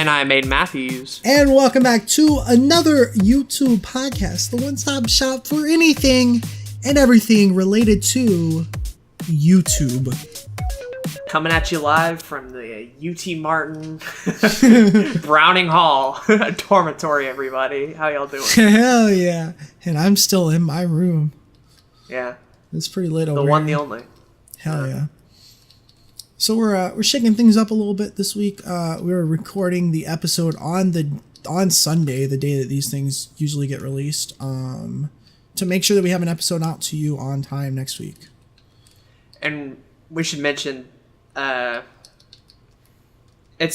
And I'm Aden Matthews. And welcome back to another YouTube podcast, the one-stop shop for anything and everything related to YouTube. Coming at you live from the UT Martin Browning Hall dormitory, everybody. How y'all doing? Hell yeah. And I'm still in my room. Yeah. It's pretty lit over here. The one, the only. Hell yeah. So we're shaking things up a little bit this week. We're recording the episode on Sunday, the day that these things usually get released, to make sure that we have an episode out to you on time next week. And we should mention, it's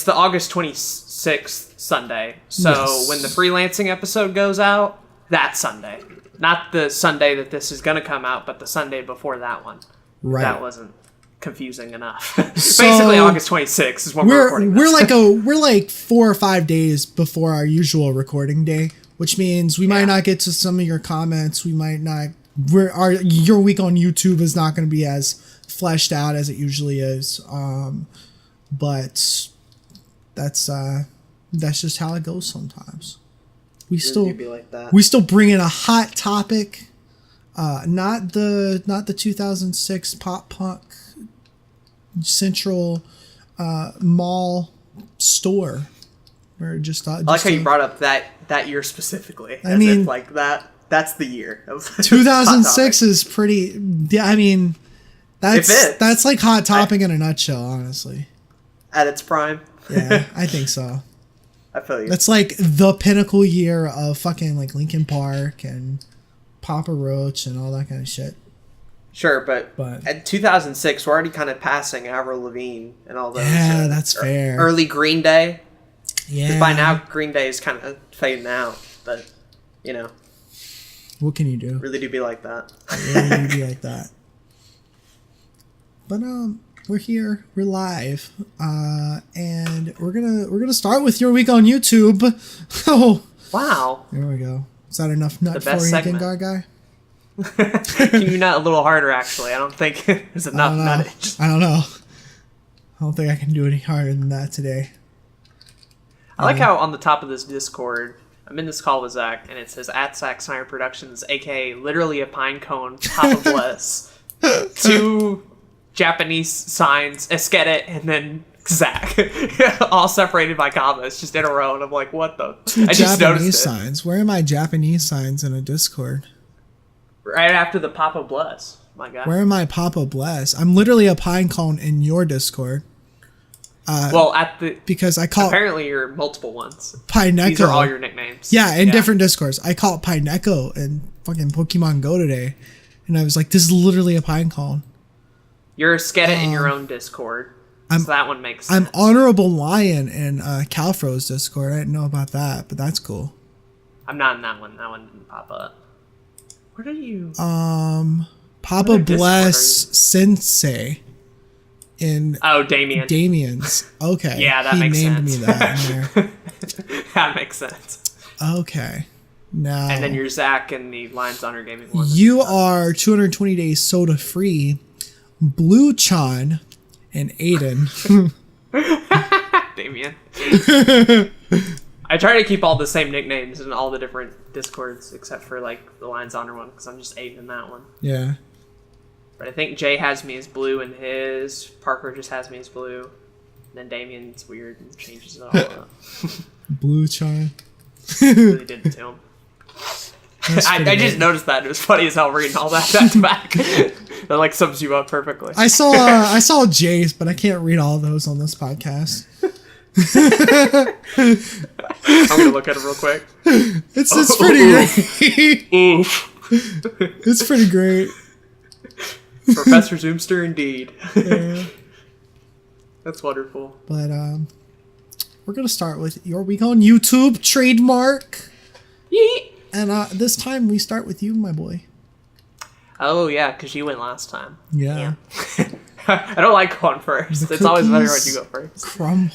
the August 26th Sunday. So yes. When the freelancing episode goes out, that Sunday. Not the Sunday that this is going to come out, but the Sunday before that one. Right. That wasn't confusing enough. So basically August 26th is when we're recording this. We're like 4 or 5 days before our usual recording day, which means we might not get to some of your comments. We might not. Your week on YouTube is not going to be as fleshed out as it usually is. But that's just how it goes sometimes. We still bring in a hot topic. Not the 2006 pop punk Central Mall store. We're just I like how you brought up that year specifically. I mean, if like that's the year. 2006 is pretty. Yeah, I mean, that's like Hot Topic in a nutshell, honestly. At its prime. Yeah, I think so. I feel you. That's like the pinnacle year of fucking like Linkin Park and Papa Roach and all that kind of shit. Sure, but at 2006, we're already kind of passing Avril Lavigne and all those. Yeah, that's fair. Early Green Day. Yeah. Because by now, Green Day is kind of fading out. But, you know. What can you do? Really do be like that. Really do be like that. But, we're here. We're live. And we're gonna start with your week on YouTube. Oh. Wow. There we go. Is that enough nut for you, Gengar guy? Can you nut a little harder, actually? I don't think there's enough nuttage. I don't know. I don't think I can do any harder than that today. I like how on the top of this Discord, I'm in this call with Zach, and it says at Zach Snyder Productions, aka literally a pine cone, Papa Bless, 2 Japanese signs, Esquete, and then Zach, all separated by commas, just in a row, and I'm like, what the? I just noticed it. Signs. Where are my Japanese signs in a Discord? Right after the Papa Bless, my God. Where am I, Papa Bless? I'm literally a pine cone in your Discord. Because I call apparently you're multiple ones. Pineco. These are all your nicknames. Yeah, in different Discords. I call it Pineco in fucking Pokemon Go today, and I was like, this is literally a pine cone. You're a Sketa in your own Discord. So that one makes sense. I'm Honorable Lion in Calfro's Discord. I didn't know about that, but that's cool. I'm not in that one. That one didn't pop up. Where are you? Papa Bless Sensei. Damien. Damien's. Okay. Yeah, that makes sense. He named me that in there. That makes sense. Okay. Now. And then you're Zach in the Lions Honor Gaming one. You are 220 days soda free, Blue Chan, and Aden. Damien. I try to keep all the same nicknames in all the different Discords except for like the Lions Honor one because I'm just Aden in that one. Yeah. But I think Jay has me as Blue in his. Parker just has me as Blue. And then Damien's weird and changes it all up. Blue Chan. Really did it to him. I just noticed that. It was funny as hell reading all that back to back. That like sums you up perfectly. I saw Jay's, but I can't read all those on this podcast. I'm gonna look at it real quick. It's pretty great. Oof. It's pretty great. Professor Zoomster, indeed. Yeah. That's wonderful. But we're gonna start with your week on YouTube trademark. Yeet. And this time we start with you, my boy. Oh yeah, because you went last time. Yeah. I don't like going first. It's always better when you go first. Crumble.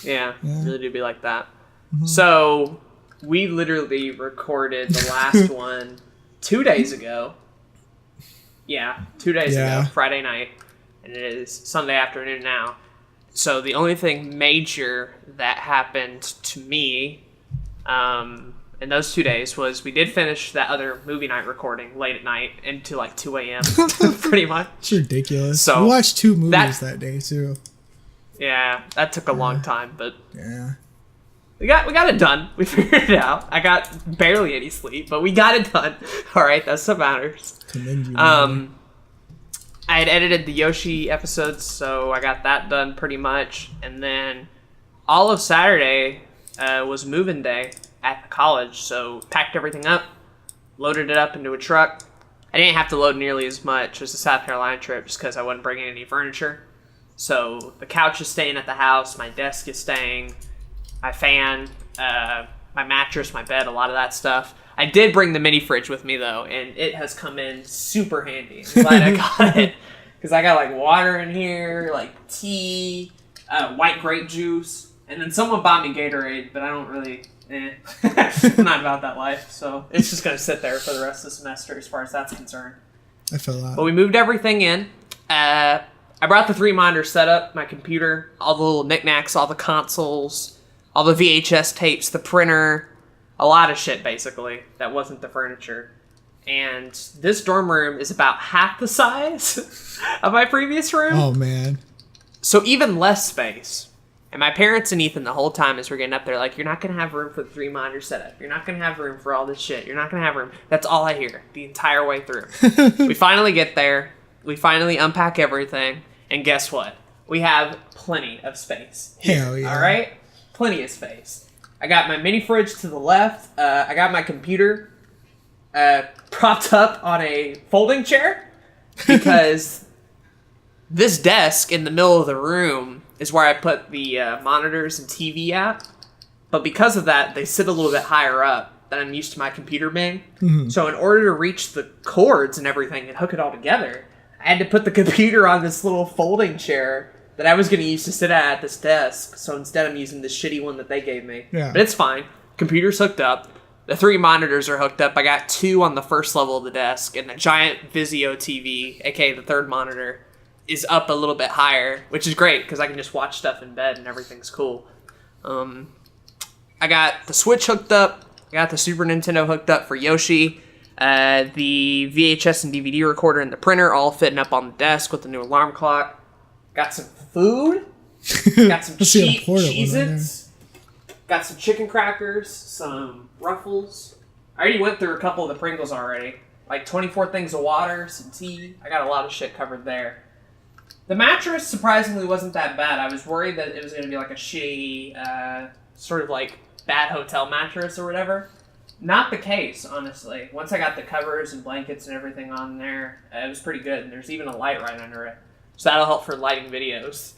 Yeah, really do be like that. Mm-hmm. So we literally recorded the last one 2 days ago. Yeah, 2 days ago, Friday night, and it is Sunday afternoon now. So the only thing major that happened to me in those 2 days was we did finish that other movie night recording late at night into like 2 a.m. pretty much. It's ridiculous. So we watched 2 movies that day too. Yeah, that took a long time, but yeah, we got it done. We figured it out. I got barely any sleep, but we got it done. All right, that's what matters. Commend you. I had edited the Yoshi episodes, so I got that done pretty much. And then all of Saturday was moving day at the college, so packed everything up, loaded it up into a truck. I didn't have to load nearly as much as the South Carolina trip just because I wasn't bringing any furniture. So the couch is staying at the house, my desk is staying, my fan, my mattress, my bed, a lot of that stuff. I did bring the mini fridge with me though, and it has come in super handy. I'm glad I got it because I got like water in here, like tea, white grape juice, and then someone bought me Gatorade, but I don't really. I'm not about that life, so it's just gonna sit there for the rest of the semester as far as that's concerned. I feel that. But we moved everything in. I brought the 3 monitors set up, my computer, all the little knickknacks, all the consoles, all the VHS tapes, the printer, a lot of shit basically that wasn't the furniture. And this dorm room is about half the size of my previous room. Oh man. So even less space. And my parents and Ethan the whole time as we're getting up there, like, you're not going to have room for the 3 monitor setup. You're not going to have room for all this shit. You're not going to have room. That's all I hear the entire way through. We finally get there. We finally unpack everything. And guess what? We have plenty of space. Hell yeah. All right? Plenty of space. I got my mini fridge to the left. I got my computer propped up on a folding chair because this desk in the middle of the room is where I put the monitors and TV at. But because of that, they sit a little bit higher up than I'm used to my computer being. Mm-hmm. So in order to reach the cords and everything and hook it all together, I had to put the computer on this little folding chair that I was going to use to sit at this desk. So instead I'm using this shitty one that they gave me. Yeah. But it's fine. Computer's hooked up. The 3 monitors are hooked up. I got 2 on the first level of the desk, and the giant Vizio TV, aka the 3rd monitor, is up a little bit higher, which is great because I can just watch stuff in bed and everything's cool. I got the Switch hooked up. I got the Super Nintendo hooked up for Yoshi. The VHS and DVD recorder and the printer all fitting up on the desk with the new alarm clock. Got some food. Got some Cheez-Its. Got some chicken crackers. Some Ruffles. I already went through a couple of the Pringles already. Like 24 things of water, some tea. I got a lot of shit covered there. The mattress surprisingly wasn't that bad. I was worried that it was going to be like a shitty, sort of like bad hotel mattress or whatever. Not the case, honestly. Once I got the covers and blankets and everything on there, it was pretty good. And there's even a light right under it. So that'll help for lighting videos.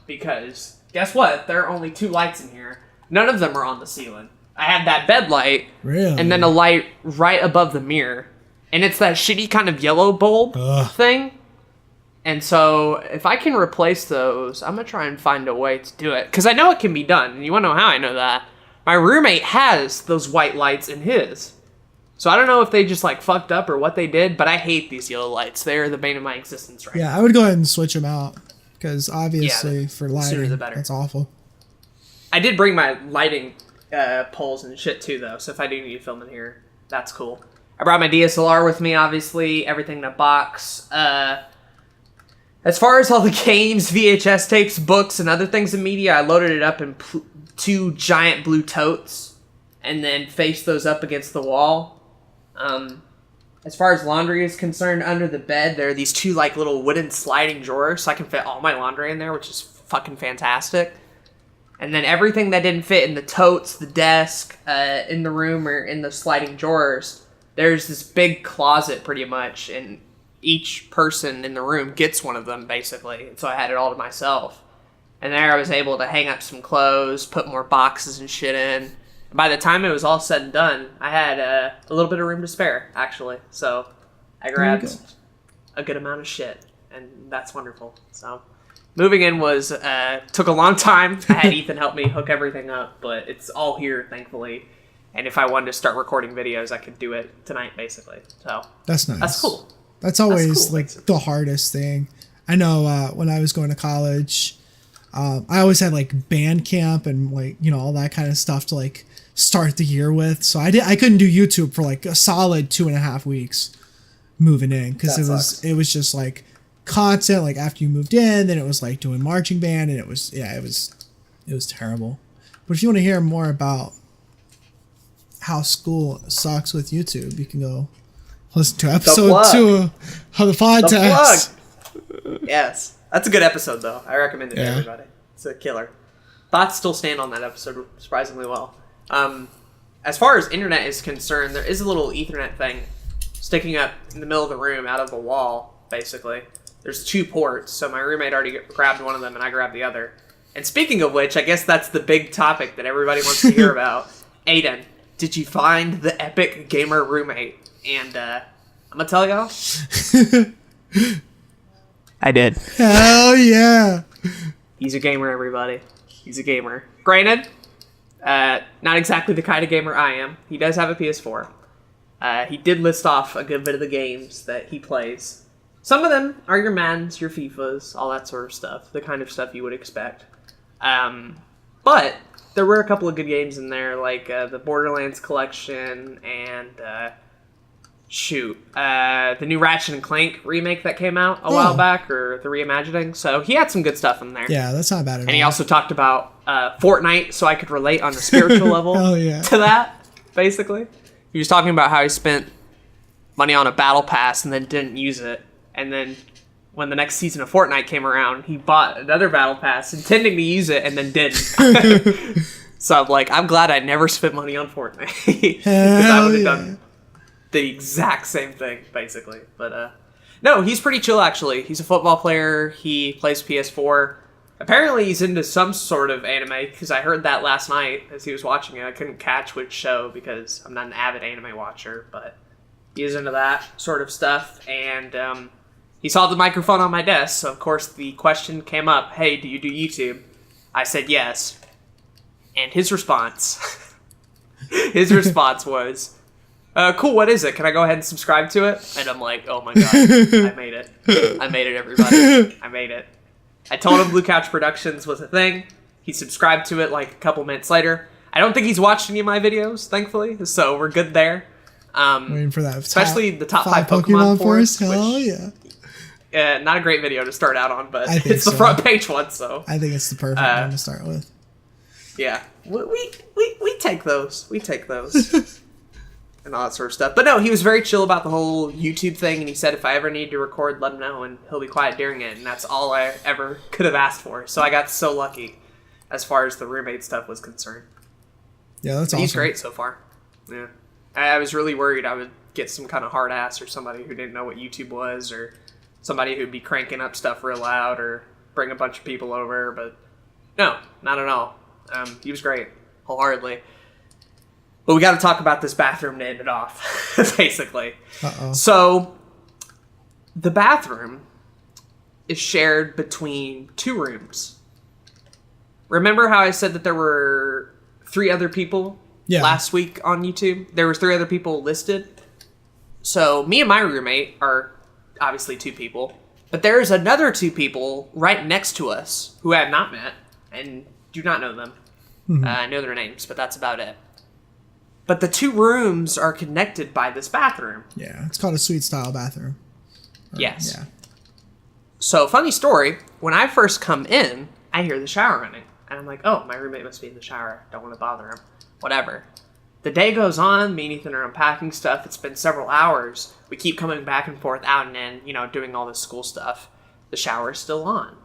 Because guess what? There are only 2 lights in here. None of them are on the ceiling. I had that bed light. Really? And then a light right above the mirror. And it's that shitty kind of yellow bulb thing. And so if I can replace those, I'm going to try and find a way to do it. Because I know it can be done. And you want to know how I know that? My roommate has those white lights in his. So I don't know if they just like fucked up or what they did, but I hate these yellow lights. They're the bane of my existence right now. Yeah, I would go ahead and switch them out. Because obviously for lighting, the better. That's awful. I did bring my lighting poles and shit too, though. So if I do need to film in here, that's cool. I brought my DSLR with me, obviously. Everything in a box. As far as all the games, VHS tapes, books, and other things in media, I loaded it up in 2 giant blue totes and then faced those up against the wall. As far as laundry is concerned, under the bed, there are these 2 like little wooden sliding drawers, so I can fit all my laundry in there, which is fucking fantastic. And then everything that didn't fit in the totes, the desk, in the room, or in the sliding drawers, there's this big closet pretty much, and each person in the room gets one of them, basically. And so I had it all to myself. And there I was able to hang up some clothes, put more boxes and shit in. And by the time it was all said and done, I had a little bit of room to spare, actually. So I grabbed a good amount of shit, and that's wonderful. So moving in was took a long time. I had Ethan help me hook everything up, but it's all here, thankfully. And if I wanted to start recording videos, I could do it tonight, basically. So that's nice. That's cool. That's always the hardest thing. I know when I was going to college, I always had like band camp and like, you know, all that kind of stuff to like start the year with. So I couldn't do YouTube for like a solid 2.5 weeks moving in, because it was just like constant. Like after you moved in, then it was like doing marching band, and it was terrible. But if you want to hear more about how school sucks with YouTube, you can go listen to episode 2 of the podcast. Yes. That's a good episode, though. I recommend it to everybody. It's a killer. Thoughts still stand on that episode surprisingly well. As far as internet is concerned, there is a little Ethernet thing sticking up in the middle of the room out of the wall, basically. There's 2 ports, so my roommate already grabbed one of them, and I grabbed the other. And speaking of which, I guess that's the big topic that everybody wants to hear about. Aden, did you find the epic gamer roommate? And I'm going to tell y'all. I did. Hell yeah. He's a gamer, everybody. He's a gamer. Granted, not exactly the kind of gamer I am. He does have a PS4. He did list off a good bit of the games that he plays. Some of them are your Maddens, your FIFAs, all that sort of stuff. The kind of stuff you would expect. But there were a couple of good games in there, like the Borderlands collection and... the new Ratchet and Clank remake that came out a while back, or the reimagining. So he had some good stuff in there. Yeah, that's not bad at all. And he also talked about Fortnite, so I could relate on a spiritual level to that, basically. He was talking about how he spent money on a battle pass and then didn't use it. And then when the next season of Fortnite came around, he bought another battle pass intending to use it and then didn't. So I'm like, I'm glad I never spent money on Fortnite. Because I would have done the exact same thing, basically. But no, he's pretty chill, actually. He's a football player. He plays PS4. Apparently he's into some sort of anime, because I heard that last night as he was watching it. I couldn't catch which show because I'm not an avid anime watcher, but he is into that sort of stuff. And he saw the microphone on my desk, so of course the question came up, hey, do you do YouTube? I said yes. And his response was, cool, what is it? Can I go ahead and subscribe to it? And I'm like, oh my god, I made it. I made it, everybody. I made it. I told him Blue Couch Productions was a thing. He subscribed to it like a couple minutes later. I don't think he's watched any of my videos, thankfully, so we're good there. Waiting for that. Especially the top 5 Pokemon Force. Hell yeah. Not a great video to start out on, but it's the front page one, so. I think it's the perfect one to start with. Yeah. We take those. We take those. And all that sort of stuff. But no, he was very chill about the whole YouTube thing, and he said if I ever need to record, let him know, and he'll be quiet during it, and that's all I ever could have asked for. So I got so lucky as far as the roommate stuff was concerned. Yeah, that's awesome. He's great so far. Yeah. I was really worried I would get some kind of hard ass or somebody who didn't know what YouTube was, or somebody who'd be cranking up stuff real loud, or bring a bunch of people over, but no, not at all. He was great, wholeheartedly. But we got to talk about this bathroom to end it off, basically. Uh-oh. So, the bathroom is shared between 2 rooms. Remember how I said that there were 3 other people last week on YouTube? There were 3 other people listed. So, me and my roommate are obviously 2 people. But there's another 2 people right next to us who I have not met and do not know them. Mm-hmm. I know their names, but that's about it. But the 2 rooms are connected by this bathroom. Yeah, it's called a suite style bathroom. Yes. Yeah. So, funny story, when I first come in, I hear the shower running. And I'm like, oh, my roommate must be in the shower. Don't want to bother him. Whatever. The day goes on, me and Ethan are unpacking stuff. It's been several hours. We keep coming back and forth, out and in, doing all this school stuff. The shower is still on.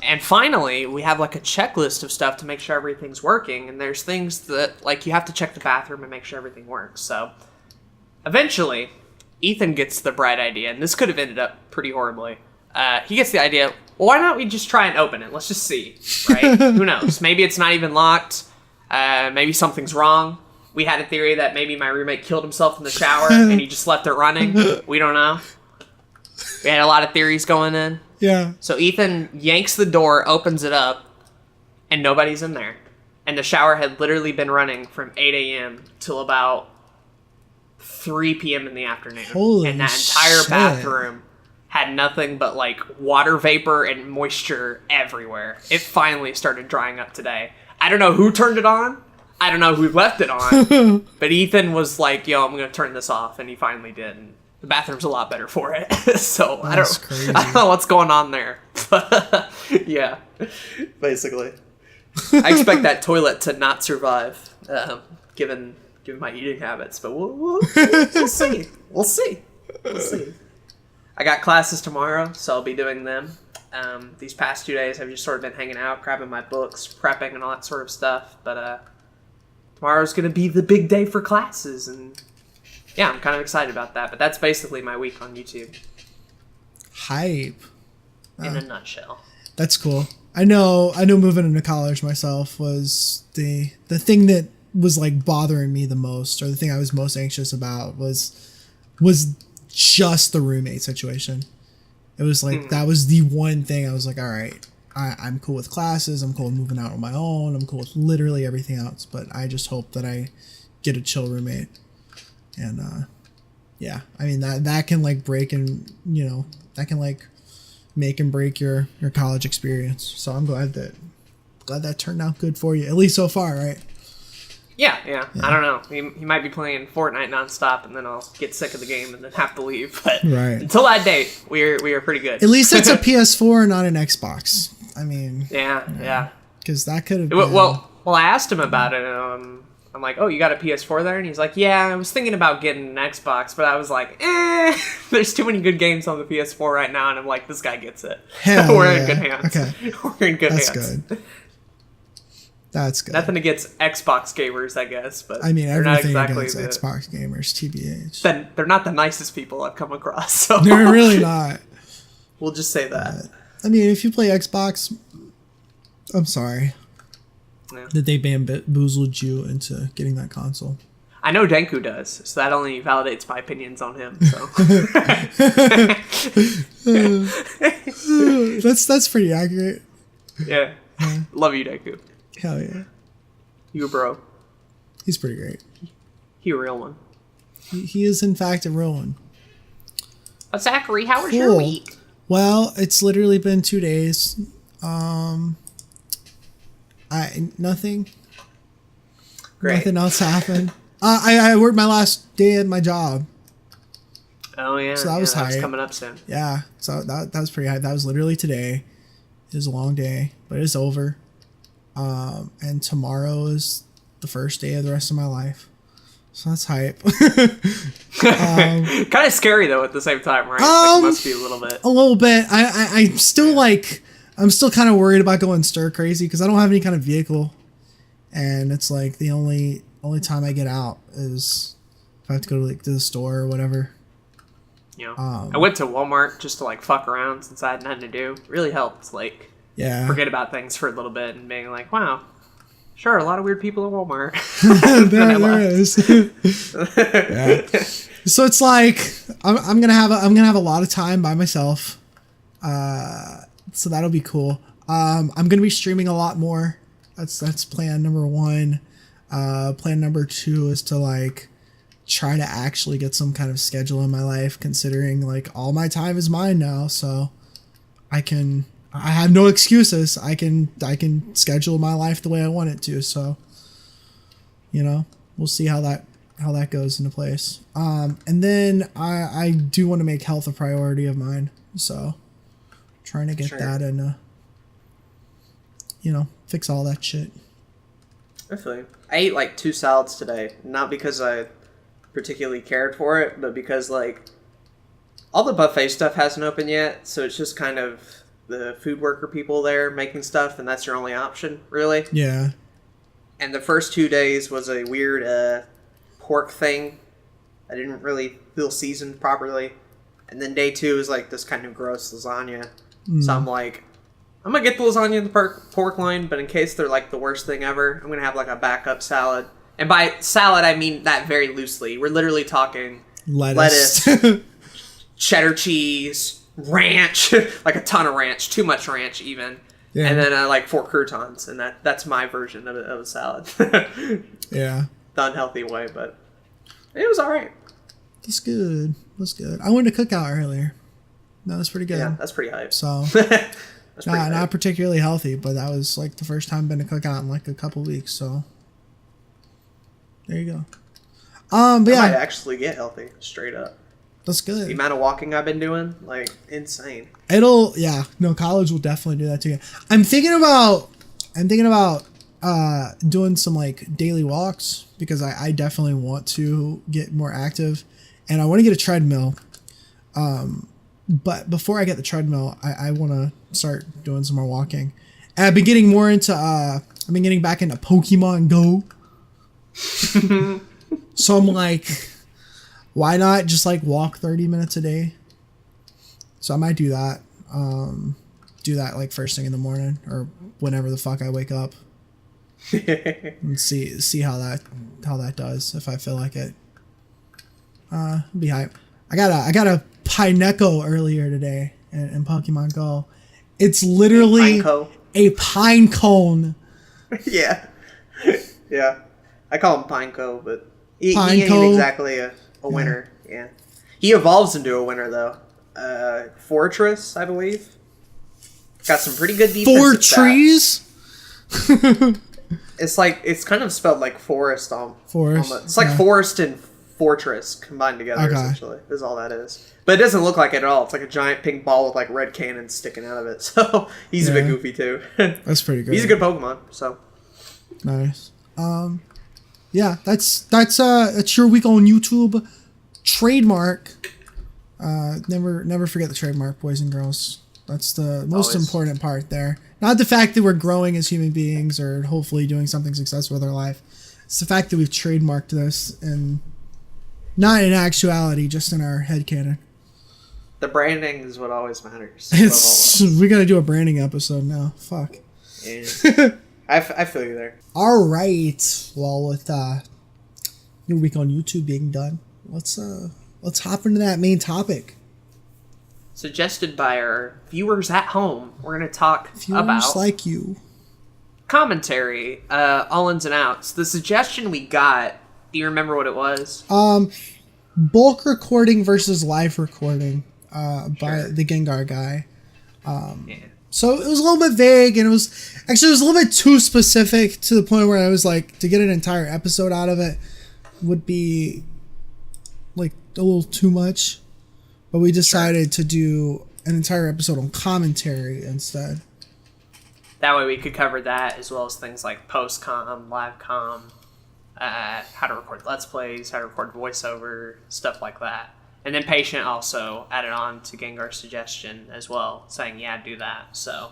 And finally, we have like a checklist of stuff to make sure everything's working. And there's things that, like, you have to check the bathroom and make sure everything works. So, eventually, Ethan gets the bright idea, and this could have ended up pretty horribly. He gets the idea, well, why not we just try and open it? Let's just see, right? Who knows? Maybe it's not even locked. Maybe something's wrong. We had a theory that maybe my roommate killed himself in the shower, and he just left it running. We don't know. We had a lot of theories going in. Yeah. So Ethan yanks the door, opens it up, and nobody's in there. And the shower had literally been running from 8 a.m. till about 3 p.m. in the afternoon. Holy and that entire shit. bathroom had nothing but like water vapor and moisture everywhere. It finally started drying up today. I don't know who turned it on. I don't know who left it on. But Ethan was like, yo, I'm going to turn this off. And he finally did. And the bathroom's a lot better for it. So I don't know what's going on there. But yeah, basically. I expect that toilet to not survive, given my eating habits. But we'll see. We'll see. I got classes tomorrow, so I'll be doing them. These past 2 days, I've just sort of been hanging out, grabbing my books, prepping, and all that sort of stuff. But tomorrow's going to be the big day for classes, and yeah, I'm kind of excited about that. But that's basically my week on YouTube. Hype. In a nutshell. That's cool. I know moving into college myself was the thing that was like bothering me the most, or the thing I was most anxious about was just the roommate situation. It was like that was the one thing I was like, all right, I'm cool with classes, I'm cool with moving out on my own, I'm cool with literally everything else, but I just hope that I get a chill roommate. And yeah, I mean that can like break, and that can like make and break your college experience. So I'm glad that turned out good for you, at least so far, right? Yeah. I don't know. He might be playing Fortnite nonstop, and then I'll get sick of the game and then have to leave. But until that date, we are pretty good. At least it's a PS4, not an Xbox. I mean, yeah. Because that could have been... Well, I asked him about it. I'm like, oh, you got a PS4 there? And he's like, yeah, I was thinking about getting an Xbox, but I was like, there's too many good games on the PS4 right now. And I'm like, this guy gets it. We're in good hands. Okay. We're in good hands. That's good. Nothing against Xbox gamers, I guess, but I mean, everything against Xbox gamers, TBH. Then they're not the nicest people I've come across. So they're really not. We'll just say that. I mean, if you play Xbox, I'm sorry that they bamboozled you into getting that console. I know Denku does, so that only validates my opinions on him. So that's pretty accurate. Yeah. Love you, Denku. Hell yeah. You a bro. He's pretty great. He a real one. He is, in fact, a real one. Zachary, how was your week? Well, it's literally been 2 days. Nothing. Great. Nothing else happened. I worked my last day at my job. Oh, yeah. So that was hype. That's coming up soon. Yeah. So that was pretty hype. That was literally today. It was a long day, but it's over. And tomorrow is the first day of the rest of my life. So that's hype. Kind of scary though at the same time, right? Like, it must be a little bit. A little bit. I'm still kind of worried about going stir crazy because I don't have any kind of vehicle. And it's like the only time I get out is if I have to go to the store or whatever. I went to Walmart just to like fuck around since I had nothing to do. It really helped, like forget about things for a little bit and being like, wow, sure, a lot of weird people at Walmart. there is. Yeah. So it's like I'm gonna have a lot of time by myself. So that'll be cool. I'm gonna be streaming a lot more. That's plan number one. Plan number two is to like try to actually get some kind of schedule in my life, considering like all my time is mine now. So I have no excuses. I can schedule my life the way I want it to. So, we'll see how that goes into place. And then I do want to make health a priority of mine. So trying to get that and, fix all that shit. I feel you. I ate like 2 salads today, not because I particularly cared for it, but because like all the buffet stuff hasn't opened yet. So it's just kind of the food worker people there making stuff, and that's your only option, really. Yeah. And the first 2 days was a weird pork thing. I didn't really feel seasoned properly. And then day 2 is like this kind of gross lasagna. So I'm like, I'm going to get the lasagna in the pork line, but in case they're like the worst thing ever, I'm going to have like a backup salad. And by salad, I mean that very loosely. We're literally talking lettuce cheddar cheese, ranch, like a ton of ranch, too much ranch even. Yeah. And then like 4 croutons, and that's my version of a salad. Yeah. The unhealthy way, but it was all right. That's good. I wanted to cook out earlier. No, that's pretty good. Yeah, that's pretty hype. So, That's pretty hype. not particularly healthy, but that was like the first time I've been to cookout in like a couple weeks. So, there you go. But I might yeah, actually get healthy, straight up. that's The good. amount of walking I've been doing, like, insane. College will definitely do that to you. I'm thinking about doing some like daily walks because I definitely want to get more active, and I want to get a treadmill. But before I get the treadmill, I want to start doing some more walking. And I've been getting more into I've been getting back into Pokemon Go. So I'm like, why not just like walk 30 minutes a day? So I might do that. Do that like first thing in the morning or whenever the fuck I wake up. And see how that does if I feel like it. Be hype. I got a Pineco earlier today in Pokemon Go. It's literally a pine cone. Yeah. Yeah. I call him Pineco, but he ain't exactly a winner. Yeah. He evolves into a winner, though. Fortress, I believe. Got some pretty good defensive Fortress? It's kind of spelled like forest. Forest. It's like forest and fortress combined together, essentially, is all that is. But it doesn't look like it at all. It's like a giant pink ball with like red cannons sticking out of it. So he's a bit goofy too. That's pretty good. He's a good Pokemon, so. Nice. Yeah, that's your week on YouTube. Trademark. Never forget the trademark, boys and girls. That's the most important part there. Not the fact that we're growing as human beings or hopefully doing something successful with our life. It's the fact that we've trademarked this and not in actuality, just in our headcanon. The branding is what always matters. We gotta do a branding episode now. Fuck. Yeah. I feel you there. All right. Well, with your week on YouTube being done, let's hop into that main topic. Suggested by our viewers at home, we're going to talk Viewers like you. Commentary, all ins and outs. The suggestion we got, do you remember what it was? Bulk recording versus live recording by the Gengar guy. Yeah. So it was a little bit vague, and it was a little bit too specific to the point where I was like, to get an entire episode out of it would be like a little too much. But we decided to do an entire episode on commentary instead. That way we could cover that as well as things like post-com, live-com, how to record Let's Plays, how to record voiceover, stuff like that. And then Patient also added on to Gengar's suggestion as well, saying, yeah, do that. So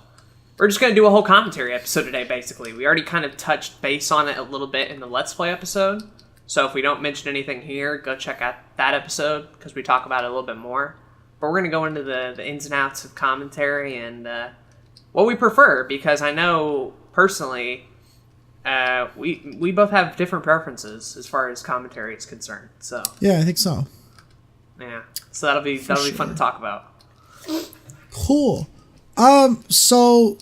we're just going to do a whole commentary episode today, basically. We already kind of touched base on it a little bit in the Let's Play episode. So if we don't mention anything here, go check out that episode because we talk about it a little bit more. But we're going to go into the ins and outs of commentary and what we prefer, because I know personally we both have different preferences as far as commentary is concerned. So yeah, I think so. Yeah, so that'll be fun to talk about. Cool. So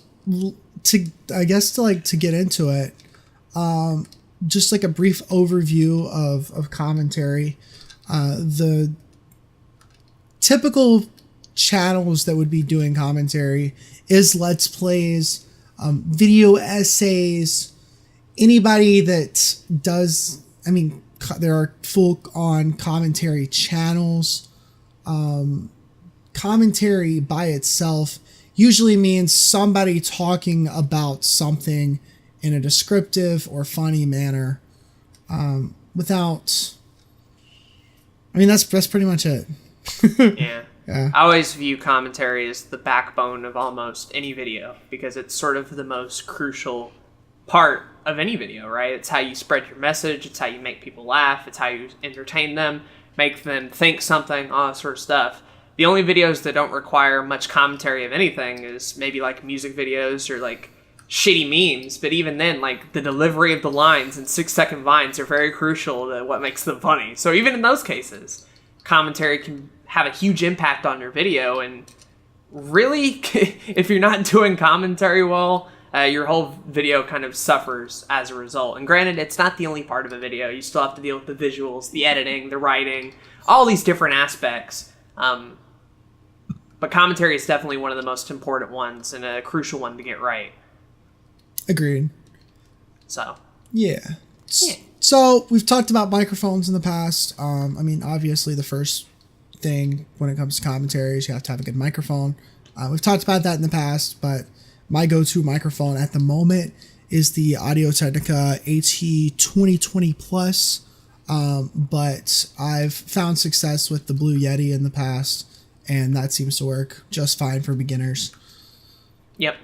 to get into it, just like a brief overview of commentary. The typical channels that would be doing commentary is Let's Plays, video essays, anybody that does, there are full-on commentary channels. Commentary by itself usually means somebody talking about something in a descriptive or funny manner, without. That's pretty much it. Yeah. I always view commentary as the backbone of almost any video because it's sort of the most crucial part of any video, right? It's how you spread your message. It's how you make people laugh. It's how you entertain them, make them think something, all that sort of stuff. The only videos that don't require much commentary of anything is maybe like music videos or like shitty memes, but even then, like, the delivery of the lines in 6-second vines are very crucial to what makes them funny. So even in those cases, commentary can have a huge impact on your video, and really, if you're not doing commentary well, your whole video kind of suffers as a result. And granted, it's not the only part of a video. You still have to deal with the visuals, the editing, the writing, all these different aspects. But commentary is definitely one of the most important ones and a crucial one to get right. Agreed. So. Yeah. So we've talked about microphones in the past. I mean, obviously the first thing when it comes to commentary is you have to have a good microphone. We've talked about that in the past, but my go-to microphone at the moment is the Audio-Technica AT2020 Plus. But I've found success with the Blue Yeti in the past, and that seems to work just fine for beginners. Yep.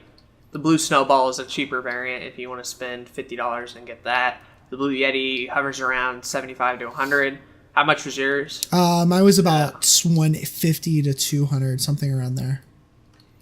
The Blue Snowball is a cheaper variant if you want to spend $50 and get that. The Blue Yeti hovers around $75 to $100. How much was yours? Mine was about $150 to $200, something around there.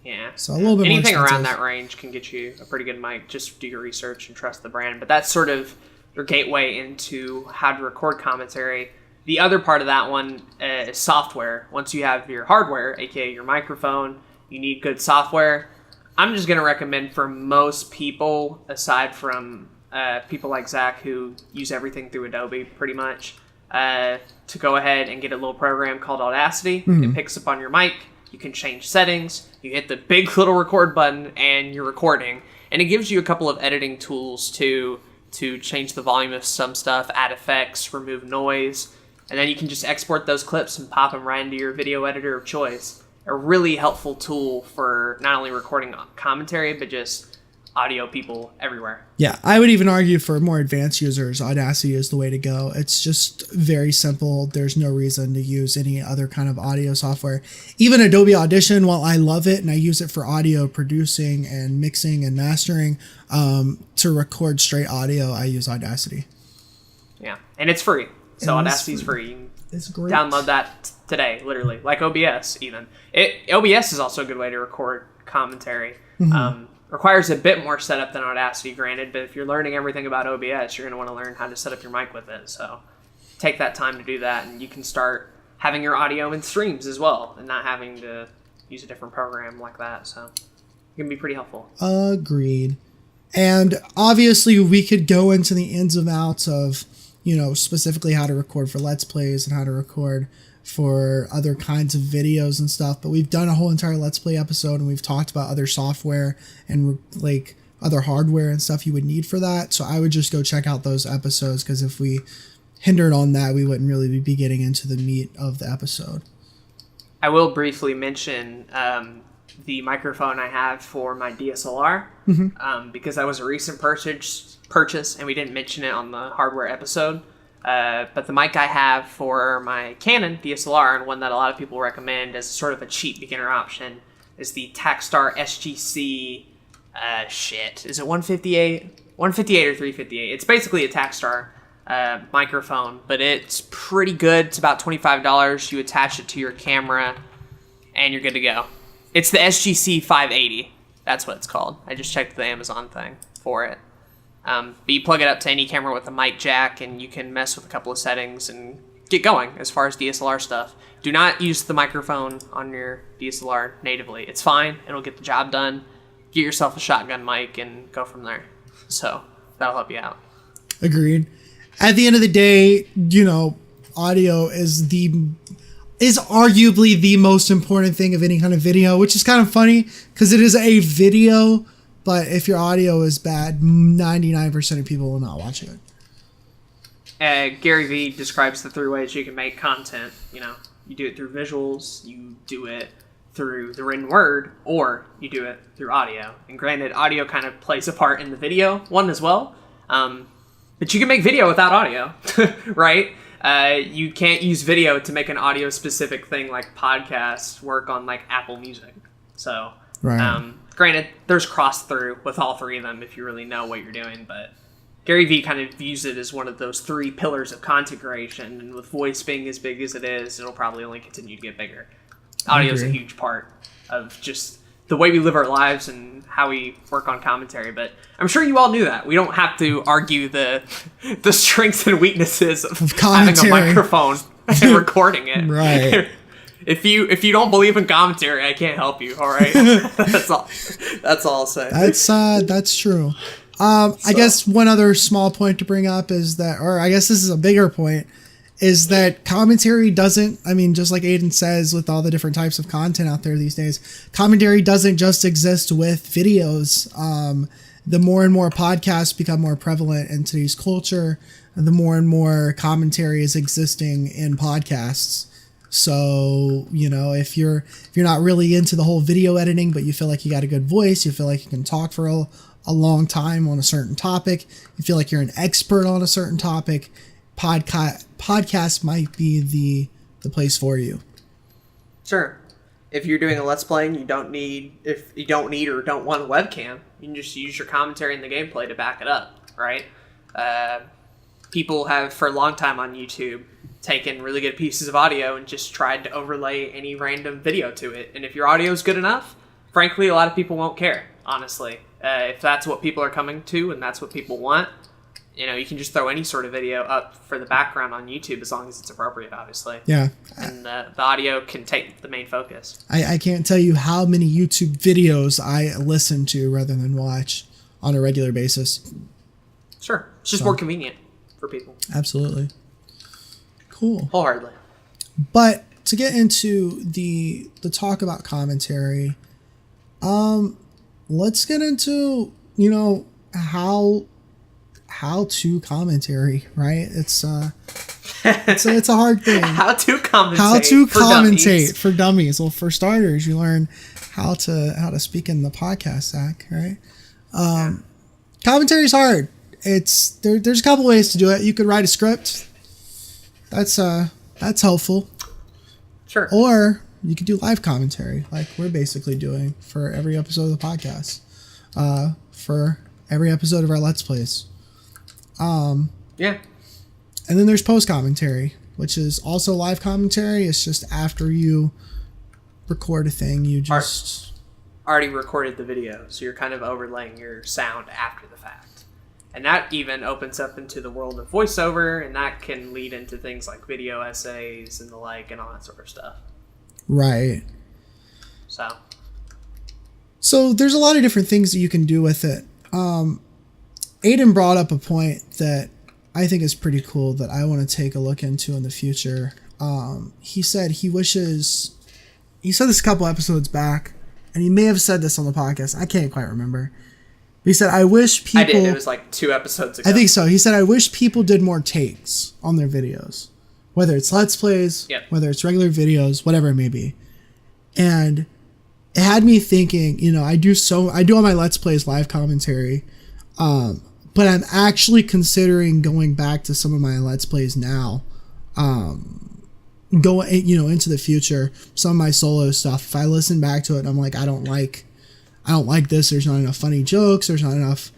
Yeah. So a little bit anything more around that range can get you a pretty good mic. Just do your research and trust the brand. But that's sort of your gateway into how to record commentary. The other part of that one is software. Once you have your hardware, aka your microphone, you need good software. I'm just going to recommend for most people, aside from people like Zach who use everything through Adobe pretty much, to go ahead and get a little program called Audacity. It picks up on your mic. You can change settings. You hit the big little record button and you're recording. And it gives you a couple of editing tools to change the volume of some stuff, add effects, remove noise. And then you can just export those clips and pop them right into your video editor of choice. A really helpful tool for not only recording commentary, but just audio people everywhere. Yeah, I would even argue for more advanced users, Audacity is the way to go. It's just very simple. There's no reason to use any other kind of audio software. Even Adobe Audition, while I love it and I use it for audio producing and mixing and mastering, to record straight audio, I use Audacity. Yeah, and it's free. So Audacity's free. You can It's great. download that today, literally. Like OBS, even. OBS is also a good way to record commentary. Requires a bit more setup than Audacity, granted, but if you're learning everything about OBS, you're going to want to learn how to set up your mic with it. So take that time to do that, and you can start having your audio in streams as well, and not having to use a different program like that. So it can be pretty helpful. Agreed. And obviously, we could go into the ins and outs of, specifically how to record for Let's Plays and how to record for other kinds of videos and stuff, but we've done a whole entire Let's Play episode and we've talked about other software and like other hardware and stuff you would need for that. So I would just go check out those episodes, because if we hindered on that, we wouldn't really be getting into the meat of the episode. I will briefly mention the microphone I have for my DSLR, because that was a recent purchase and we didn't mention it on the hardware episode. But the mic I have for my Canon DSLR, and one that a lot of people recommend as sort of a cheap beginner option, is the Takstar SGC, is it 158? 158 or 358. It's basically a Takstar microphone, but it's pretty good. It's about $25. You attach it to your camera, and you're good to go. It's the SGC 580. That's what it's called. I just checked the Amazon thing for it. But you plug it up to any camera with a mic jack, and you can mess with a couple of settings and get going as far as DSLR stuff. Do not use the microphone on your DSLR natively. It's fine. It'll get the job done. Get yourself a shotgun mic and go from there. So that'll help you out. Agreed. At the end of the day, audio is arguably the most important thing of any kind of video, which is kind of funny because it is a video. But if your audio is bad, 99% of people will not watch it. Gary Vee describes the 3 ways you can make content. You do it through visuals, you do it through the written word, or you do it through audio. And granted, audio kind of plays a part in the video one as well. But you can make video without audio, right? You can't use video to make an audio-specific thing like podcasts work on like Apple Music. So... Right. Granted, there's cross-through with all 3 of them if you really know what you're doing, but Gary Vee kind of views it as one of those 3 pillars of content creation, and with voice being as big as it is, it'll probably only continue to get bigger. Audio is a huge part of just the way we live our lives and how we work on commentary, but I'm sure you all knew that. We don't have to argue the strengths and weaknesses of having a microphone and recording it. Right. If you don't believe in commentary, I can't help you. All right, that's all I'll say. That's true. I guess one other small point to bring up is that, or I guess this is a bigger point, is that commentary doesn't, I mean, just like Aden says, with all the different types of content out there these days, commentary doesn't just exist with videos. The more and more podcasts become more prevalent in today's culture, the more and more commentary is existing in podcasts. So, you know, if you're not really into the whole video editing, but you feel like you got a good voice, you feel like you can talk for a long time on a certain topic, you feel like you're an expert on a certain topic, podcast might be the place for you. Sure. If you're doing a Let's Play and you don't need or don't want a webcam, you can just use your commentary and the gameplay to back it up, right? People have, for a long time on YouTube, taken really good pieces of audio and just tried to overlay any random video to it. And if your audio is good enough, frankly, a lot of people won't care, honestly. If that's what people are coming to and that's what people want, you know, you can just throw any sort of video up for the background on YouTube as long as it's appropriate, obviously. Yeah. And the audio can take the main focus. I can't tell you how many YouTube videos I listen to rather than watch on a regular basis. Sure. It's just more convenient for people. Absolutely. Cool. Wholeheartedly. But to get into the talk about commentary, let's get into, you know, how to commentary, right? It's a hard thing. How to commentate for dummies. Well, for starters, you learn how to speak in the podcast, Zach, right? Commentary is hard. There's a couple ways to do it. You could write a script. That's helpful. Sure. Or you could do live commentary, like we're basically doing for every episode of the podcast. For every episode of our Let's Plays. Yeah. And then there's post commentary, which is also live commentary. It's just after you record a thing, you just already recorded the video, so you're kind of overlaying your sound after the fact. And that even opens up into the world of voiceover, and that can lead into things like video essays and the like and all that sort of stuff. Right. So there's a lot of different things that you can do with it. Aden brought up a point that I think is pretty cool that I want to take a look into in the future. He said he said this a couple episodes back, and he may have said this on the podcast. I can't quite remember. But he said, I wish people... I did. It was like 2 episodes ago. I think so. He said, I wish people did more takes on their videos. Whether it's Let's Plays, whether it's regular videos, whatever it may be. And it had me thinking, you know, I do all my Let's Plays live commentary, but I'm actually considering going back to some of my Let's Plays now, going, you know, into the future, some of my solo stuff. If I listen back to it and I'm like, I don't like this, there's not enough funny jokes, there's not enough,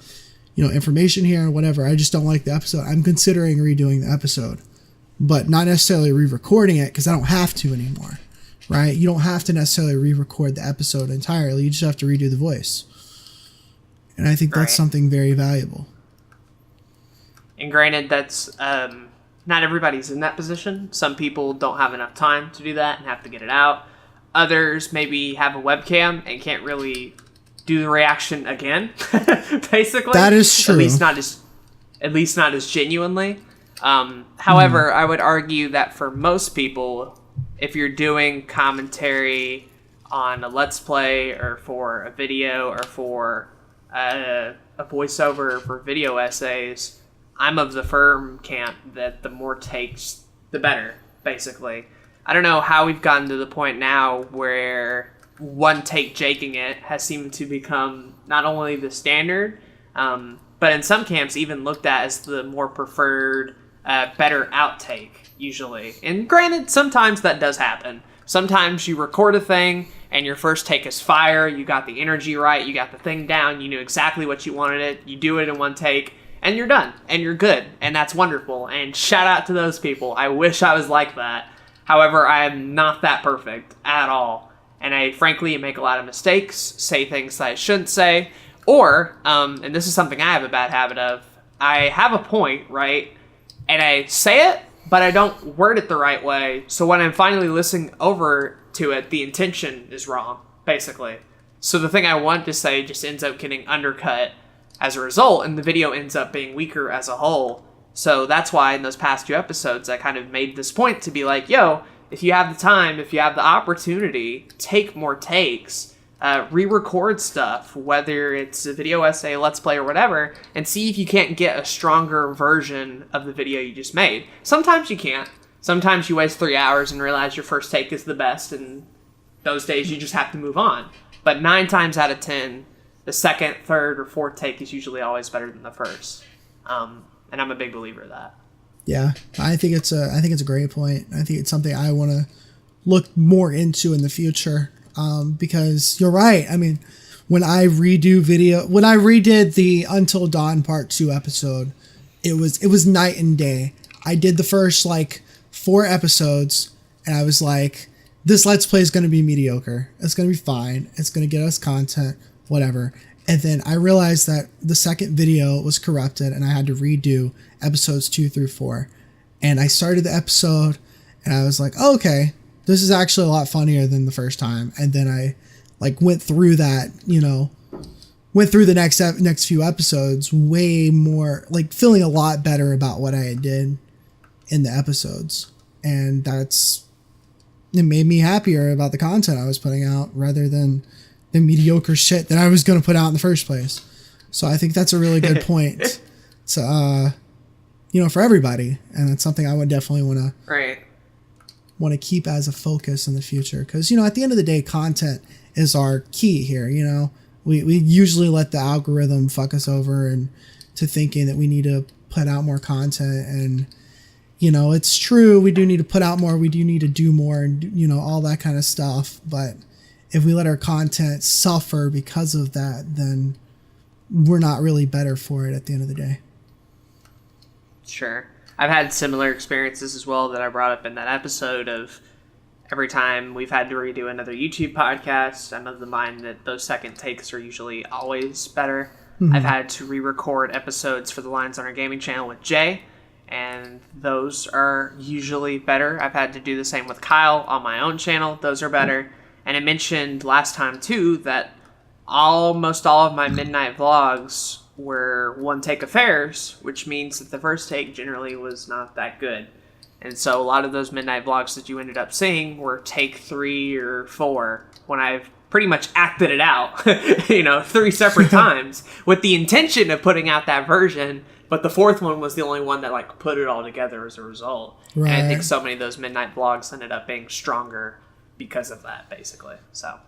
you know, information here or whatever, I just don't like the episode, I'm considering redoing the episode, but not necessarily re-recording it because I don't have to anymore, right? You don't have to necessarily re-record the episode entirely, you just have to redo the voice. And I think that's something very valuable. And granted, that's not everybody's in that position. Some people don't have enough time to do that and have to get it out. Others maybe have a webcam and can't really do the reaction again, basically. That is true. At least not as genuinely. However, I would argue that for most people, if you're doing commentary on a Let's Play or for a video or for a voiceover for video essays, I'm of the firm camp that the more takes, the better, basically. I don't know how we've gotten to the point now where one take jaking it has seemed to become not only the standard, but in some camps even looked at as the more preferred, better outtake, usually. And granted, sometimes that does happen. Sometimes you record a thing and your first take is fire, you got the energy right, you got the thing down, you knew exactly what you wanted it, you do it in one take, and you're done, and you're good, and that's wonderful, and shout out to those people. I wish I was like that. However, I am not that perfect at all, and I frankly make a lot of mistakes, say things that I shouldn't say, or, and this is something I have a bad habit of, I have a point, right, and I say it, but I don't word it the right way, so when I'm finally listening over to it, the intention is wrong, basically. So the thing I want to say just ends up getting undercut as a result, and the video ends up being weaker as a whole. So that's why in those past 2 episodes, I kind of made this point to be like, yo, if you have the time, if you have the opportunity, take more takes, re-record stuff, whether it's a video essay, let's play, or whatever, and see if you can't get a stronger version of the video you just made. Sometimes you can't. Sometimes you waste 3 hours and realize your first take is the best, and those days you just have to move on. But 9 times out of 10, the second, third, or fourth take is usually always better than the first. And I'm a big believer of that. Yeah, I think it's a great point. I think it's something I want to look more into in the future. Because you're right. I mean, when I redid the Until Dawn Part 2 episode, it was night and day. I did the first 4 episodes, and I was like, this Let's Play is going to be mediocre. It's going to be fine. It's going to get us content, whatever. And then I realized that the second video was corrupted, and I had to redo episodes 2 through 4. And I started the episode, and I was like, oh, okay, this is actually a lot funnier than the first time. And then I went through that, went through the next few episodes way more, feeling a lot better about what I did in the episodes. And it made me happier about the content I was putting out rather than the mediocre shit that I was going to put out in the first place. So I think that's a really good point to, for everybody. And it's something I would definitely want to keep as a focus in the future. Cause at the end of the day, content is our key here. We usually let the algorithm fuck us over and to thinking that we need to put out more content. And, it's true. We do need to put out more. We do need to do more and, all that kind of stuff. But if we let our content suffer because of that, then we're not really better for it at the end of the day. Sure. I've had similar experiences as well that I brought up in that episode of every time we've had to redo another YouTube podcast. I'm of the mind that those second takes are usually always better. Mm-hmm. I've had to re-record episodes for the Lines on Our Gaming channel with Jay, and those are usually better. I've had to do the same with Kyle on my own channel. Those are better. Mm-hmm. And I mentioned last time, too, that almost all of my midnight vlogs were one-take affairs, which means that the first take generally was not that good. And so a lot of those midnight vlogs that you ended up seeing were take 3 or 4, when I've pretty much acted it out, 3 separate times, with the intention of putting out that version, but the 4th one was the only one that put it all together as a result. Right. And I think so many of those midnight vlogs ended up being stronger because of that, basically. So,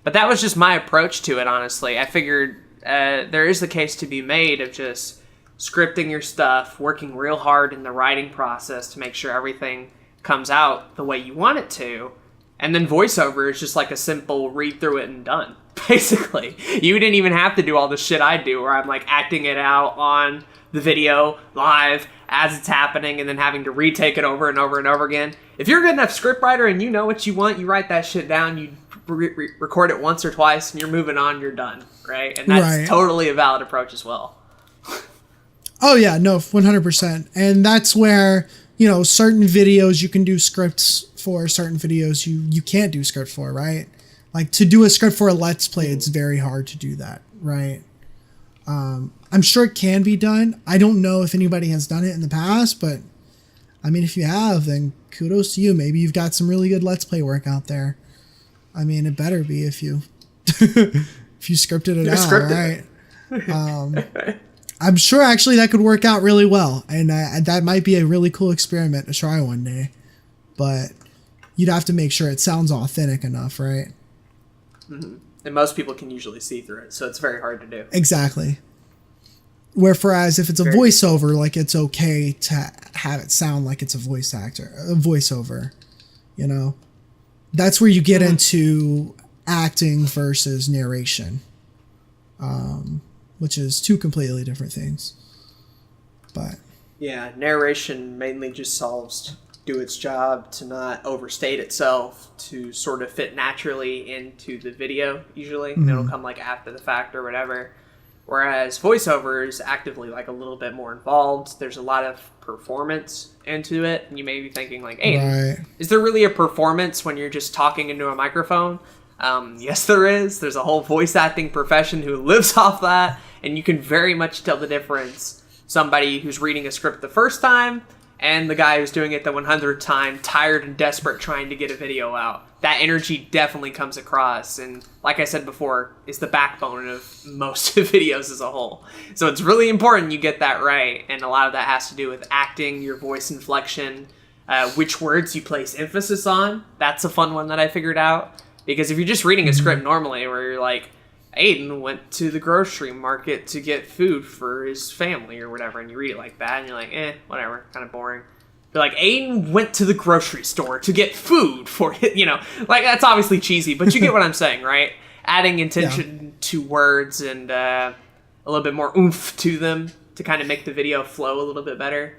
but that was just my approach to it, honestly. I figured there is the case to be made of just scripting your stuff, working real hard in the writing process to make sure everything comes out the way you want it to, and then voiceover is just a simple read through it and done, basically. You didn't even have to do all the shit I do, where I'm acting it out on the video live as it's happening and then having to retake it over and over and over again. If you're a good enough scriptwriter and you know what you want, you write that shit down, you record it once or twice, and you're moving on, you're done, right? And that's totally a valid approach as well. Oh yeah, no, 100%. And that's where, certain videos you can do scripts for, certain videos you can't do script for, right? To do a script for a Let's Play, it's very hard to do that, right? I'm sure it can be done. I don't know if anybody has done it in the past, but I mean, if you have, then kudos to you. Maybe you've got some really good Let's Play work out there. I mean, it better be if you if you scripted it out, right? I'm sure actually that could work out really well, and that might be a really cool experiment to try one day. But you'd have to make sure it sounds authentic enough, right? Mm-hmm. And most people can usually see through it, so it's very hard to do. Exactly. Whereas if it's a voiceover, it's okay to have it sound like it's a voiceover, That's where you get into acting versus narration, which is 2 completely different things. But yeah, narration mainly just do its job to not overstate itself, to sort of fit naturally into the video, usually. Mm-hmm. It'll come after the fact or whatever. Whereas voiceover is actively a little bit more involved. There's a lot of performance into it. And you may be thinking hey, is there really a performance when you're just talking into a microphone? Yes, there is. There's a whole voice acting profession who lives off that. And you can very much tell the difference somebody who's reading a script the first time and the guy who's doing it the 100th time, tired and desperate trying to get a video out. That energy definitely comes across, and like I said before, is the backbone of most videos as a whole. So it's really important you get that right, and a lot of that has to do with acting, your voice inflection, which words you place emphasis on. That's a fun one that I figured out, because if you're just reading a script normally where you're like, Aden went to the grocery market to get food for his family or whatever, and you read it like that, and you're like, whatever, kind of boring. But like, Aden went to the grocery store to get food for it, like, that's obviously cheesy, but you get what I'm saying, right? Adding intention to words and a little bit more oomph to them to kind of make the video flow a little bit better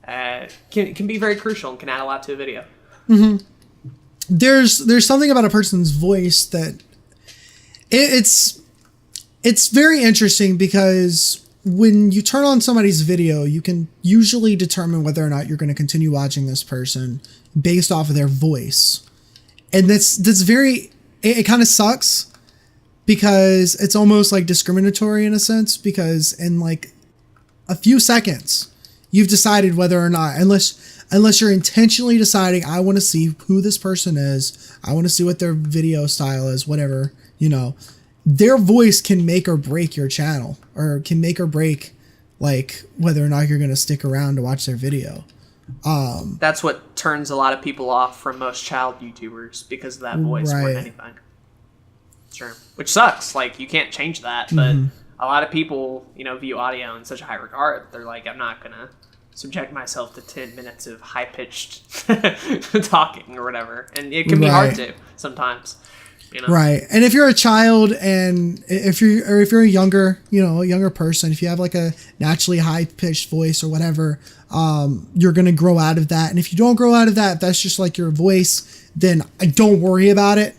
can be very crucial and can add a lot to a video. Mm-hmm. There's something about a person's voice that it's very interesting, because when you turn on somebody's video, you can usually determine whether or not you're going to continue watching this person based off of their voice. And that's very, it kind of sucks, because it's almost like discriminatory in a sense, because in like a few seconds, you've decided whether or not, unless you're intentionally deciding, I want to see who this person is, I want to see what their video style is, whatever, their voice can make or break your channel, or can make or break like whether or not you're going to stick around to watch their video. That's what turns a lot of people off from most child YouTubers, because of that voice more than anything. Sure. Which sucks. Like, you can't change that, but a lot of people, view audio in such a high regard. They're like, I'm not going to subject myself to 10 minutes of high-pitched talking or whatever. And it can be hard to sometimes. Right. And if you're a child, and if you're a younger person, if you have like a naturally high pitched voice or whatever, you're going to grow out of that. And if you don't grow out of that, if that's just like your voice, then don't worry about it,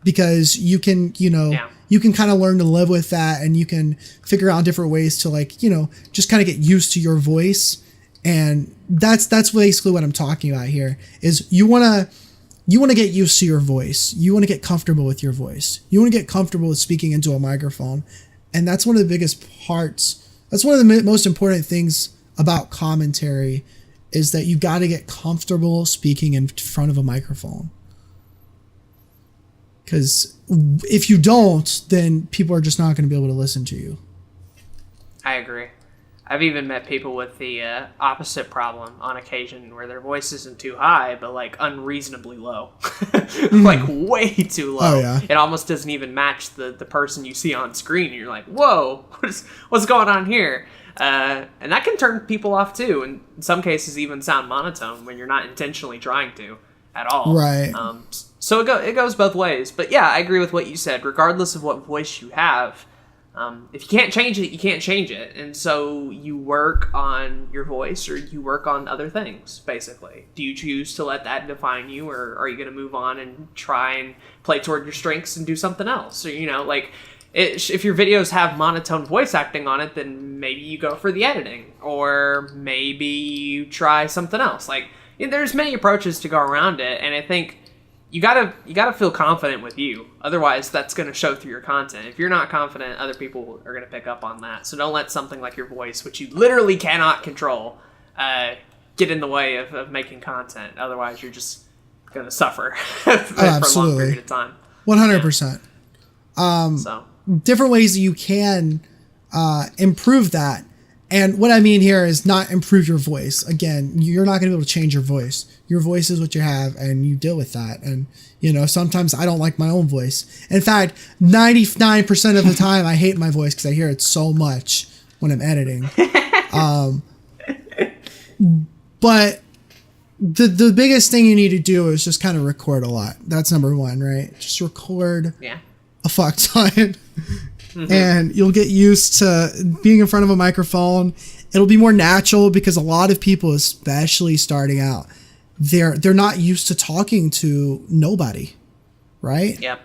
because you can, you can kind of learn to live with that, and you can figure out different ways to like, just kind of get used to your voice. And that's basically what I'm talking about here, is you want to get used to your voice. You want to get comfortable with your voice. You want to get comfortable with speaking into a microphone. And that's one of the biggest parts. That's one of the most important things about commentary, is that you got to get comfortable speaking in front of a microphone. Because if you don't, then people are just not going to be able to listen to you. I agree. I've even met people with the opposite problem on occasion, where their voice isn't too high, but like unreasonably low. Like way too low. Oh, yeah. It almost doesn't even match the person you see on screen. And you're like, whoa, what's going on here? And that can turn people off too. And in some cases even sound monotone when you're not intentionally trying to at all. Right. So it goes both ways. But yeah, I agree with what you said. Regardless of what voice you have, if you can't change it, you can't change it. And so you work on your voice, or you work on other things, basically. Do you choose to let that define you, or are you going to move on and try and play toward your strengths and do something else? Or, if your videos have monotone voice acting on it, then maybe you go for the editing, or maybe you try something else. Like, there's many approaches to go around it, and I think you gotta feel confident with you. Otherwise, that's gonna show through your content. If you're not confident, other people are gonna pick up on that. So don't let something like your voice, which you literally cannot control, get in the way of making content. Otherwise, you're just gonna suffer for a long period of time. 100%. So different ways that you can improve that. And what I mean here is not improve your voice. Again, you're not going to be able to change your voice. Your voice is what you have, and you deal with that. And, sometimes I don't like my own voice. In fact, 99% of the time I hate my voice because I hear it so much when I'm editing. But the biggest thing you need to do is just kind of record a lot. That's number one, right? Just record a fuck ton. And you'll get used to being in front of a microphone. It'll be more natural, because a lot of people, especially starting out, they're not used to talking to nobody, right? Yep.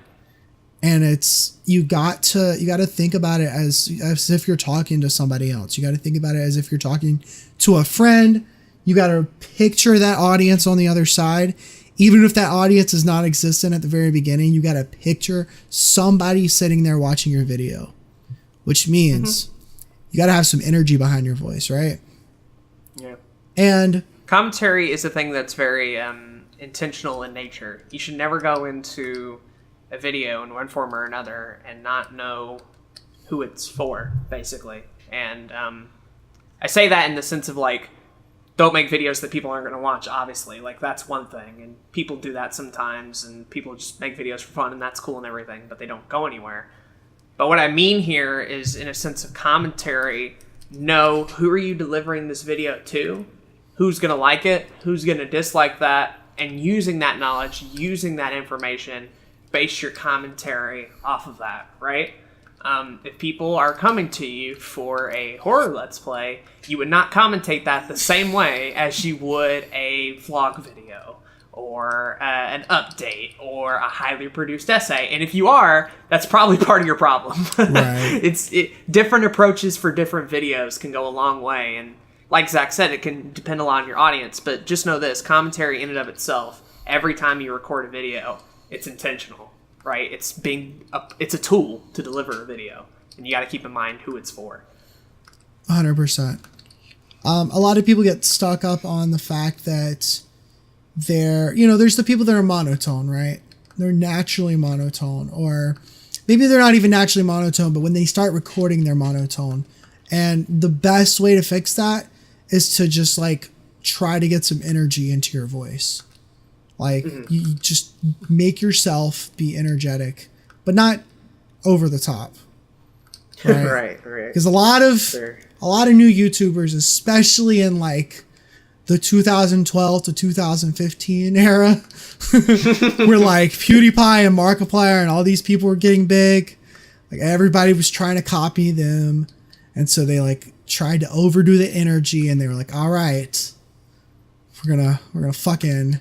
And it's you got to think about it as if you're talking to somebody else. You got to think about it as if you're talking to a friend. You got to picture that audience on the other side. Even if that audience is not existent at the very beginning, you got to picture somebody sitting there watching your video, which means you got to have some energy behind your voice, right? And commentary is a thing that's very intentional in nature. You should never go into a video in one form or another and not know who it's for, basically. And I say that in the sense of, like, don't make videos that people aren't going to watch, obviously. Like, that's one thing, and people do that sometimes, and people just make videos for fun, and that's cool and everything, but they don't go anywhere. But what I mean here is, in a sense of commentary, know who are you delivering this video to, who's going to like it, who's going to dislike that, and using that knowledge, using that information, base your commentary off of that, right? If people are coming to you for a horror Let's Play, you would not commentate that the same way as you would a vlog video or an update or a highly produced essay. And if you are, that's probably part of your problem. Right. Different approaches for different videos can go a long way. And like Zach said, it can depend a lot on your audience. But just know this, commentary in and of itself, every time you record a video, it's intentional. Right, it's a tool to deliver a video, and you got to keep in mind who it's for. 100%. A lot of people get stuck up on the fact that there's the people that are monotone, right? They're naturally monotone, or maybe they're not even naturally monotone, but when they start recording, they're monotone. And the best way to fix that is to just like try to get some energy into your voice. Like, you just make yourself be energetic, but not over the top. Right. Right. Because a lot of new YouTubers, especially in like the 2012 to 2015 era, where like PewDiePie and Markiplier and all these people were getting big, like everybody was trying to copy them, and so they like tried to overdo the energy, and they were like, all right, we're gonna fucking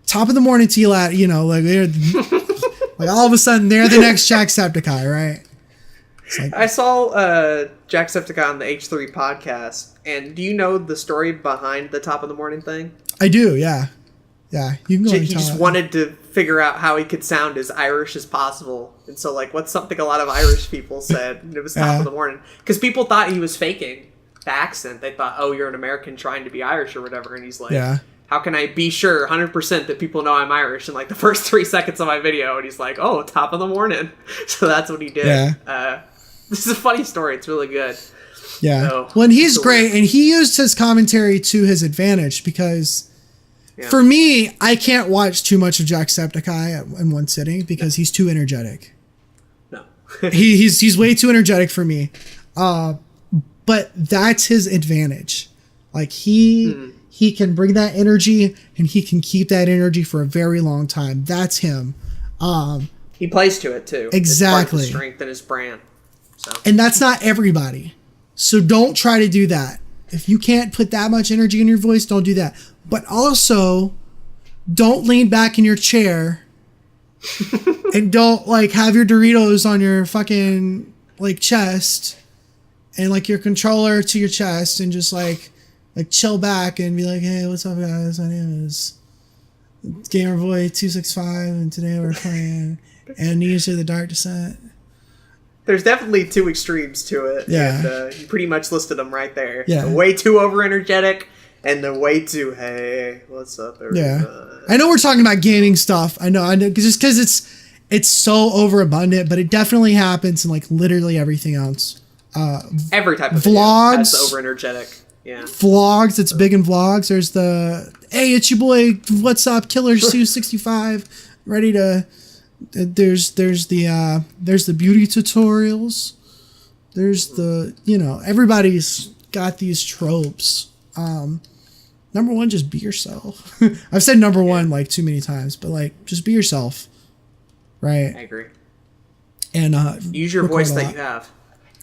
top of the morning to you, like they're like all of a sudden they're the next Jacksepticeye, right? Like, I saw Jacksepticeye on the H3 podcast, and do you know the story behind the top of the morning thing? I do, yeah. You can go. He just wanted to figure out how he could sound as Irish as possible, and so like, what's something a lot of Irish people said? And it was top of the morning because people thought he was faking the accent. They thought, oh, you're an American trying to be Irish or whatever, and he's like, how can I be sure 100% that people know I'm Irish in like the first 3 seconds of my video? And he's like, oh, top of the morning. So that's what he did. Yeah. This is a funny story. It's really good. Yeah. So, well, and he's great. And he used his commentary to his advantage because for me, I can't watch too much of Jacksepticeye in one sitting because he's too energetic. No. he's way too energetic for me. But that's his advantage. Like he can bring that energy, and he can keep that energy for a very long time. That's him. He plays to it too. Exactly. It's part of his strength and his brand. So. And that's not everybody. So don't try to do that. If you can't put that much energy in your voice, don't do that. But also, don't lean back in your chair and don't like have your Doritos on your fucking like chest and like your controller to your chest and just like chill back and be like, hey, what's up, guys? My name is Gamerboy265, and today we're playing Amnesia: The Dark Descent. There's definitely two extremes to it. Yeah. And, you pretty much listed them right there. Yeah. The way too over-energetic and the way too, hey, what's up, everybody? Yeah. I know we're talking about gaming stuff. I know, just because it's so overabundant, but it definitely happens in like literally everything else. Every type of vlogs, has the over-energetic. Yeah. Vlogs, it's big in vlogs. There's the, hey, it's your boy, what's up, Killer Sue 65, ready to. There's the beauty tutorials. There's the, everybody's got these tropes. Number one, just be yourself. I've said number one like too many times, but like just be yourself, right? I agree. And use your voice that you have.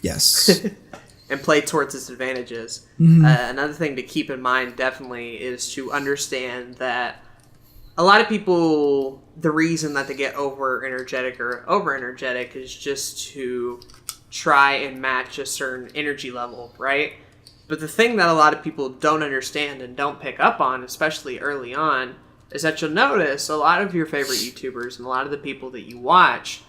Yes. And play towards its advantages. Another thing to keep in mind definitely is to understand that a lot of people, the reason that they get over-energetic is just to try and match a certain energy level, right? But the thing that a lot of people don't understand and don't pick up on, especially early on, is that you'll notice a lot of your favorite YouTubers and a lot of the people that you watch,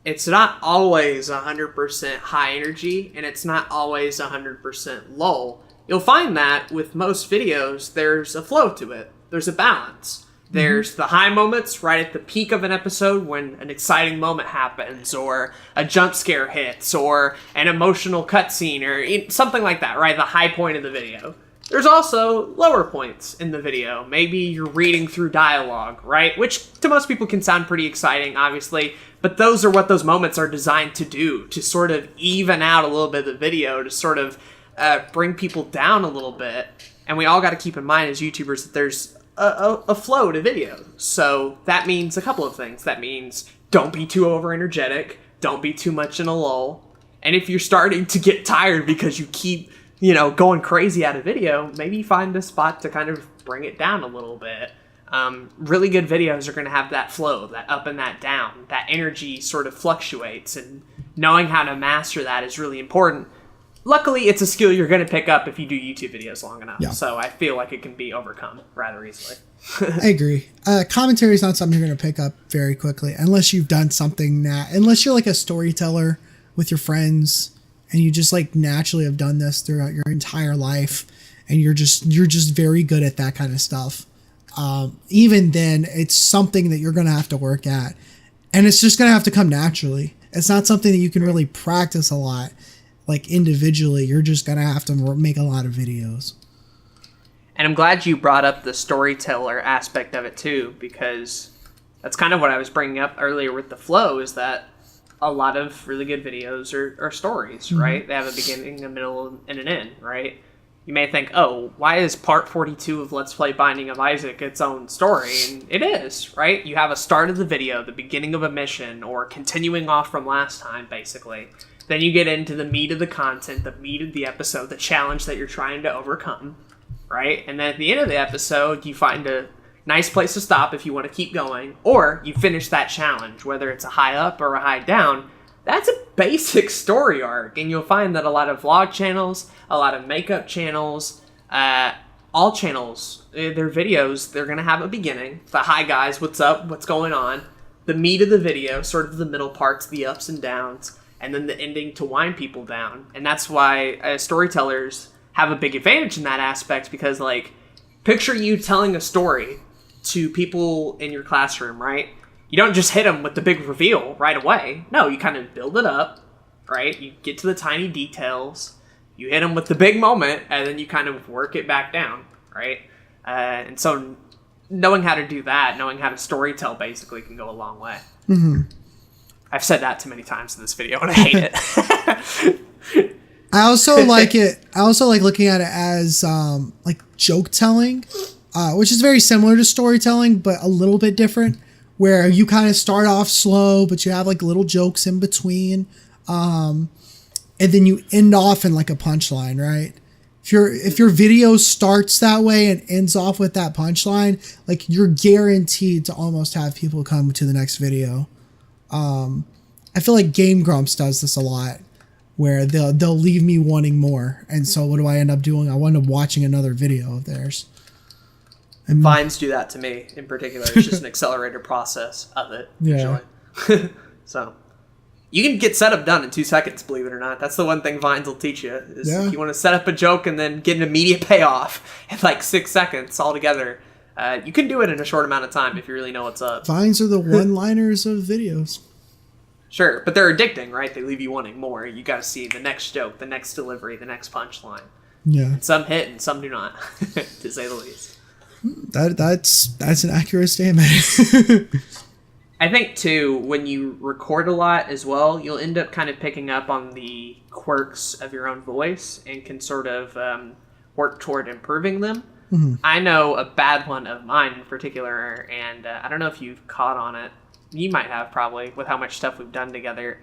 it's not always 100% high energy, and it's not always 100% low. you'll find that with most videos, there's a flow to it. There's a balance. There's the high moments right at the peak of an episode when an exciting moment happens, or a jump scare hits, or an emotional cutscene, or something like that, right? The high point of the video. There's also lower points in the video. Maybe you're reading through dialogue, right? Which to most people can sound pretty exciting, obviously, but those are what those moments are designed to do, to sort of even out a little bit of the video, to sort of bring people down a little bit. And we all got to keep in mind as YouTubers that there's a flow to video. So that means a couple of things. That means don't be too over energetic, don't be too much in a lull. And if you're starting to get tired because you keep, going crazy at a video, maybe find a spot to kind of bring it down a little bit. Really good videos are going to have that flow, that up and that down. That energy sort of fluctuates, and knowing how to master that is really important. Luckily, it's a skill you're going to pick up if you do YouTube videos long enough. Yeah. So I feel like it can be overcome rather easily. I agree. Commentary is not something you're going to pick up very quickly unless you've done something unless you're like a storyteller with your friends and you just like naturally have done this throughout your entire life and you're just very good at that kind of stuff. Even then, it's something that you're going to have to work at, and it's just going to have to come naturally. It's not something that you can really practice a lot. Like individually, you're just going to have to make a lot of videos. And I'm glad you brought up the storyteller aspect of it too, because that's kind of what I was bringing up earlier with the flow, is that a lot of really good videos are stories, right? They have a beginning, a middle, and an end, right? You may think, oh, why is part 42 of Let's Play Binding of Isaac its own story? And it is, right? You have a start of the video, the beginning of a mission, or continuing off from last time, basically. Then you get into the meat of the content, the meat of the episode, the challenge that you're trying to overcome, right? And then at the end of the episode, you find a nice place to stop if you want to keep going, or you finish that challenge, whether it's a high up or a high down. That's a basic story arc, and you'll find that a lot of vlog channels, a lot of makeup channels, all channels, their videos, they're going to have a beginning. The hi guys, what's up, what's going on? The meat of the video, sort of the middle parts, the ups and downs, and then the ending to wind people down. And that's why storytellers have a big advantage in that aspect, because, like, picture you telling a story to people in your classroom, right? You don't just hit them with the big reveal right away. No, you kind of build it up, right? You get to the tiny details, you hit them with the big moment, and then you kind of work it back down, right? And so knowing how to do that, knowing how to storytell basically can go a long way. Mm-hmm. I've said that too many times in this video, and I hate it. I also like it. I also like looking at it as like joke telling, which is very similar to storytelling, but a little bit different, where you kind of start off slow, but you have like little jokes in between. And then you end off in like a punchline, right? If your video starts that way and ends off with that punchline, like you're guaranteed to almost have people come to the next video. I feel like Game Grumps does this a lot, where they'll leave me wanting more, and so what do I end up doing? I wind up watching another video of theirs. And Vines do that to me in particular. It's just an accelerated process of it, usually. So you can get setup done in 2 seconds, believe it or not. That's the one thing Vines will teach you, is if you want to set up a joke and then get an immediate payoff in like 6 seconds altogether. You can do it in a short amount of time if you really know what's up. Vines are the one-liners of videos. Sure, but they're addicting, right? They leave you wanting more. You got to see the next joke, the next delivery, the next punchline. Yeah. And some hit and some do not, to say the least. That's an accurate statement. I think, too, when you record a lot as well, you'll end up kind of picking up on the quirks of your own voice and can sort of work toward improving them. Mm-hmm. I know a bad one of mine in particular, and I don't know if you've caught on it. You might have, probably, with how much stuff we've done together.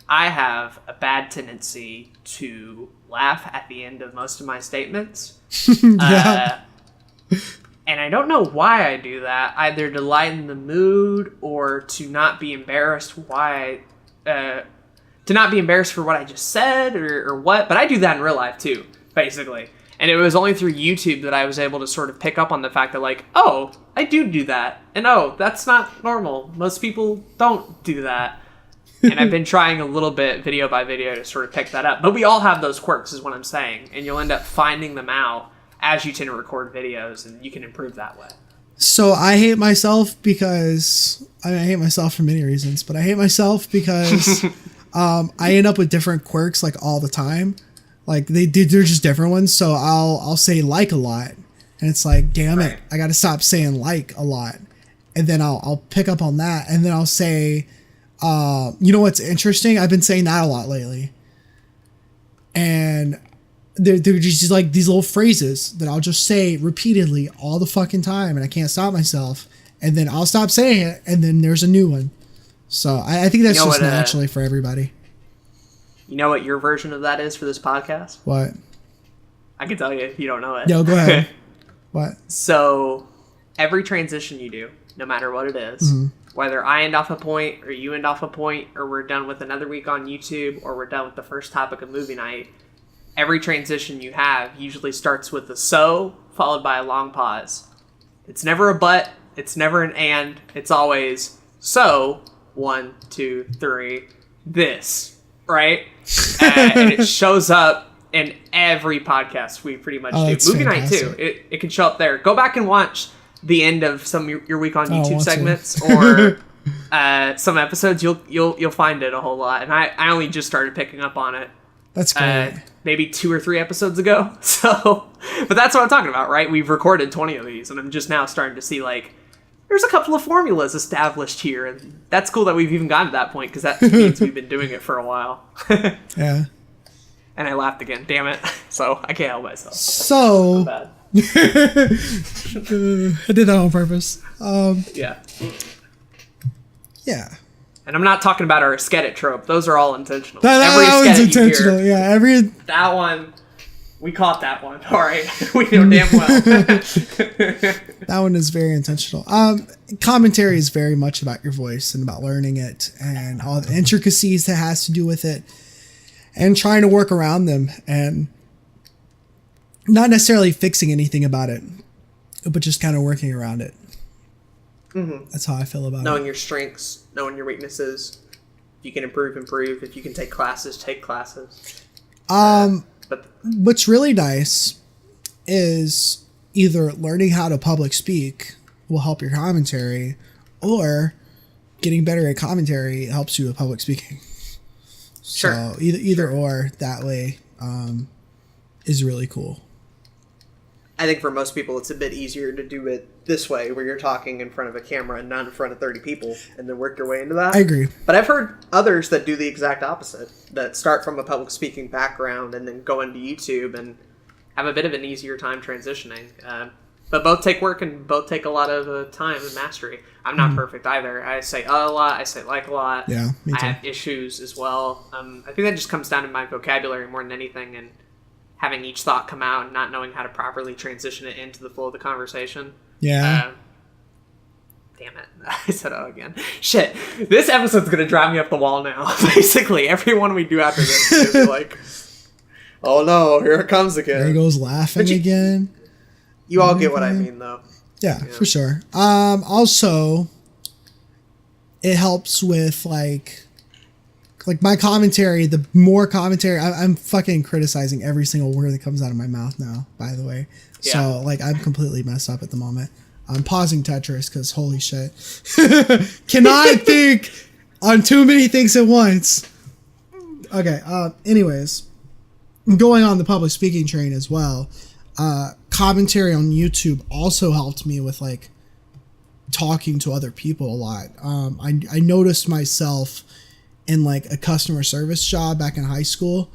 I have a bad tendency to laugh at the end of most of my statements. Yeah. And I don't know why I do that, either to lighten the mood or to not be embarrassed to not be embarrassed for what I just said or what. But I do that in real life, too, basically. And it was only through YouTube that I was able to sort of pick up on the fact that, like, oh, I do that. And oh, that's not normal. Most people don't do that. And I've been trying a little bit video by video to sort of pick that up. But we all have those quirks is what I'm saying. And you'll end up finding them out as you tend to record videos, and you can improve that way. So I hate myself because I hate myself for many reasons, but I hate myself because I end up with different quirks like all the time. Like they're just different ones. So I'll say like a lot, and it's like, damn it, I got to stop saying like a lot. And then I'll pick up on that, and then I'll say, you know what's interesting? I've been saying that a lot lately. And they're just like these little phrases that I'll just say repeatedly all the fucking time, and I can't stop myself. And then I'll stop saying it, and then there's a new one. So I think that's just naturally for everybody. You know what your version of that is for this podcast? What? I can tell you if you don't know it. No, go ahead. What? So every transition you do, no matter what it is, whether I end off a point or you end off a point, or we're done with another week on YouTube, or we're done with the first topic of movie night, every transition you have usually starts with a so followed by a long pause. It's never a but, it's never an and, it's always so, 1, 2, 3, this, right? And it shows up in every podcast we pretty much do. Movie night too. It can show up there. Go back and watch the end of some of your week on YouTube segments or some episodes. You'll find it a whole lot. And I only just started picking up on it. That's great. Maybe 2 or 3 episodes ago. So, but that's what I'm talking about, right? We've recorded 20 of these, and I'm just now starting to see like there's a couple of formulas established here, and that's cool that we've even gotten to that point because that means we've been doing it for a while. Yeah. And I laughed again. Damn it! So I can't help myself. So bad. I did that on purpose. Yeah. Yeah. And I'm not talking about our sketch trope. Those are all intentional. That one's intentional. Yeah. That one, we caught that one. All right. We know damn well. That one is very intentional. Commentary is very much about your voice and about learning it and all the intricacies that has to do with it and trying to work around them and not necessarily fixing anything about it, but just kind of working around it. Mm-hmm. That's how I feel about knowing your strengths, knowing your weaknesses. If you can improve. If you can take classes, take classes. But what's really nice is either learning how to public speak will help your commentary, or getting better at commentary helps you with public speaking. Sure. So either or that way is really cool. I think for most people, it's a bit easier to do it this way, where you're talking in front of a camera and not in front of 30 people, and then work your way into that. I agree. But I've heard others that do the exact opposite, that start from a public speaking background and then go into YouTube and have a bit of an easier time transitioning. But both take work and both take a lot of time and mastery. I'm not perfect either. I say a lot. I say like a lot. Yeah, me too. I have issues as well. I think that just comes down to my vocabulary more than anything, and having each thought come out and not knowing how to properly transition it into the flow of the conversation. Yeah. Damn it. I said oh again. Shit. This episode's going to drive me up the wall now. Basically, every one we do after this is going to be like, oh no, here it comes again. There he goes laughing again. You all get what I mean, though. Yeah, for sure. Also, it helps with like my commentary. The more commentary, I'm fucking criticizing every single word that comes out of my mouth now, by the way. Yeah. So like I'm completely messed up at the moment. I'm pausing Tetris because holy shit. Cannot think on too many things at once. Okay, anyways, going on the public speaking train as well. Commentary on YouTube also helped me with like talking to other people a lot. I noticed myself in like a customer service job back in high school,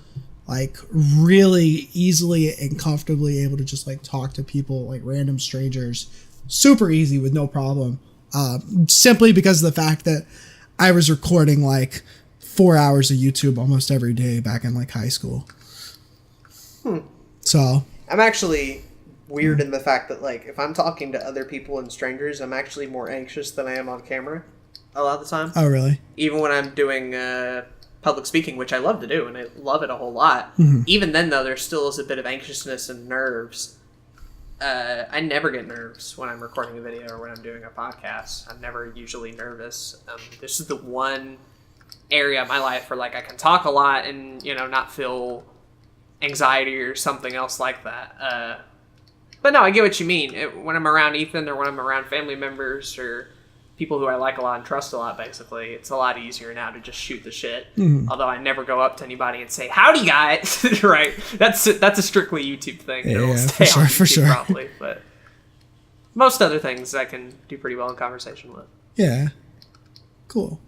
like really easily and comfortably able to just like talk to people, like random strangers, super easy with no problem. Simply because of the fact that I was recording like 4 hours of YouTube almost every day back in like high school. So I'm actually weird in the fact that like if I'm talking to other people and strangers, I'm actually more anxious than I am on camera a lot of the time. Oh, really? Even when I'm doing public speaking, which I love to do, and I love it a whole lot. Mm-hmm. Even then, though, there still is a bit of anxiousness and nerves. I never get nerves when I'm recording a video or when I'm doing a podcast. I'm never usually nervous. This is the one area of my life where like I can talk a lot and, you know, not feel anxiety or something else like that. But no, I get what you mean. When I'm around Ethan or when I'm around family members or people who I like a lot and trust a lot, basically, it's a lot easier now to just shoot the shit. Although I never go up to anybody and say, "Howdy, guys!" Right? That's a strictly YouTube thing. Yeah, for sure. Probably, but most other things I can do pretty well in conversation with. Yeah, cool.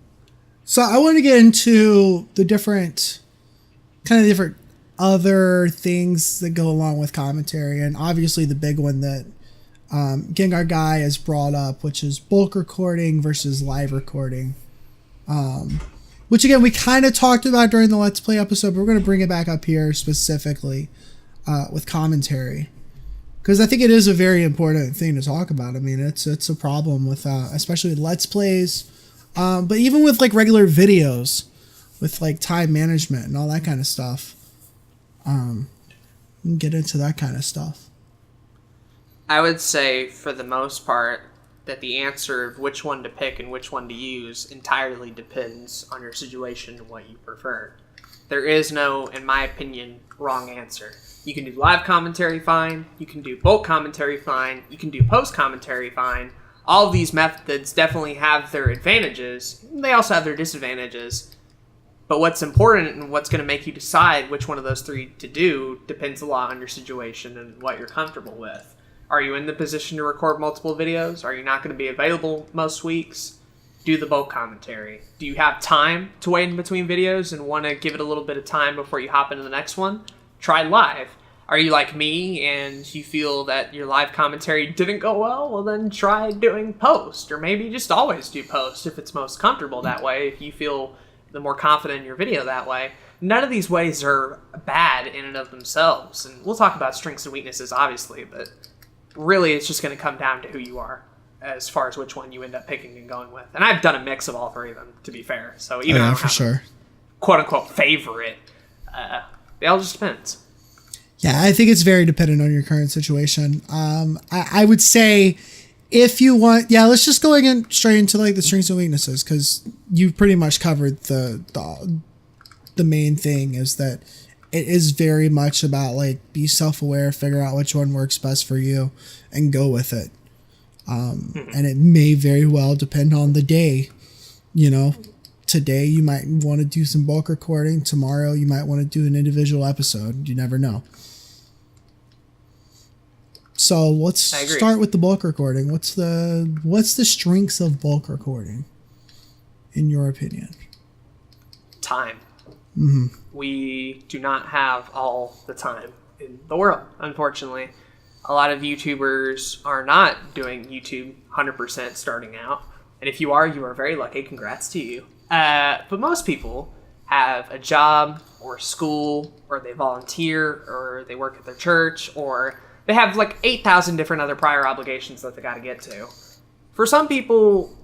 So I want to get into the different other things that go along with commentary, and obviously the big one that Gengar Guy has brought up, which is bulk recording versus live recording, which again we kind of talked about during the Let's Play episode, but we're going to bring it back up here specifically with commentary, because I think it is a very important thing to talk about. I mean, it's a problem with especially with Let's Plays, but even with like regular videos with like time management and all that kind of stuff. Get into that kind of stuff. I would say, for the most part, that the answer of which one to pick and which one to use entirely depends on your situation and what you prefer. There is no, in my opinion, wrong answer. You can do live commentary fine, you can do bulk commentary fine, you can do post commentary fine. All of these methods definitely have their advantages. They also have their disadvantages. But what's important and what's going to make you decide which one of those three to do depends a lot on your situation and what you're comfortable with. Are you in the position to record multiple videos? Are you not going to be available most weeks? Do the bulk commentary. Do you have time to wait in between videos and want to give it a little bit of time before you hop into the next one? Try live. Are you like me and you feel that your live commentary didn't go well? Well, then try doing post, or maybe just always do post if it's most comfortable that way, if you feel the more confident in your video that way. None of these ways are bad in and of themselves, and we'll talk about strengths and weaknesses obviously, but really it's just going to come down to who you are as far as which one you end up picking and going with. And I've done a mix of all three of them, to be fair, so even I don't have a quote-unquote favorite, it all just depends. Yeah, I think it's very dependent on your current situation. I would say, if you want, let's just go again straight into like the strengths and weaknesses, because you've pretty much covered the main thing, is that it is very much about like be self-aware, figure out which one works best for you, and go with it. And it may very well depend on the day. You know, today you might want to do some bulk recording. Tomorrow you might want to do an individual episode. You never know. So let's start with the bulk recording. What's the strengths of bulk recording, in your opinion? Time. We do not have all the time in the world, unfortunately. A lot of YouTubers are not doing YouTube 100% starting out. And if you are very lucky. Congrats to you. But most people have a job or school, or they volunteer, or they work at their church, or they have like 8,000 different other prior obligations that they got to get to. For some people,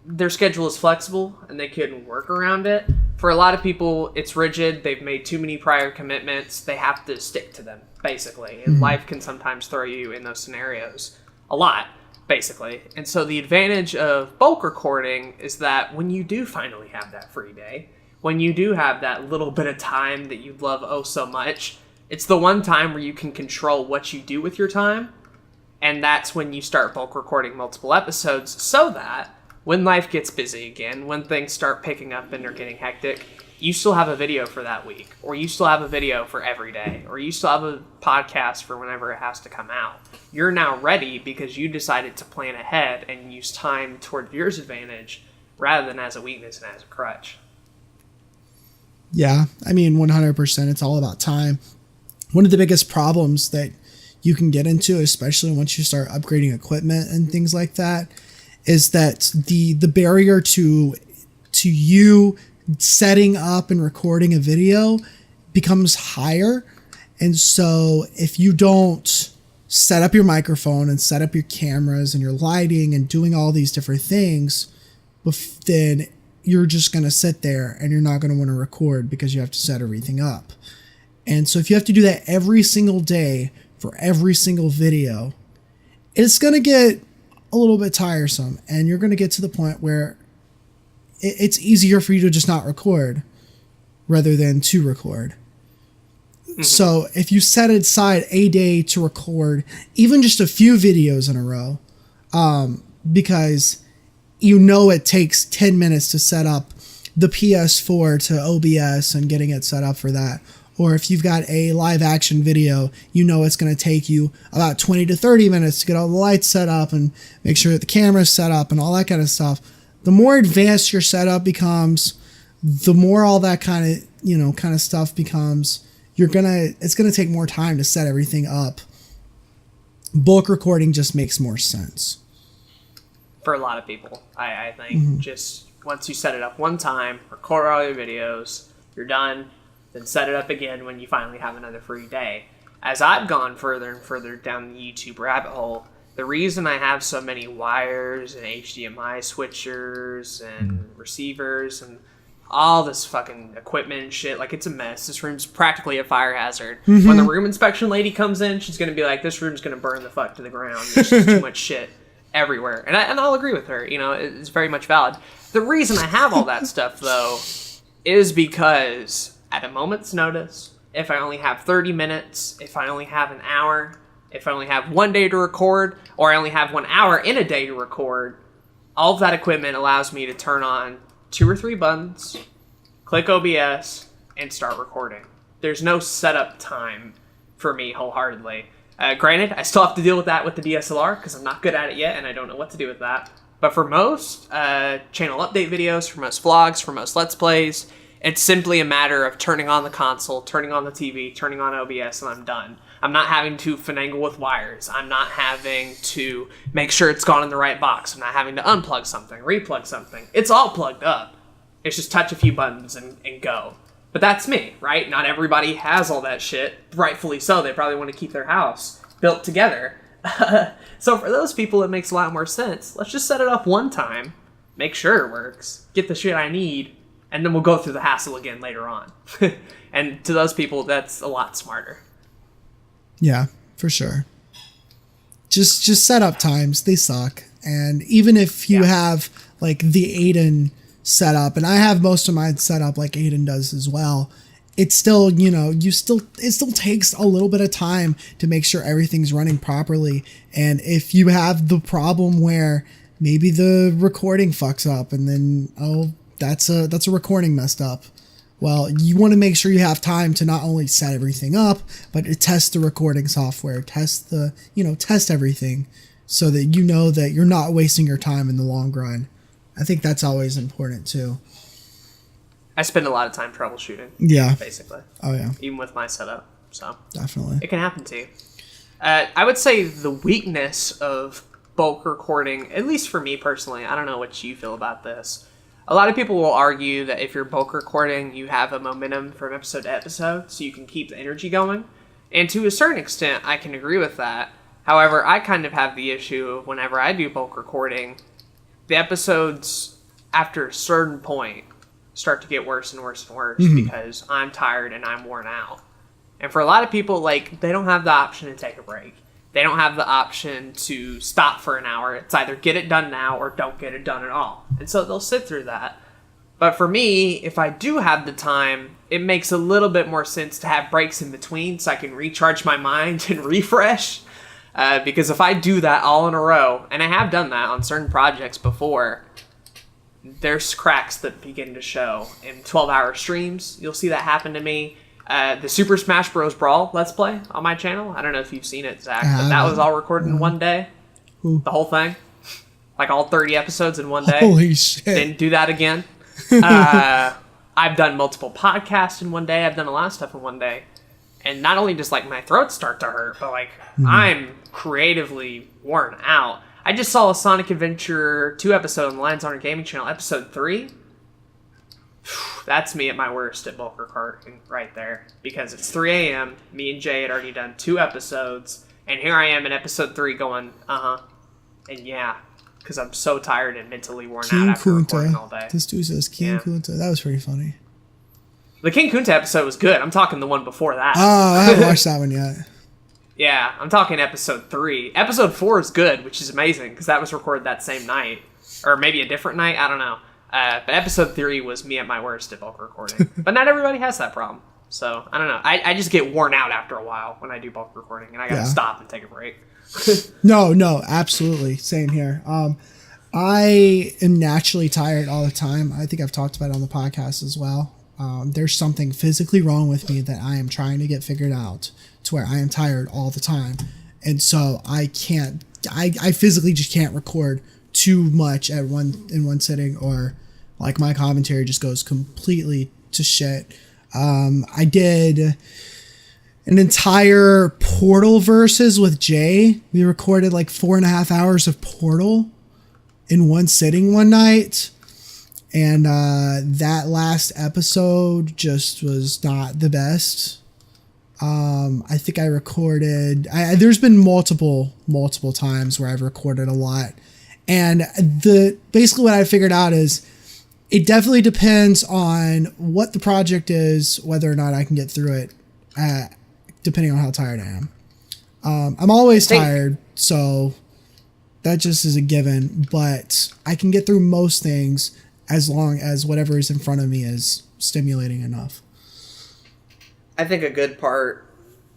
their schedule is flexible and they can work around it. For a lot of people, it's rigid. They've made too many prior commitments. They have to stick to them, basically. And life can sometimes throw you in those scenarios. A lot, basically. And so the advantage of bulk recording is that when you do finally have that free day, when you do have that little bit of time that you love oh so much, it's the one time where you can control what you do with your time, and that's when you start bulk recording multiple episodes, so that when life gets busy again, when things start picking up and they're getting hectic, you still have a video for that week, or you still have a video for every day, or you still have a podcast for whenever it has to come out. You're now ready because you decided to plan ahead and use time toward your advantage rather than as a weakness and as a crutch. Yeah, I mean, 100%, it's all about time. One of the biggest problems that you can get into, especially once you start upgrading equipment and things like that, is that the barrier to you setting up and recording a video becomes higher. And so if you don't set up your microphone and set up your cameras and your lighting and doing all these different things, then you're just going to sit there and you're not going to want to record because you have to set everything up. And so if you have to do that every single day for every single video, it's going to get a little bit tiresome, and you're going to get to the point where it's easier for you to just not record rather than to record. Mm-hmm. So if you set aside a day to record even just a few videos in a row, because you know it takes 10 minutes to set up the PS4 to OBS and getting it set up for that. Or if you've got a live action video, you know it's going to take you about 20 to 30 minutes to get all the lights set up and make sure that the camera's set up and all that kind of stuff. The more advanced your setup becomes, the more all that kind of stuff becomes, it's going to take more time to set everything up. Bulk recording just makes more sense. For a lot of people, I think just once you set it up one time, record all your videos, you're done. Then set it up again when you finally have another free day. As I've gone further and further down the YouTube rabbit hole, the reason I have so many wires and HDMI switchers and receivers and all this fucking equipment and shit, like it's a mess. This room's practically a fire hazard. Mm-hmm. When the room inspection lady comes in, she's going to be like, this room's going to burn the fuck to the ground. There's just too much shit everywhere. And I'll agree with her. You know, it's very much valid. The reason I have all that stuff, though, is because at a moment's notice, if I only have 30 minutes, if I only have an hour, if I only have 1 day to record, or I only have 1 hour in a day to record, all of that equipment allows me to turn on 2 or 3 buttons, click OBS, and start recording. There's no setup time for me wholeheartedly. Granted, I still have to deal with that with the DSLR because I'm not good at it yet and I don't know what to do with that. But for most channel update videos, for most vlogs, for most Let's Plays, it's simply a matter of turning on the console, turning on the TV, turning on OBS, and I'm done. I'm not having to finagle with wires. I'm not having to make sure it's gone in the right box. I'm not having to unplug something, replug something. It's all plugged up. It's just touch a few buttons and go. But that's me, right? Not everybody has all that shit. Rightfully so. They probably want to keep their house built together. So for those people, it makes a lot more sense. Let's just set it up one time, make sure it works, get the shit I need, and then we'll go through the hassle again later on. And to those people, that's a lot smarter. Yeah, for sure. Just setup times, they suck. And even if you have like the Aden set up, and I have most of mine set up like Aden does as well, it's still, it still takes a little bit of time to make sure everything's running properly. And if you have the problem where maybe the recording fucks up and then, that's a recording messed up. Well, you want to make sure you have time to not only set everything up, but to test the recording software, test everything so that you know that you're not wasting your time in the long run. I think that's always important too. I spend a lot of time troubleshooting. Yeah. Basically. Oh yeah. Even with my setup. So definitely. It can happen to you. I would say the weakness of bulk recording, at least for me personally, I don't know what you feel about this. A lot of people will argue that if you're bulk recording, you have a momentum from episode to episode, so you can keep the energy going. And to a certain extent, I can agree with that. However, I kind of have the issue of whenever I do bulk recording, the episodes, after a certain point, start to get worse and worse and worse because I'm tired and I'm worn out. And for a lot of people, like, they don't have the option to take a break. They don't have the option to stop for an hour. It's either get it done now or don't get it done at all. And so they'll sit through that. But for me, if I do have the time, it makes a little bit more sense to have breaks in between so I can recharge my mind and refresh. Because if I do that all in a row, and I have done that on certain projects before, there's cracks that begin to show. In 12-hour streams, you'll see that happen to me. The Super Smash Bros. Brawl Let's Play on my channel. I don't know if you've seen it, Zach, but that was all recorded in one day. The whole thing. Like all 30 episodes in one day. Holy shit. Didn't do that again. I've done multiple podcasts in one day. I've done a lot of stuff in one day. And not only does like my throat start to hurt, but like I'm creatively worn out. I just saw a Sonic Adventure 2 episode on the Lions Honor Gaming channel, episode 3. That's me at my worst at bulk recording right there. Because it's 3 a.m. Me and Jay had already done 2 episodes. And here I am in episode 3 going, And yeah, because I'm so tired and mentally worn out after recording all day. This dude says King Kunta. That was pretty funny. The King Kunta episode was good. I'm talking the one before that. Oh, I haven't watched that one yet. Yeah, I'm talking episode 3. Episode 4 is good, which is amazing, because that was recorded that same night. Or maybe a different night, I don't know. But episode 3 was me at my worst at bulk recording. But not everybody has that problem. So, I don't know. I just get worn out after a while when I do bulk recording, and I gotta stop and take a break. No, absolutely. Same here. I am naturally tired all the time. I think I've talked about it on the podcast as well. There's something physically wrong with me that I am trying to get figured out to where I am tired all the time. And so I physically just can't record too much in one sitting, or like my commentary just goes completely to shit. I did an entire Portal versus with Jay. We recorded like 4.5 hours of Portal in one sitting one night. And that last episode just was not the best. I think I recorded... there's been multiple times where I've recorded a lot. And basically what I figured out is it definitely depends on what the project is, whether or not I can get through it, depending on how tired I am. I'm always tired, so that just is a given. But I can get through most things as long as whatever is in front of me is stimulating enough. I think a good part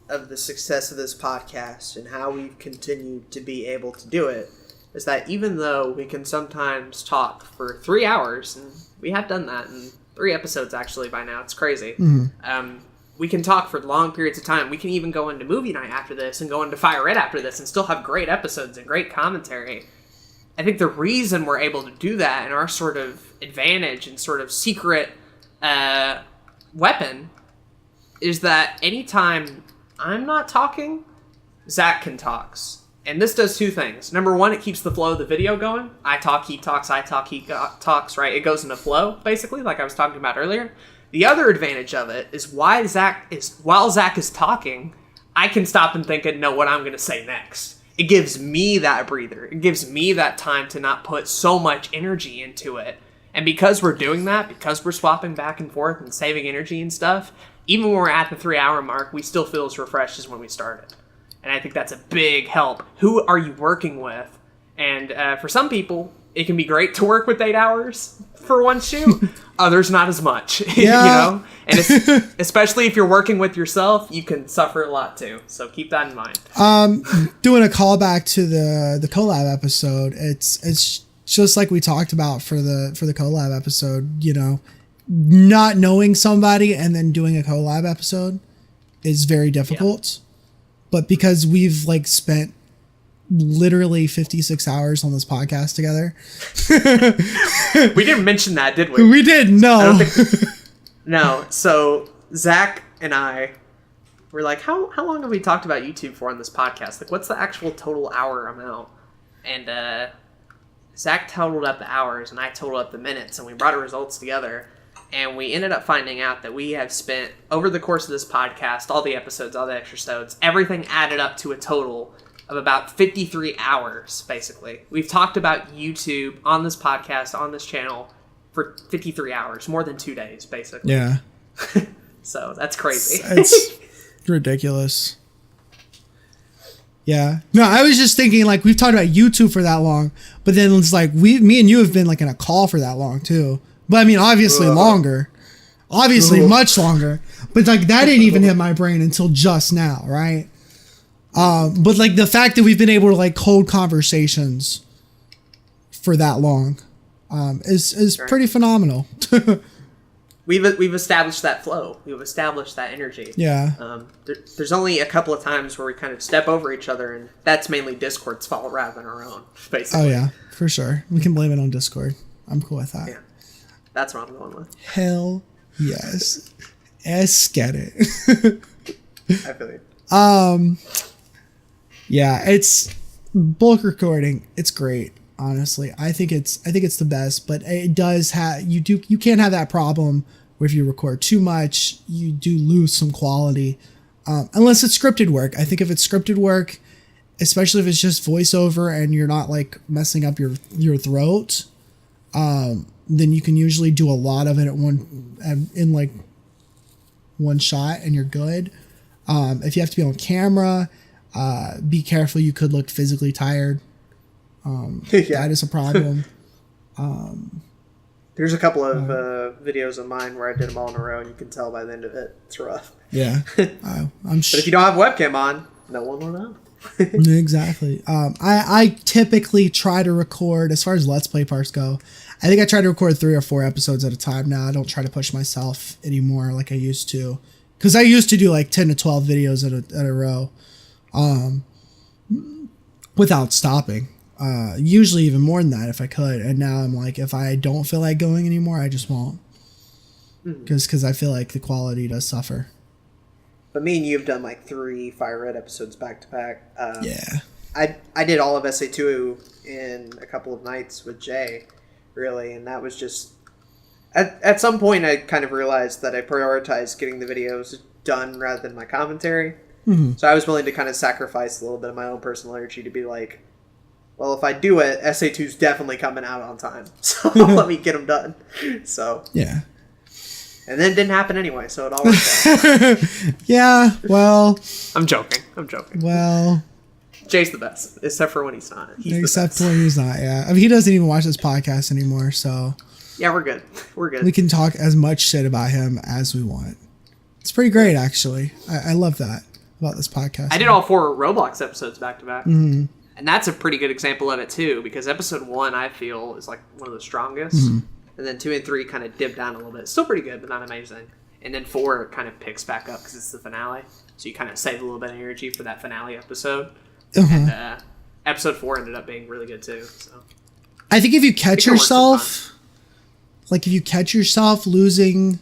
of the success of this podcast and how we've continued to be able to do it is that even though we can sometimes talk for 3 hours, and we have done that in 3 episodes actually by now, it's crazy. Mm-hmm. We can talk for long periods of time. We can even go into movie night after this and go into Fire Red after this and still have great episodes and great commentary. I think the reason we're able to do that and our sort of advantage and sort of secret weapon is that anytime I'm not talking, Zach can talks. And this does 2 things. Number 1, it keeps the flow of the video going. I talk, he talks, I talk, he talks, right? It goes in a flow, basically, like I was talking about earlier. The other advantage of it is while Zach is talking, I can stop and think and know what I'm going to say next. It gives me that breather. It gives me that time to not put so much energy into it. And because we're doing that, because we're swapping back and forth and saving energy and stuff, even when we're at the 3-hour mark, we still feel as refreshed as when we started. And I think that's a big help. Who are you working with? And for some people, it can be great to work with 8 hours for one shoot. Others, not as much. Yeah. You know? And especially if you're working with yourself, you can suffer a lot too. So keep that in mind. Doing a callback to the collab episode, it's just like we talked about for the collab episode, you know, not knowing somebody and then doing a collab episode is very difficult. Yeah. But because we've like spent literally 56 hours on this podcast together. We didn't mention that, did we? We did, no. No. So Zach and I were like, how long have we talked about YouTube for on this podcast? Like, what's the actual total hour amount? And Zach totaled up the hours and I totaled up the minutes, and we brought our results together. And we ended up finding out that we have spent, over the course of this podcast, all the episodes, all the extra-sodes, everything added up to a total of about 53 hours, basically. We've talked about YouTube on this podcast, on this channel, for 53 hours, more than 2 days, basically. Yeah. So, that's crazy. It's ridiculous. Yeah. No, I was just thinking, like, we've talked about YouTube for that long, but then it's like, me and you have been, like, in a call for that long, too. But I mean, obviously longer, obviously much longer, but like that didn't even hit my brain until just now. Right. But like the fact that we've been able to like hold conversations for that long, is pretty phenomenal. We've established that flow. We've established that energy. Yeah. There's only a couple of times where we kind of step over each other, and that's mainly Discord's fault rather than our own, basically. Oh yeah, for sure. We can blame it on Discord. I'm cool with that. Yeah. That's what I'm going with. Hell yes. Get it. I feel you. Yeah, it's bulk recording. It's great, honestly. I think it's the best, but it does have you can't have that problem where if you record too much, you do lose some quality. Unless it's scripted work. I think if it's scripted work, especially if it's just voiceover and you're not like messing up your throat, then you can usually do a lot of it in like one shot and you're good. If you have to be on camera, be careful. You could look physically tired. That is a problem. There's a couple of videos of mine where I did them all in a row, and you can tell by the end of it, it's rough. Yeah. I'm But if you don't have webcam on, no one will know. Exactly. I typically try to record, as far as Let's Play parts go, I think I try to record 3 or 4 episodes at a time now. I don't try to push myself anymore like I used to. Because I used to do like 10 to 12 videos at a row without stopping. Usually even more than that if I could. And now I'm like, if I don't feel like going anymore, I just won't. Because I feel like the quality does suffer. But me and you have done like 3 Fire Red episodes back to back. Yeah. I did all of SA2 in a couple of nights with Jay, really, and that was just... At some point, I kind of realized that I prioritized getting the videos done rather than my commentary. Mm-hmm. So I was willing to kind of sacrifice a little bit of my own personal energy to be like, well, if I do it, SA2's definitely coming out on time. So let me get them done. So... Yeah. And then it didn't happen anyway, so it all worked out. Yeah, well... I'm joking. Well... Jay's the best, except for when he's not. Except for when he's not, yeah. I mean, he doesn't even watch this podcast anymore, so... Yeah, we're good. We can talk as much shit about him as we want. It's pretty great, actually. I love that about this podcast. I did all 4 Roblox episodes back to back. Mm-hmm. And that's a pretty good example of it, too, because episode 1, I feel, is like one of the strongest. Mm-hmm. And then 2 and 3 kind of dip down a little bit. Still pretty good, but not amazing. And then 4 kind of picks back up because it's the finale. So you kind of save a little bit of energy for that finale episode. Uh-huh. And episode 4 ended up being really good, too. So I think if you catch yourself... Like, if you catch yourself losing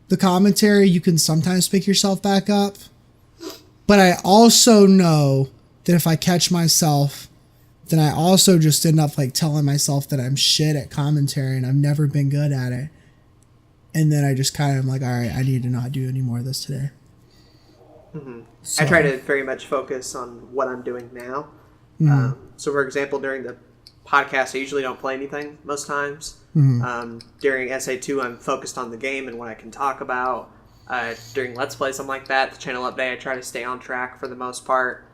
the commentary, you can sometimes pick yourself back up. But I also know that if I catch myself... then I also just end up like telling myself that I'm shit at commentary and I've never been good at it. And then I just kind of am like, all right, I need to not do any more of this today. Mm-hmm. So, I try to very much focus on what I'm doing now. Mm-hmm. So, for example, during the podcast, I usually don't play anything most times. Mm-hmm. During SA2, I'm focused on the game and what I can talk about. During Let's Play, something like that, the channel update, I try to stay on track for the most part.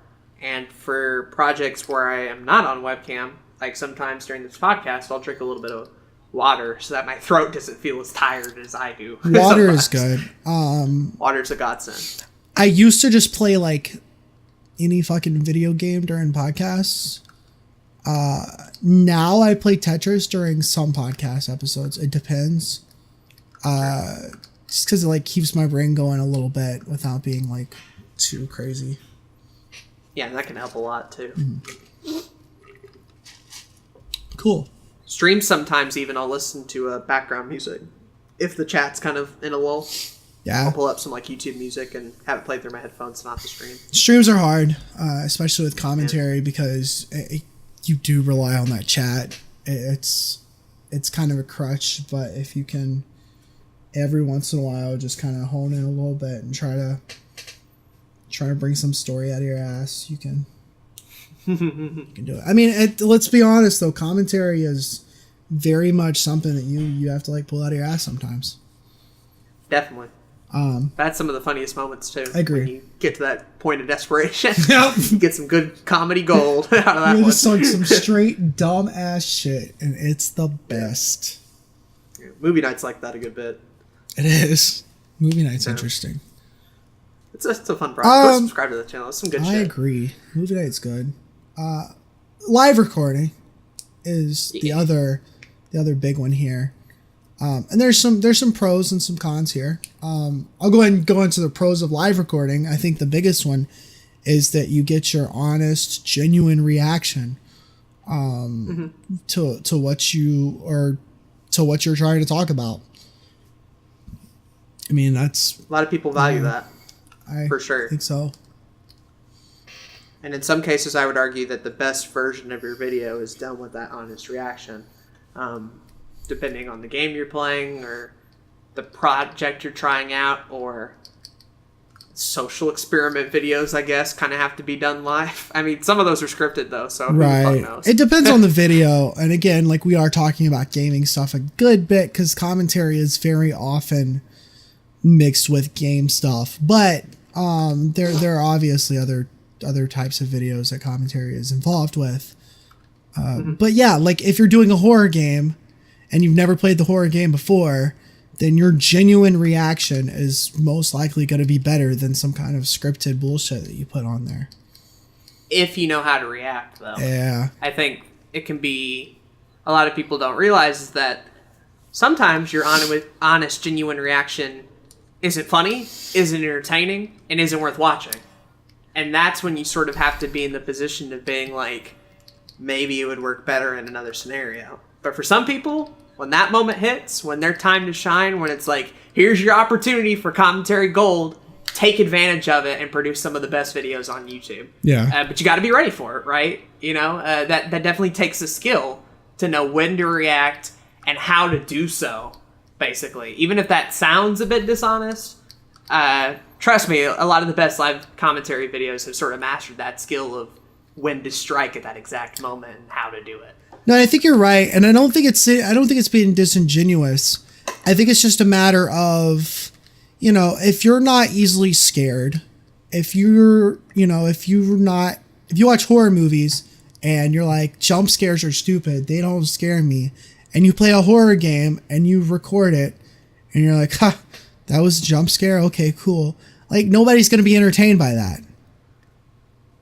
And for projects where I am not on webcam, like sometimes during this podcast, I'll drink a little bit of water so that my throat doesn't feel as tired as I do. Water is good. Water's a godsend. I used to just play like any fucking video game during podcasts. Now I play Tetris during some podcast episodes. It depends. Just because it like keeps my brain going a little bit without being like too crazy. Yeah, and that can help a lot, too. Mm-hmm. Cool. Streams sometimes even I'll listen to background music. If the chat's kind of in a lull, yeah, I'll pull up some like YouTube music and have it played through my headphones, not the stream. Streams are hard, especially with commentary, because you do rely on that chat. It's kind of a crutch, but if you can every once in a while just kind of hone in a little bit and try to bring some story out of your ass, you can do it. I mean, let's be honest though, commentary is very much something that you have to like pull out of your ass sometimes. Definitely. That's some of the funniest moments too. I agree. When you get to that point of desperation. Yep. You get some good comedy gold out of that one. Just like some straight dumb ass shit, and it's the best. Yeah. Movie nights like that a good bit. It is. Movie night's interesting. It's a fun project. Go subscribe to the channel. It's some good shit. I agree. Movie night's good. Live recording is the other big one here. And there's some pros and some cons here. I'll go ahead and go into the pros of live recording. I think the biggest one is that you get your honest, genuine reaction to what you're trying to talk about. I mean, that's a lot of people value that. For sure. I think so. And in some cases, I would argue that the best version of your video is done with that honest reaction. Depending on the game you're playing or the project you're trying out, or social experiment videos, I guess, kind of have to be done live. I mean, some of those are scripted, though, so who the fuck knows? It depends on the video. And again, like, we are talking about gaming stuff a good bit because commentary is very often mixed with game stuff. But there are obviously other types of videos that commentary is involved with. But yeah, like if you're doing a horror game and you've never played the horror game before, then your genuine reaction is most likely going to be better than some kind of scripted bullshit that you put on there. If you know how to react, though. Yeah. I think it can be... A lot of people don't realize is that sometimes your honest, genuine reaction isn't funny, isn't entertaining, and isn't worth watching. And that's when you sort of have to be in the position of being like, maybe it would work better in another scenario. But for some people, when that moment hits, when their time to shine, when it's like, here's your opportunity for commentary gold, take advantage of it and produce some of the best videos on YouTube. Yeah. But you got to be ready for it, right? You know, that definitely takes a skill to know when to react and how to do so, basically. Even if that sounds a bit dishonest, trust me, a lot of the best live commentary videos have sort of mastered that skill of when to strike at that exact moment and how to do it. No, I think you're right, and I don't think it's being disingenuous. I think it's just a matter of, you know, if you're not easily scared, if you watch horror movies and you're like, jump scares are stupid, they don't scare me, and you play a horror game and you record it and you're like, ha, that was a jump scare, okay, cool. Like, nobody's going to be entertained by that.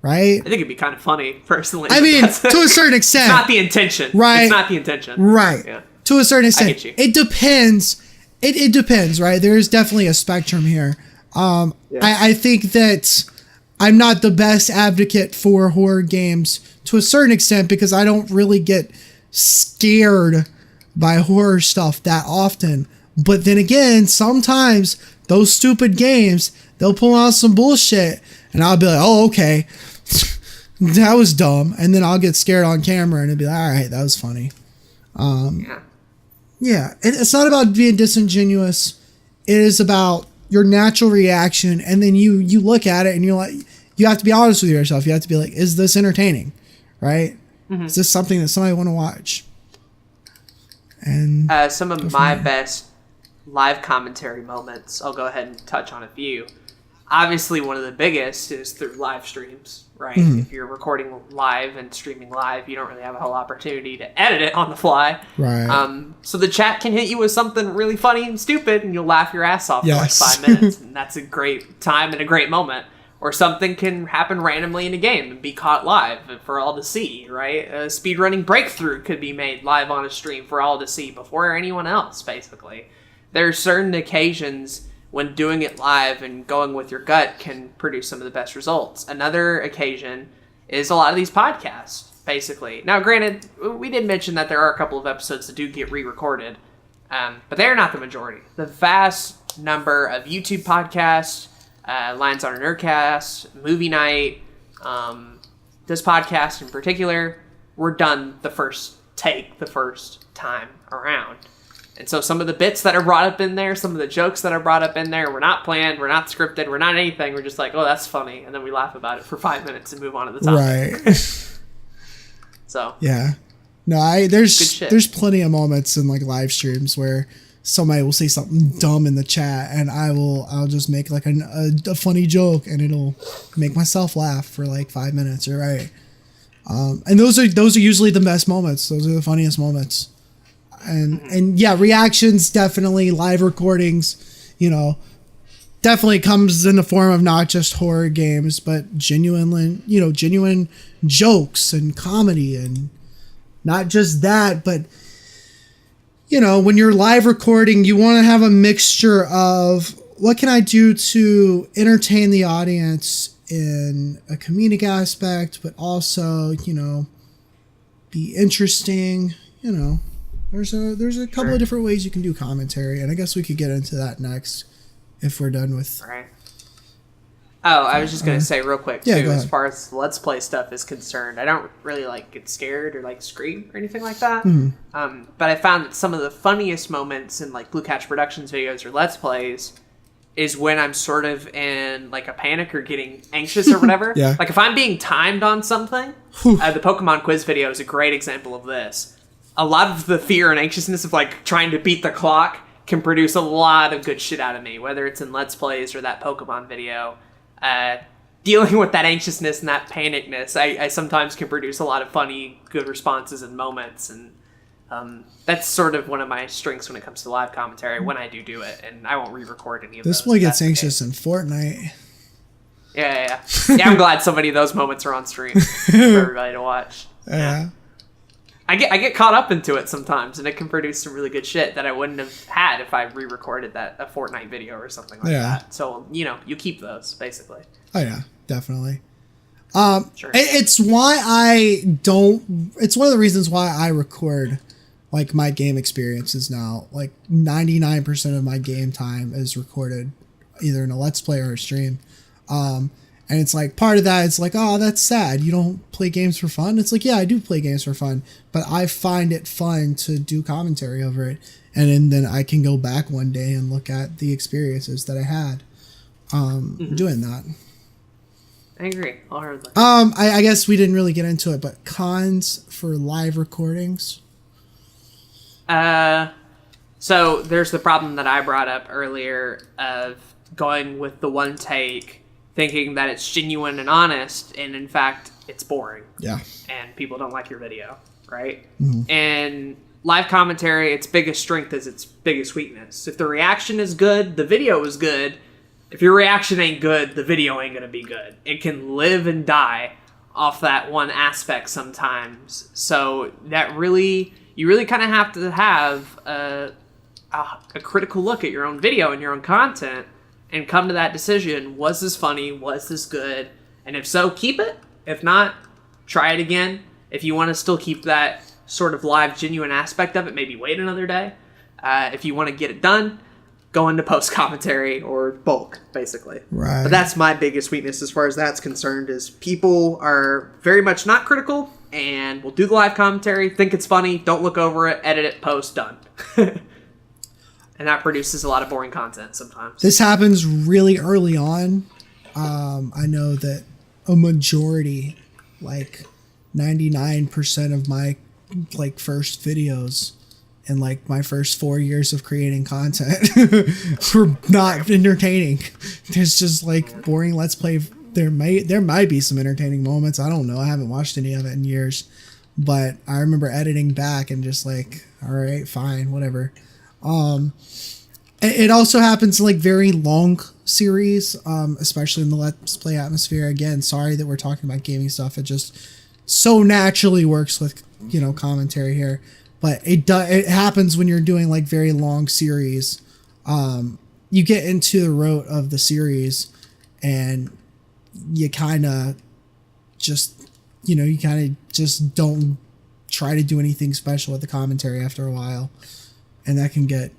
Right? I think it'd be kind of funny, personally. I mean, to a certain extent. It's not the intention. Right. It's not the intention. Right. Yeah. To a certain extent. I get you. It depends. It depends, right? There's definitely a spectrum here. I think that I'm not the best advocate for horror games to a certain extent because I don't really get scared by horror stuff that often. But then again, sometimes those stupid games, they'll pull out some bullshit and I'll be like, oh, okay. That was dumb. And then I'll get scared on camera and it'll be like, all right, that was funny. Yeah. It's not about being disingenuous. It is about your natural reaction. And then you look at it and you're like, you have to be honest with yourself. You have to be like, is this entertaining? Right? Mm-hmm. Is this something that somebody want to watch? And some of my best live commentary moments, I'll go ahead and touch on a few. Obviously, one of the biggest is through live streams, right? Mm-hmm. If you're recording live and streaming live, you don't really have a whole opportunity to edit it on the fly. Right. So the chat can hit you with something really funny and stupid, and you'll laugh your ass off for like 5 minutes, and that's a great time and a great moment. Or something can happen randomly in a game and be caught live for all to see, right? A speedrunning breakthrough could be made live on a stream for all to see before anyone else, basically. There are certain occasions when doing it live and going with your gut can produce some of the best results. Another occasion is a lot of these podcasts, basically. Now, granted, we did mention that there are a couple of episodes that do get re-recorded, but they're not the majority. The vast number of YouTube podcasts, Lines on a Nerdcast, Movie Night, this podcast in particular, were done the first time around. And so some of the bits that are brought up in there, some of the jokes that are brought up in there, we're not planned, we're not scripted, we're not anything. We're just like, oh, that's funny. And then we laugh about it for 5 minutes and move on to the topic. Right. So. Yeah. No, there's plenty of moments in like live streams where somebody will say something dumb in the chat and I'll just make like a funny joke and it'll make myself laugh for like 5 minutes. You're right. And those are usually the best moments. Those are the funniest moments. And yeah, reactions, definitely live recordings, definitely comes in the form of not just horror games, but genuine jokes and comedy, and not just that, but when you're live recording, you want to have a mixture of what can I do to entertain the audience in a comedic aspect, but also, be interesting, There's a couple of different ways you can do commentary, and I guess we could get into that next if we're done with. Right. Oh, I was just gonna say real quick too, as far as Let's Play stuff is concerned, I don't really get scared or scream or anything like that. Mm-hmm. But I found that some of the funniest moments in Blue Catch Productions videos or Let's Plays is when I'm sort of in a panic or getting anxious or whatever. Yeah. If I'm being timed on something, the Pokemon quiz video is a great example of this. A lot of the fear and anxiousness of trying to beat the clock can produce a lot of good shit out of me, whether it's in Let's Plays or that Pokemon video. Dealing with that anxiousness and that panicness, I sometimes can produce a lot of funny, good responses and moments. And That's sort of one of my strengths when it comes to live commentary when I do it, and I won't re-record any of This those. boy gets anxious in Fortnite. Yeah. I'm glad so many of those moments are on stream for everybody to watch. Yeah. I get caught up into it sometimes, and it can produce some really good shit that I wouldn't have had if I re-recorded a Fortnite video or something like that. So, you keep those, basically. Oh, yeah, definitely. Sure. It's one of the reasons why I record like my game experiences now. Like 99% of my game time is recorded either in a Let's Play or a stream. And it's like part of that is like, oh, that's sad. You don't play games for fun. It's like, yeah, I do play games for fun, but I find it fun to do commentary over it. And then I can go back one day and look at the experiences that I had doing that. I agree. Wholeheartedly. I guess we didn't really get into it, but cons for live recordings. So there's the problem that I brought up earlier of going with the one take, thinking that it's genuine and honest, and in fact, it's boring. Yeah. And people don't like your video, right? Mm-hmm. And live commentary, its biggest strength is its biggest weakness. If the reaction is good, the video is good. If your reaction ain't good, the video ain't going to be good. It can live and die off that one aspect sometimes. So that you really kind of have to have a critical look at your own video and your own content and come to that decision. Was this funny? Was this good? And if so, keep it. If not, try it again. If you want to still keep that sort of live, genuine aspect of it, maybe wait another day. If you want to get it done, go into post-commentary or bulk, basically. Right. But that's my biggest weakness as far as that's concerned, is people are very much not critical and will do the live commentary, think it's funny, don't look over it, edit it, post, done. And that produces a lot of boring content sometimes. This happens really early on. I know that a majority, like 99% of my like first videos and like my first 4 years of creating content were not entertaining. There's just like boring Let's Play. There might be some entertaining moments. I don't know. I haven't watched any of it in years, but I remember editing back and just like, all right, fine, whatever. It also happens in like very long series, especially in the Let's Play atmosphere. Again, sorry that we're talking about gaming stuff. It just so naturally works with, commentary here. But it happens when you're doing like very long series. You get into the rote of the series and you kind of just, don't try to do anything special with the commentary after a while. And that can get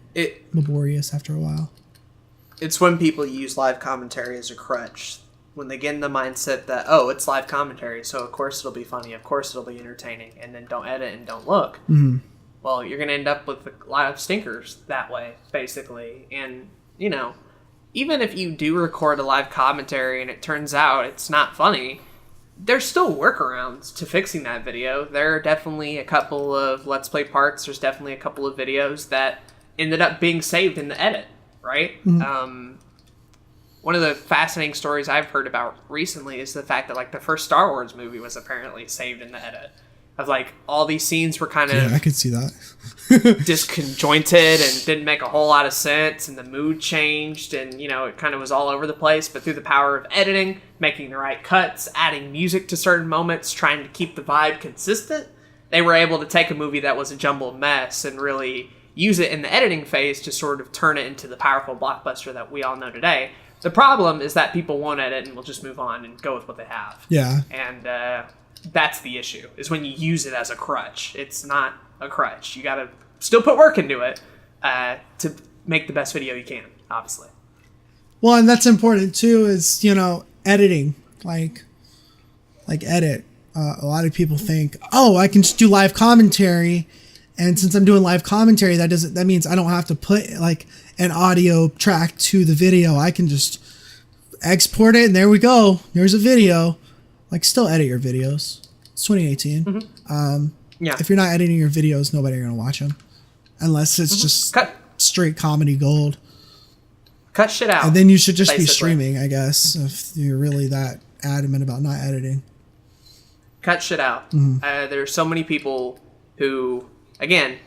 laborious after a while. It's when people use live commentary as a crutch. When they get in the mindset that, oh, it's live commentary, so of course it'll be funny, of course it'll be entertaining, and then don't edit and don't look. Mm-hmm. Well, you're going to end up with a lot of stinkers that way, basically. And, even if you do record a live commentary and it turns out it's not funny, there's still workarounds to fixing that video. There are definitely a couple of Let's Play parts. There's definitely a couple of videos that ended up being saved in the edit, right? Mm-hmm. One of the fascinating stories I've heard about recently is the fact that, like, the first Star Wars movie was apparently saved in the edit. Of, like, all these scenes were kind of... Yeah, I could see that. disconjointed and didn't make a whole lot of sense, and the mood changed, and, it kind of was all over the place. But through the power of editing, making the right cuts, adding music to certain moments, trying to keep the vibe consistent, they were able to take a movie that was a jumbled mess and really use it in the editing phase to sort of turn it into the powerful blockbuster that we all know today. The problem is that people won't edit and will just move on and go with what they have. Yeah. And that's the issue, is when you use it as a crutch. It's not a crutch. You gotta still put work into it to make the best video you can, obviously. Well, and that's important too, is, editing. Like edit. A lot of people think, oh, I can just do live commentary, and since I'm doing live commentary, that means I don't have to put like an audio track to the video. I can just export it, and there we go. There's a video. Like, still edit your videos. It's 2018. Mm-hmm. Yeah. If you're not editing your videos, nobody's gonna watch them, unless it's just straight comedy gold. Cut shit out. And then you should just be basically streaming, I guess, if you're really that adamant about not editing. Cut shit out. Mm-hmm. There's so many people who again,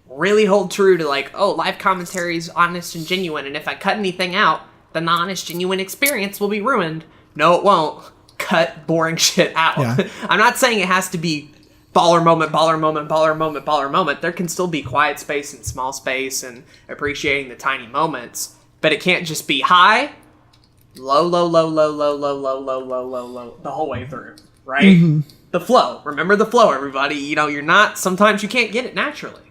really hold true to like, oh, live commentary is honest and genuine, and if I cut anything out, the non-honest, genuine experience will be ruined. No, it won't. Cut boring shit out. Yeah. I'm not saying it has to be baller moment, baller moment, baller moment, baller moment. There can still be quiet space and small space and appreciating the tiny moments, but it can't just be high, low, low, low, low, low, low, low, low, low, low, low, the whole way through, right? The flow. Remember the flow, everybody. You know, sometimes you can't get it naturally.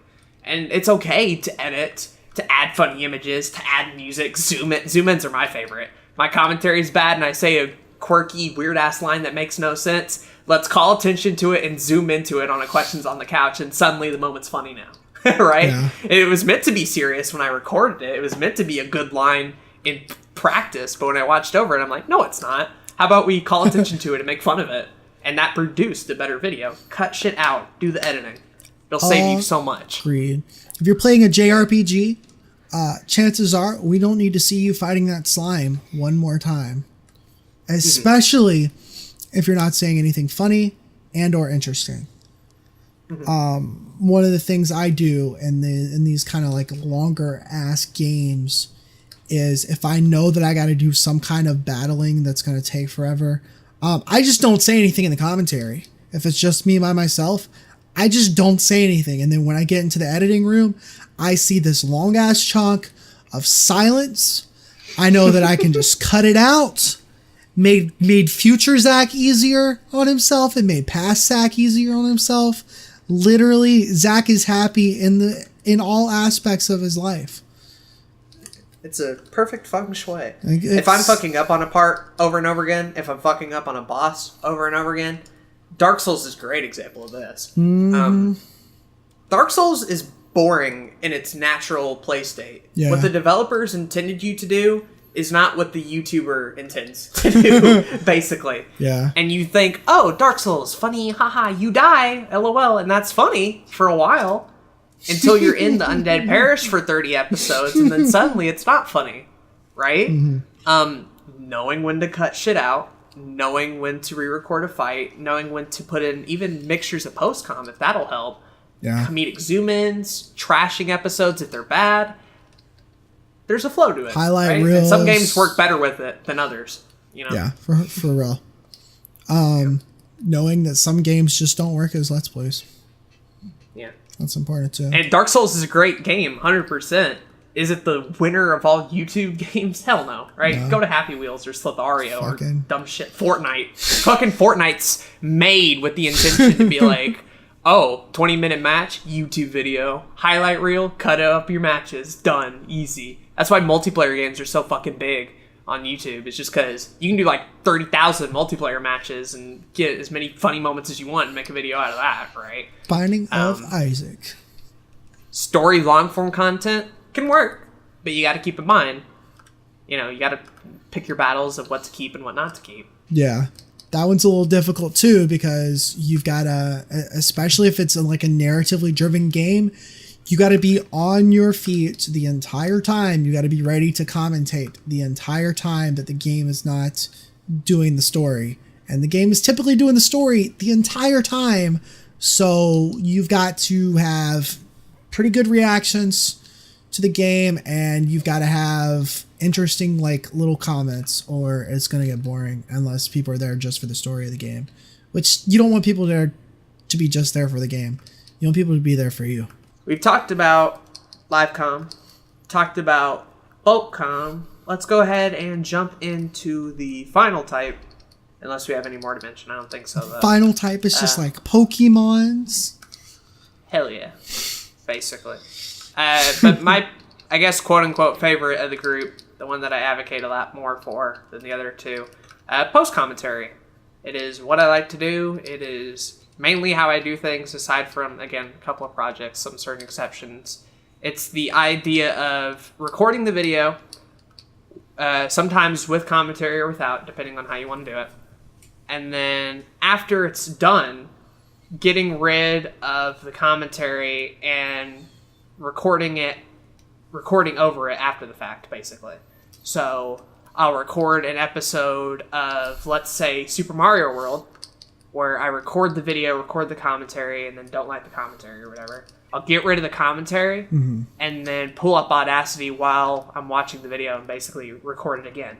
And it's okay to edit, to add funny images, to add music, zoom in. Zoom ins are my favorite. My commentary is bad and I say a quirky, weird-ass line that makes no sense. Let's call attention to it and zoom into it on a Questions on the Couch, and suddenly the moment's funny now. Right? Yeah. It was meant to be serious when I recorded it. It was meant to be a good line in practice, but when I watched over it, I'm like, no, it's not. How about we call attention to it and make fun of it? And that produced a better video. Cut shit out. Do the editing. It'll save you so much. Agreed. If you're playing a JRPG, chances are we don't need to see you fighting that slime one more time. Especially if you're not saying anything funny and or interesting. One of the things I do in these kind of like longer ass games is if I know that I got to do some kind of battling that's going to take forever, I just don't say anything in the commentary. If it's just me by myself, I just don't say anything. And then when I get into the editing room, I see this long ass chunk of silence. I know that I can just cut it out. Made future Zach easier on himself and made past Zach easier on himself. Literally, Zach is happy in all aspects of his life. It's a perfect feng shui. Like, if I'm fucking up on a part over and over again, if I'm fucking up on a boss over and over again, Dark Souls is a great example of this. Dark Souls is boring in its natural play state. Yeah. What the developers intended you to do is not what the YouTuber intends to do, basically. Yeah. And you think, oh, Dark Souls, funny, haha, you die, LOL, and that's funny for a while, until you're in the Undead Parish for 30 episodes, and then suddenly it's not funny, right? Knowing when to cut shit out, knowing when to re-record a fight, knowing when to put in even mixtures of post-com, if that'll help. Yeah. Comedic zoom-ins, trashing episodes if they're bad. There's a flow to it. Highlight right? reels. And some games work better with it than others. You know? Yeah, for real. Knowing that some games just don't work as Let's Plays. Yeah. That's important too. And Dark Souls is a great game, 100%. Is it the winner of all YouTube games? Hell no, right? No. Go to Happy Wheels or Slithario or Fucking- dumb shit. Fortnite. Fucking Fortnite's made with the intention to be like, oh, 20-minute match, YouTube video, highlight reel, cut up your matches, done, easy. That's why multiplayer games are so fucking big on YouTube. It's just because you can do like 30,000 multiplayer matches and get as many funny moments as you want and make a video out of that, right? Binding of Isaac. Story long-form content can work, but you got to keep in mind, you know, you got to pick your battles of what to keep and what not to keep. Yeah. That one's a little difficult too because you've got to, especially if it's like a narratively driven game, you got to be on your feet the entire time. You got to be ready to commentate the entire time that the game is not doing the story. And the game is typically doing the story the entire time. So you've got to have pretty good reactions to the game and you've got to have interesting like little comments or it's going to get boring unless people are there just for the story of the game, which you don't want people there to be just there for the game. You want people to be there for you. We've talked about live com, talked about bulk com. Let's go ahead and jump into the final type, unless we have any more to mention. I don't think so, though. Final type is just like Pokemons. Hell yeah, basically. But my, I guess, quote-unquote favorite of the group, the one that I advocate a lot more for than the other two, post-commentary. It is what I like to do. It is mainly how I do things, aside from, again, a couple of projects, some certain exceptions. It's the idea of recording the video, sometimes with commentary or without, depending on how you want to do it. And then after it's done, getting rid of the commentary and recording over it after the fact, basically. So I'll record an episode of, let's say, Super Mario World, where I record the video, record the commentary, and then don't like the commentary or whatever. I'll get rid of the commentary and then pull up Audacity while I'm watching the video and basically record it again,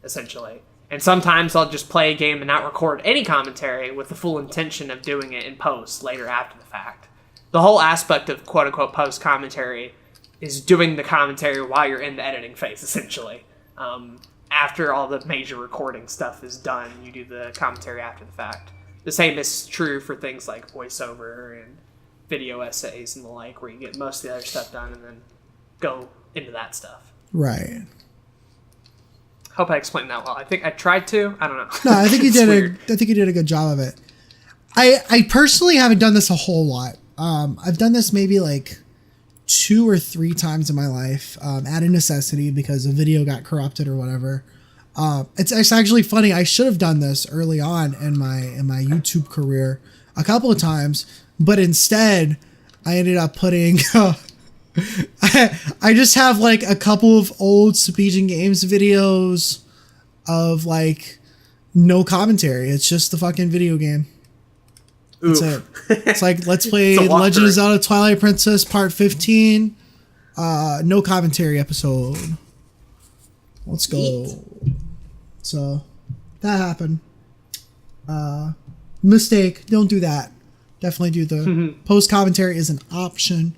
essentially. And sometimes I'll just play a game and not record any commentary with the full intention of doing it in post later after the fact. The whole aspect of quote-unquote post-commentary is doing the commentary while you're in the editing phase, essentially. After all the major recording stuff is done, you do the commentary after the fact. The same is true for things like voiceover and video essays and the like, where you get most of the other stuff done and then go into that stuff. Right. Hope I explained that well. I think I tried to. I don't know. No, I think you did. I think you did a good job of it. I personally haven't done this a whole lot. I've done this maybe like 2 or 3 times in my life, out of necessity because a video got corrupted or whatever. It's actually funny. I should have done this early on in my YouTube career a couple of times, but instead I ended up putting. I just have like a couple of old Speech and Games videos of like no commentary. It's just the fucking video game. That's it. It's like, let's play Legend of Zelda Twilight Princess Part 15. No commentary episode. Let's go. Eat. So that happened. Mistake. Don't do that. Definitely do the post commentary is an option.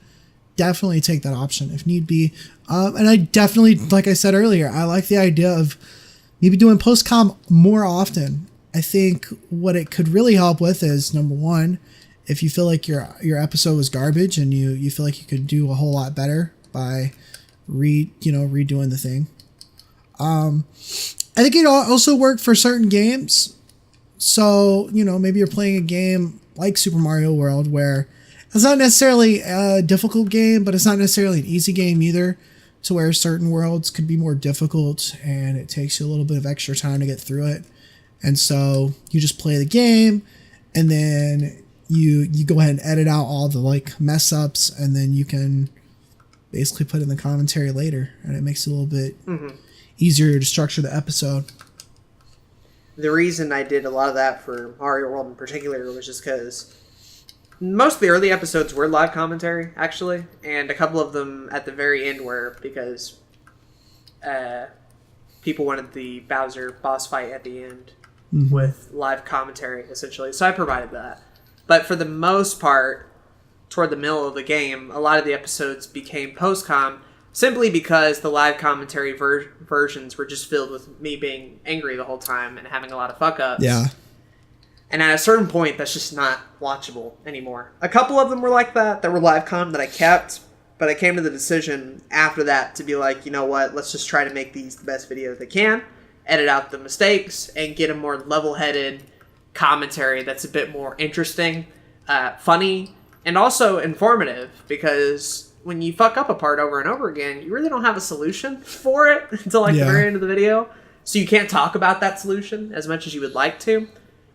Definitely take that option if need be. And I definitely, like I said earlier, I like the idea of maybe doing post com more often. I think what it could really help with is, number one, if you feel like your episode was garbage and you feel like you could do a whole lot better by redoing the thing. I think it also work for certain games. So, maybe you're playing a game like Super Mario World where it's not necessarily a difficult game, but it's not necessarily an easy game either, to where certain worlds could be more difficult and it takes you a little bit of extra time to get through it. And so you just play the game and then you go ahead and edit out all the like mess ups, and then you can basically put in the commentary later, and it makes it a little bit easier to structure the episode. The reason I did a lot of that for Mario World in particular was just because most of the early episodes were live commentary, actually, and a couple of them at the very end were because people wanted the Bowser boss fight at the end with live commentary, essentially. So I provided that. But for the most part, toward the middle of the game, a lot of the episodes became post-com simply because the live commentary versions were just filled with me being angry the whole time and having a lot of fuck-ups. Yeah. And at a certain point, that's just not watchable anymore. A couple of them were like that were live com that I kept, but I came to the decision after that to be like, you know what, let's just try to make these the best videos they can, edit out the mistakes, and get a more level-headed commentary that's a bit more interesting, funny, and also informative, because when you fuck up a part over and over again, you really don't have a solution for it until like the very end of the video, so you can't talk about that solution as much as you would like to.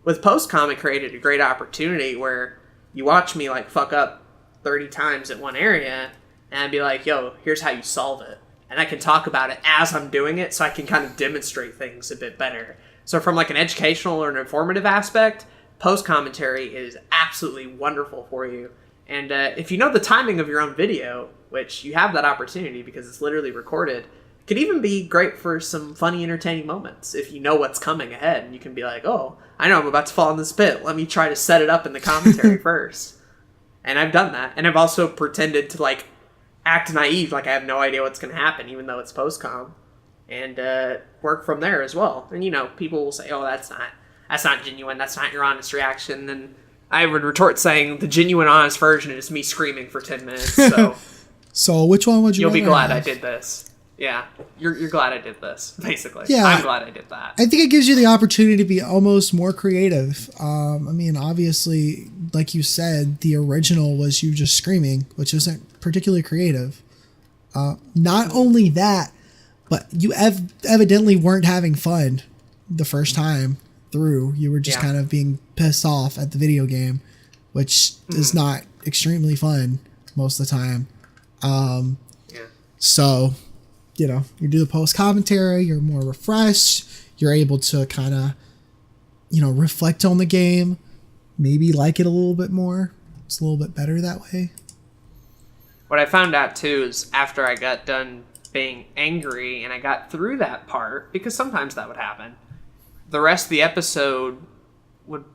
With post-com, it created a great opportunity where you watch me like fuck up 30 times at one area, and I'd be like, yo, here's how you solve it. And I can talk about it as I'm doing it, so I can kind of demonstrate things a bit better. So from like an educational or an informative aspect, post-commentary is absolutely wonderful for you. And if you know the timing of your own video, which you have that opportunity because it's literally recorded, it could even be great for some funny, entertaining moments. If you know what's coming ahead, and you can be like, oh, I know I'm about to fall in this pit. Let me try to set it up in the commentary first. And I've done that. And I've also pretended to like act naive, like I have no idea what's going to happen, even though it's post-com, and work from there as well. And people will say, oh, that's not genuine, that's not your honest reaction. And I would retort saying the genuine, honest version is me screaming for 10 minutes. So so which one would you you'll be glad have? I did this. Yeah, you're glad I did this, basically. Yeah, I'm glad I did that. I think it gives you the opportunity to be almost more creative. I mean, obviously, like you said, the original was you just screaming, which isn't particularly creative. Not only that, but you evidently weren't having fun the first time through. You were just kind of being pissed off at the video game, which is not extremely fun most of the time. So, you do the post commentary, you're more refreshed, you're able to kind of, reflect on the game, maybe like it a little bit more. It's a little bit better that way. what I found out too is after I got done being angry and I got through that part, because sometimes that would happen, the rest of the episode would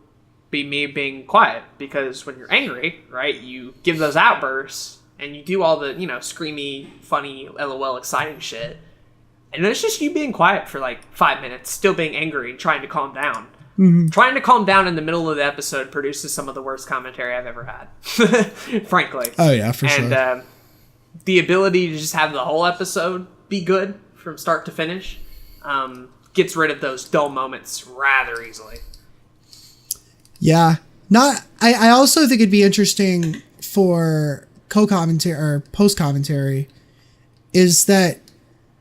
be me being quiet, because when you're angry, right, you give those outbursts and you do all the, screamy, funny, LOL, exciting shit. And it's just you being quiet for like 5 minutes, still being angry and trying to calm down. Mm-hmm. Trying to calm down in the middle of the episode produces some of the worst commentary I've ever had, frankly. Oh, yeah, for sure. And the ability to just have the whole episode be good from start to finish gets rid of those dull moments rather easily. Yeah. I also think it'd be interesting for co-commentary or post-commentary is that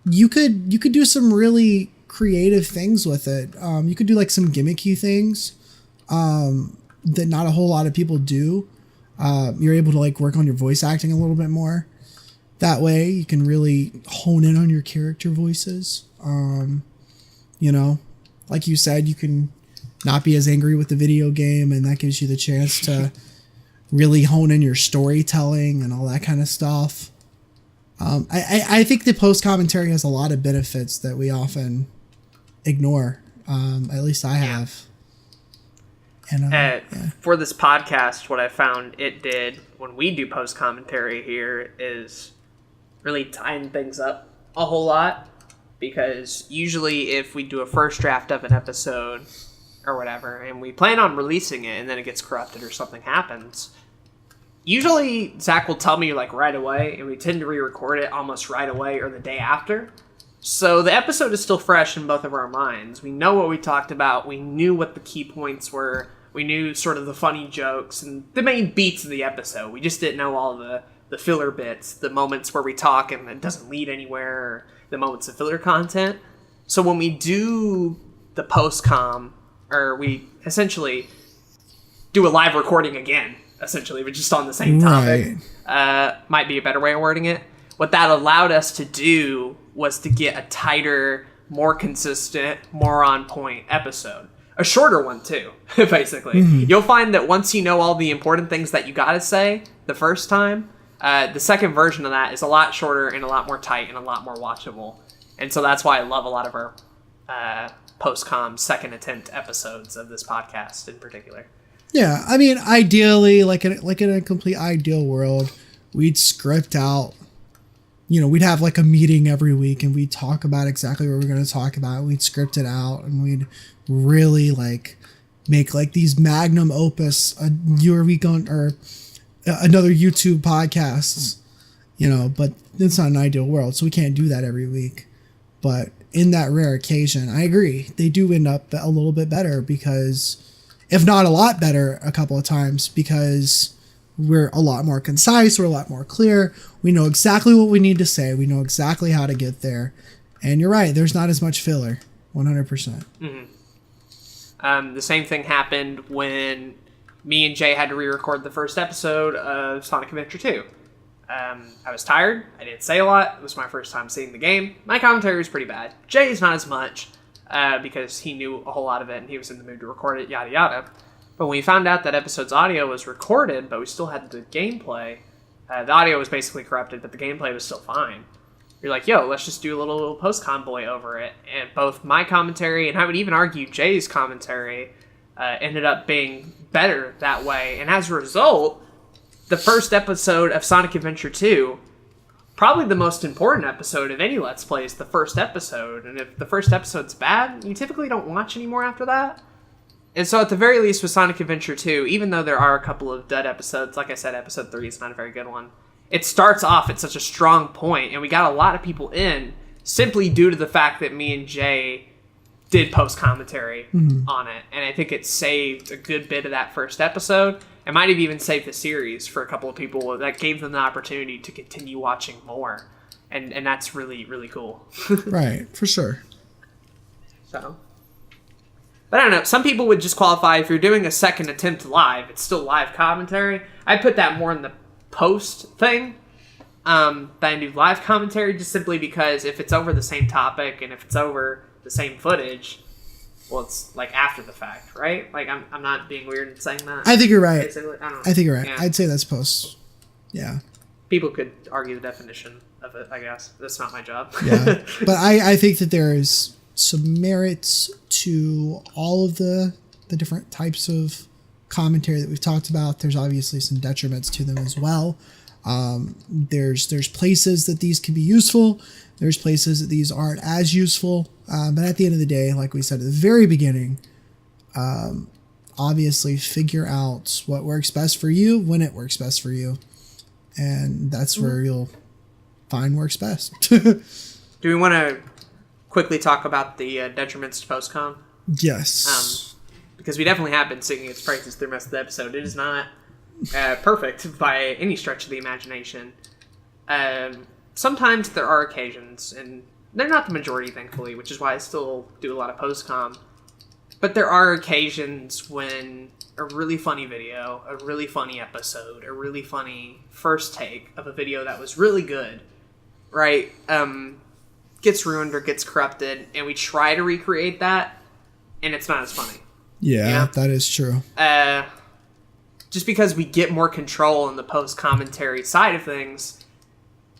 you could do some really creative things with it. You could do like some gimmicky things that not a whole lot of people do. You're able to like work on your voice acting a little bit more. That way you can really hone in on your character voices. Like you said, you can not be as angry with the video game, and that gives you the chance to really hone in your storytelling and all that kind of stuff. I think the post commentary has a lot of benefits that we often ignore. At least I have. And for this podcast, what I found it did when we do post commentary here is really tighten things up a whole lot, because usually if we do a first draft of an episode or whatever and we plan on releasing it and then it gets corrupted or something happens, usually Zach will tell me like right away, and we tend to re-record it almost right away or the day after. So the episode is still fresh in both of our minds. We know what we talked about. We knew what the key points were. We knew sort of the funny jokes and the main beats of the episode. We just didn't know all the filler bits, the moments where we talk and it doesn't lead anywhere, or the moments of filler content. So when we do the post-com, or we essentially do a live recording again, essentially, but just on the same topic, might be a better way of wording it. What that allowed us to do was to get a tighter, more consistent, more on point episode. A shorter one too, basically. Mm-hmm. You'll find that once you know all the important things that you gotta say the first time, the second version of that is a lot shorter and a lot more tight and a lot more watchable. And so that's why I love a lot of our post-com second attempt episodes of this podcast in particular. Yeah, I mean, ideally, like in a complete ideal world, we'd script out, we'd have like a meeting every week and we'd talk about exactly what we're going to talk about. We'd script it out and we'd really like make like these magnum opus your week on or another YouTube podcasts, but it's not an ideal world, so we can't do that every week. But in that rare occasion, I agree, they do end up a little bit better, because if not a lot better a couple of times, because we're a lot more concise, we're a lot more clear, we know exactly what we need to say, we know exactly how to get there. And you're right, there's not as much filler, 100%. Mm-hmm. The same thing happened when me and Jay had to re-record the first episode of Sonic Adventure 2. I was tired, I didn't say a lot, it was my first time seeing the game. My commentary was pretty bad. Jay's not as much, because he knew a whole lot of it and he was in the mood to record it, yada yada. But when we found out that episode's audio was recorded, but we still had the gameplay, the audio was basically corrupted, but the gameplay was still fine. You're like, yo, let's just do a little post-convoy over it. And both my commentary, and I would even argue Jay's commentary, ended up being better that way. And as a result, the first episode of Sonic Adventure 2, probably the most important episode of any Let's Play, is the first episode. And if the first episode's bad, you typically don't watch anymore after that. And so at the very least with Sonic Adventure 2, even though there are a couple of dud episodes, like I said, episode 3 is not a very good one, it starts off at such a strong point, and we got a lot of people in simply due to the fact that me and Jay did post-commentary on it. And I think it saved a good bit of that first episode. It might have even saved the series for a couple of people. That gave them the opportunity to continue watching more. And that's really, really cool. Right, for sure. So, but I don't know. Some people would just qualify, if you're doing a second attempt live, it's still live commentary. I put that more in the post thing than I do live commentary, just simply because if it's over the same topic and if it's over the same footage, well, it's like after the fact, right? Like I'm not being weird in saying that. I think you're right. I don't know. I think you're right. Yeah. I'd say that's post. Yeah. People could argue the definition of it, I guess. That's not my job. Yeah. But I think that there is some merits to all of the different types of commentary that we've talked about. There's obviously some detriments to them as well. There's places that these can be useful. There's places that these aren't as useful. But at the end of the day, like we said at the very beginning, obviously figure out what works best for you when it works best for you. And that's where you'll find works best. Do we want to quickly talk about the detriments to postcom? Yes. Because we definitely have been singing its praises through most of the episode. It is not perfect by any stretch of the imagination. Sometimes there are occasions, and they're not the majority, thankfully, which is why I still do a lot of postcom. But there are occasions when a really funny video, a really funny episode, a really funny first take of a video that was really good, right, gets ruined or gets corrupted, and we try to recreate that, and it's not as funny. Yeah, that is true. Just because we get more control in the post-commentary side of things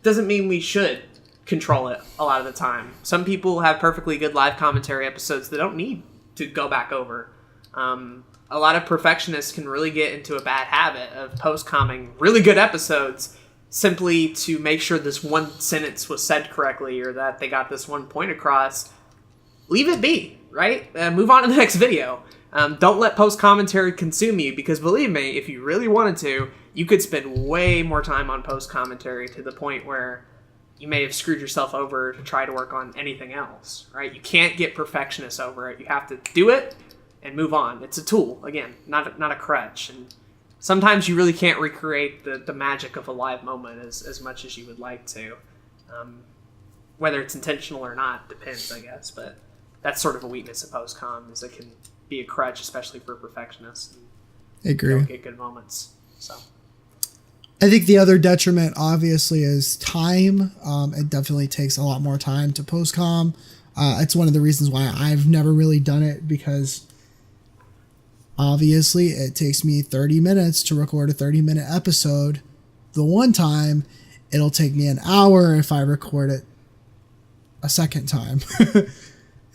doesn't mean we should control it a lot of the time. Some people have perfectly good live commentary episodes that don't need to go back over. A lot of perfectionists can really get into a bad habit of post-comming really good episodes simply to make sure this one sentence was said correctly or that they got this one point across. Leave it be, right? Move on to the next video. Don't let post-commentary consume you, because believe me, if you really wanted to, you could spend way more time on post-commentary to the point where you may have screwed yourself over to try to work on anything else, right? You can't get perfectionist over it. You have to do it and move on. It's a tool, again, not a crutch. And sometimes you really can't recreate the magic of a live moment as much as you would like to. Whether it's intentional or not depends, I guess, but that's sort of a weakness of post-com, is it can be a crutch, especially for perfectionists. I agree. Don't get good moments. So I think the other detriment, obviously, is time. It definitely takes a lot more time to post-com. It's one of the reasons why I've never really done it, because obviously it takes me 30 minutes to record a 30-minute episode. The one time, it'll take me an hour if I record it a second time.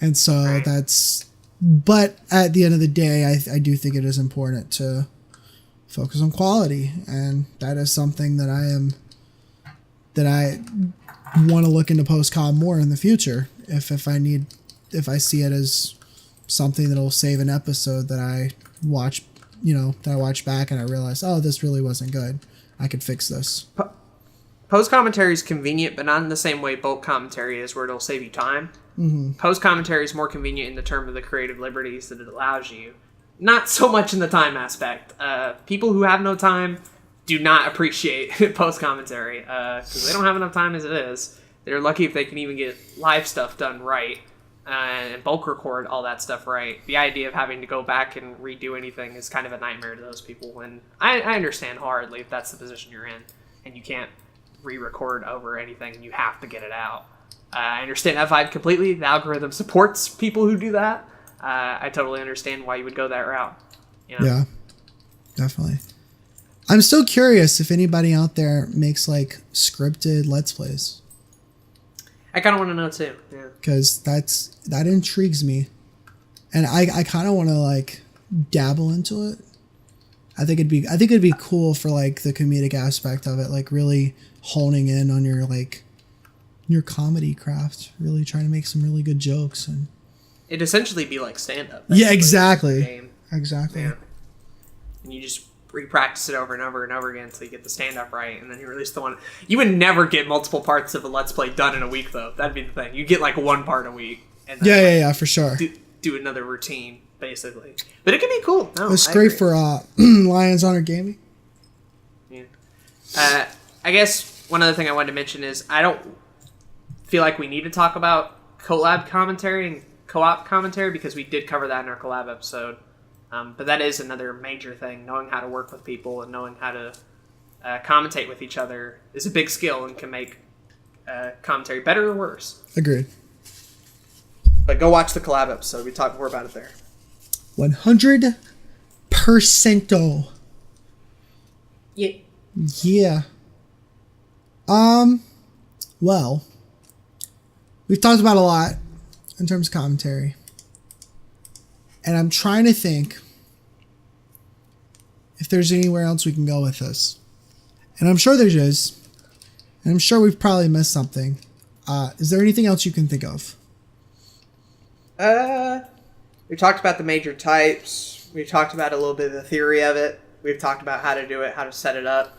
And so but at the end of the day, I do think it is important to focus on quality, and that is something that I want to look into post-com more in the future. If I see it as something that'll save an episode that I watch back and I realize, oh, this really wasn't good, I could fix this. Post-commentary is convenient, but not in the same way bulk commentary is, where it'll save you time. Mm-hmm. Post-commentary is more convenient in the term of the creative liberties that it allows you. Not so much in the time aspect. People who have no time do not appreciate post-commentary, because they don't have enough time as it is. They're lucky if they can even get live stuff done right, and bulk record all that stuff right. The idea of having to go back and redo anything is kind of a nightmare to those people, and I understand wholeheartedly if that's the position you're in, and you can't re-record over anything, and you have to get it out. I understand that vibe completely. The algorithm supports people who do that. I totally understand why you would go that route. You know? Yeah, definitely. I'm still curious if anybody out there makes like scripted Let's Plays. I kind of want to know too. Yeah, because that intrigues me, and I kind of want to like dabble into it. I think it'd be cool for like the comedic aspect of it, like really honing in on your comedy craft, really trying to make some really good jokes. And it'd essentially be like stand-up. Yeah, exactly. Exactly. Yeah. And you just re-practice it over and over and over again until you get the stand-up right, and then you release the one. You would never get multiple parts of a Let's Play done in a week, though. That'd be the thing. You get like one part a week. And then yeah, for sure. Do another routine, basically. But it could be cool. No, it's great for Lions Honor Gaming. Yeah. I guess one other thing I wanted to mention is I don't feel like we need to talk about collab commentary and co-op commentary, because we did cover that in our collab episode. But that is another major thing. Knowing how to work with people and knowing how to commentate with each other is a big skill and can make commentary better or worse. Agreed. But go watch the collab episode. We talk more about it there. 100%. Yeah. Yeah. Well, we've talked about a lot in terms of commentary. And I'm trying to think if there's anywhere else we can go with this. And I'm sure there is. And I'm sure we've probably missed something. Is there anything else you can think of? We talked about the major types. We talked about a little bit of the theory of it. We've talked about how to do it, how to set it up,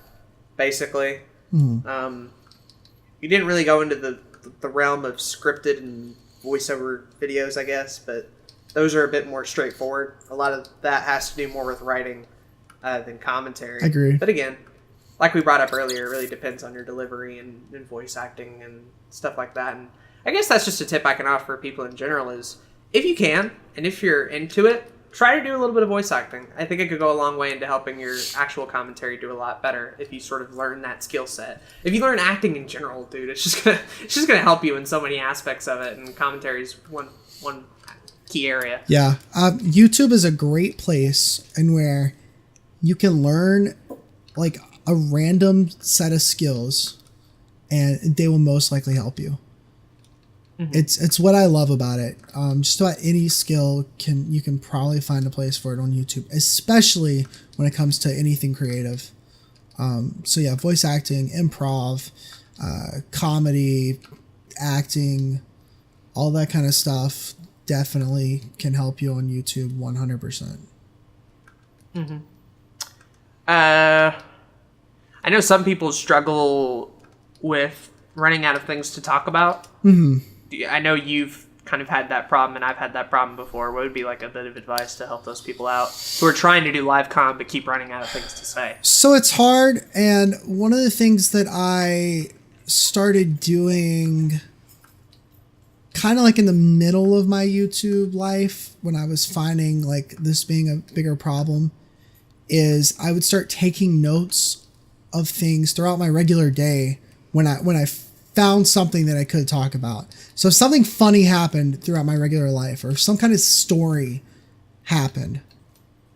basically. Mm-hmm. You didn't really go into the realm of scripted and voiceover videos, I guess, but those are a bit more straightforward. A lot of that has to do more with writing than commentary. I agree. But again, like we brought up earlier, it really depends on your delivery and voice acting and stuff like that. And I guess that's just a tip I can offer people in general is, if you can, and if you're into it, try to do a little bit of voice acting. I think it could go a long way into helping your actual commentary do a lot better if you sort of learn that skill set. If you learn acting in general, dude, it's just gonna help you in so many aspects of it, and commentary is one key area. Yeah, YouTube is a great place and where you can learn like a random set of skills, and they will most likely help you. Mm-hmm. It's what I love about it. Just about any skill you can probably find a place for it on YouTube, especially when it comes to anything creative. So yeah, voice acting, improv, comedy, acting, all that kind of stuff definitely can help you on YouTube 100%. Mm-hmm. I know some people struggle with running out of things to talk about. Mm-hmm. I know you've kind of had that problem, and I've had that problem before. What would be like a bit of advice to help those people out who are trying to do live comm but keep running out of things to say? So it's hard, and one of the things that I started doing kind of like in the middle of my YouTube life when I was finding like this being a bigger problem is I would start taking notes of things throughout my regular day when I found something that I could talk about. So if something funny happened throughout my regular life, or if some kind of story happened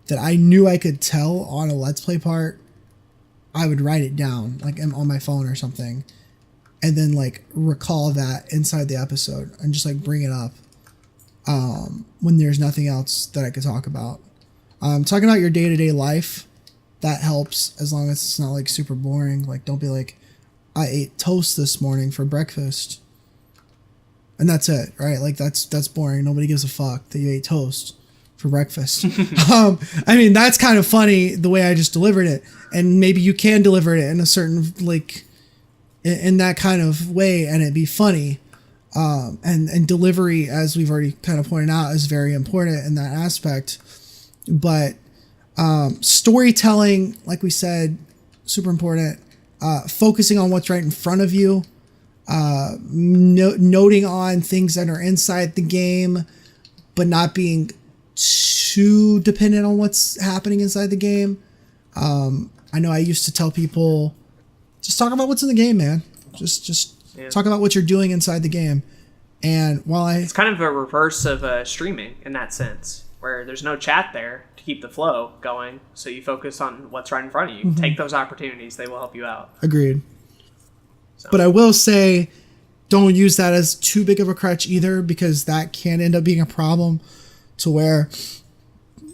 that I knew I could tell on a Let's Play part, I would write it down, like on my phone or something, and then like recall that inside the episode and just like bring it up when there's nothing else that I could talk about. Talking about your day-to-day life, that helps as long as it's not like super boring. Like, don't be like, I ate toast this morning for breakfast. And that's it, right? Like that's boring. Nobody gives a fuck that you ate toast for breakfast. I mean, that's kind of funny the way I just delivered it. And maybe you can deliver it in a certain, like, in that kind of way and it'd be funny. And delivery, as we've already kind of pointed out, is very important in that aspect. But storytelling, like we said, super important. Focusing on what's right in front of you, noting on things that are inside the game, but not being too dependent on what's happening inside the game. I know I used to tell people, just talk about what's in the game, man. Just talk about what you're doing inside the game. And while it's kind of a reverse of streaming in that sense, where there's no chat there to keep the flow going, so you focus on what's right in front of you. Mm-hmm. Take those opportunities; they will help you out. Agreed. So. But I will say, don't use that as too big of a crutch either, because that can end up being a problem, to where,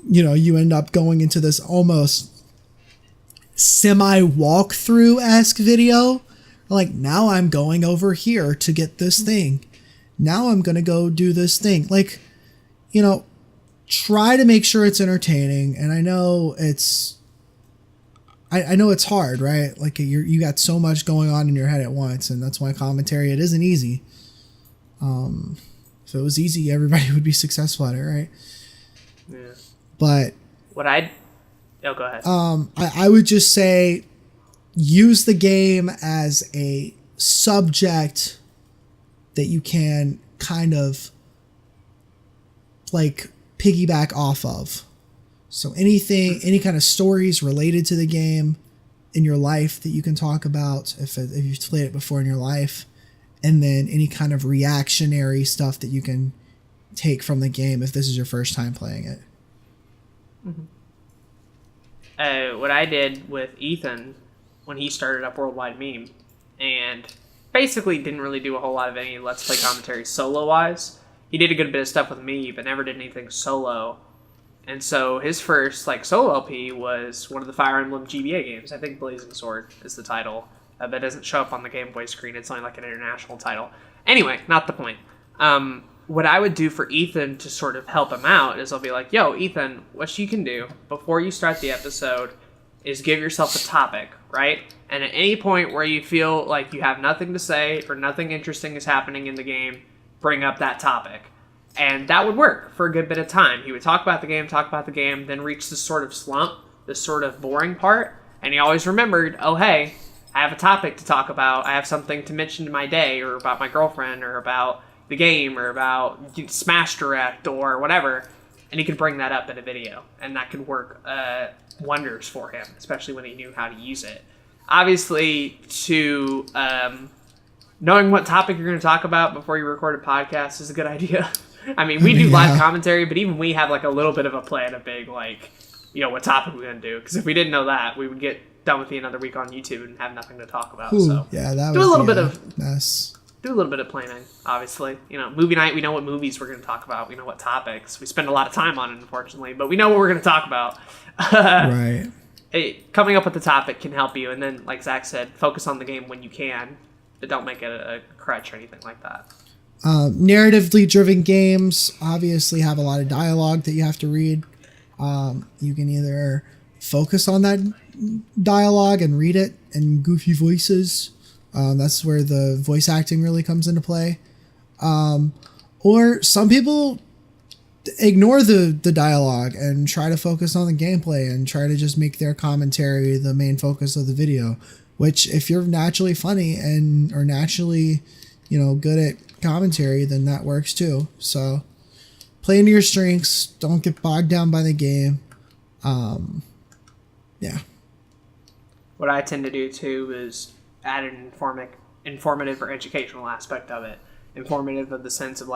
you know, you end up going into this almost semi walkthrough-esque video. Like, now I'm going over here to get this thing. Now I'm gonna go do this thing. Like, you know. Try to make sure it's entertaining, and I know it's hard, right? Like you got so much going on in your head at once, and that's why commentary, it isn't easy. If it was easy, everybody would be successful at it, right? Yeah. But go ahead. I would just say use the game as a subject that you can kind of like piggyback off of. So any kind of stories related to the game in your life that you can talk about if you've played it before in your life, and then any kind of reactionary stuff that you can take from the game if this is your first time playing it. Mm-hmm. What I did with Ethan when he started up Worldwide Meme, and basically didn't really do a whole lot of any Let's Play commentary solo-wise. He did a good bit of stuff with me, but never did anything solo. And so his first solo LP was one of the Fire Emblem GBA games. I think Blazing Sword is the title. But it doesn't show up on the Game Boy screen. It's only an international title. Anyway, not the point. What I would do for Ethan to sort of help him out is I'll be like, yo, Ethan, what you can do before you start the episode is give yourself a topic, right? And at any point where you feel like you have nothing to say or nothing interesting is happening in the game, bring up that topic. And that would work for a good bit of time. He would talk about the game, then reach this sort of slump, this sort of boring part, and he always remembered, oh, hey, I have a topic to talk about. I have something to mention in my day, or about my girlfriend, or about the game, or about Smash Direct, or whatever, and he could bring that up in a video, and that could work wonders for him, especially when he knew how to use it. Obviously, knowing what topic you're going to talk about before you record a podcast is a good idea. I mean, we do live commentary, but even we have a little bit of a plan, a big what topic we're going to do. Because if we didn't know that, we would get done with the another week on YouTube and have nothing to talk about. Ooh, so yeah, that do was a little bit of mess. Do a little bit of planning, obviously. Movie night, we know what movies we're going to talk about. We know what topics. We spend a lot of time on it, unfortunately, but we know what we're going to talk about. Right. Coming up with the topic can help you, and then, like Zach said, focus on the game when you can, but don't make it a crutch or anything like that. Narratively driven games obviously have a lot of dialogue that you have to read. You can either focus on that dialogue and read it in goofy voices. That's where the voice acting really comes into play. Or some people ignore the dialogue and try to focus on the gameplay and try to just make their commentary the main focus of the video, which if you're naturally funny and or naturally, good at commentary, then that works too. So play into your strengths. Don't get bogged down by the game. Yeah. What I tend to do too is add an informative or educational aspect of it. Informative of the sense of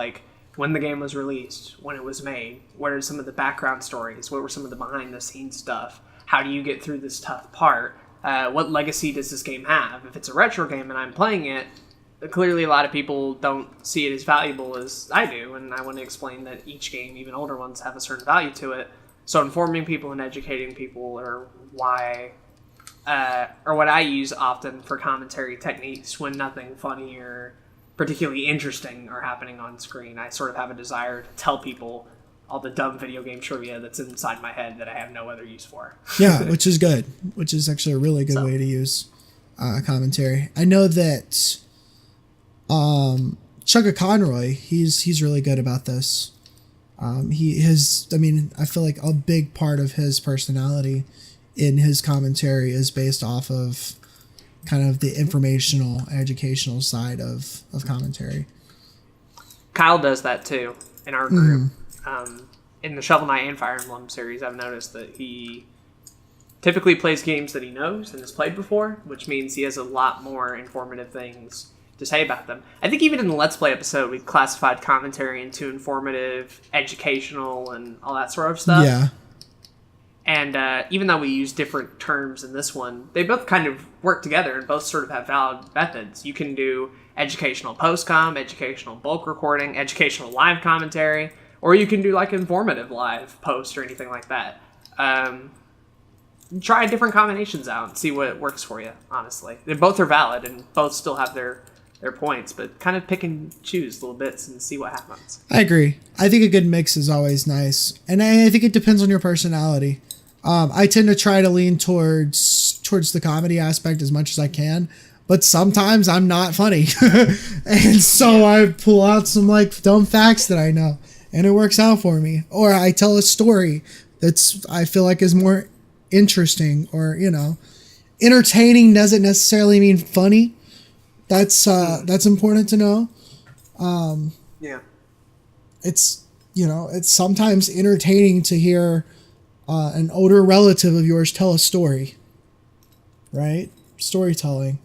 when the game was released, when it was made, what are some of the background stories, what were some of the behind the scenes stuff, how do you get through this tough part, what legacy does this game have? If it's a retro game and I'm playing it, clearly a lot of people don't see it as valuable as I do, and I want to explain that each game, even older ones, have a certain value to it. So informing people and educating people are why, or what I use often for commentary techniques when nothing funny or particularly interesting are happening on screen. I sort of have a desire to tell people all the dumb video game trivia that's inside my head that I have no other use for. Yeah, which is good. Which is actually a really good way to use commentary. I know that Chugga Conroy, he's really good about this. I feel like a big part of his personality in his commentary is based off of kind of the informational, educational side of commentary. Kyle does that too in our group. In the Shovel Knight and Fire Emblem series, I've noticed that he typically plays games that he knows and has played before, which means he has a lot more informative things to say about them. I think even in the Let's Play episode, we classified commentary into informative, educational, and all that sort of stuff. Yeah. And even though we use different terms in this one, they both kind of work together and both sort of have valid methods. You can do educational post-com, educational bulk recording, educational live commentary, or you can do informative live post or anything like that. Try different combinations out and see what works for you, honestly. They both are valid and both still have their points, but kind of pick and choose little bits and see what happens. I agree. I think a good mix is always nice. And I think it depends on your personality. I tend to try to lean towards the comedy aspect as much as I can, but sometimes I'm not funny. And so I pull out some dumb facts that I know and it works out for me. Or I tell a story I feel like is more interesting or, entertaining doesn't necessarily mean funny. That's important to know. Yeah. It's sometimes entertaining to hear an older relative of yours tell a story, right? Storytelling.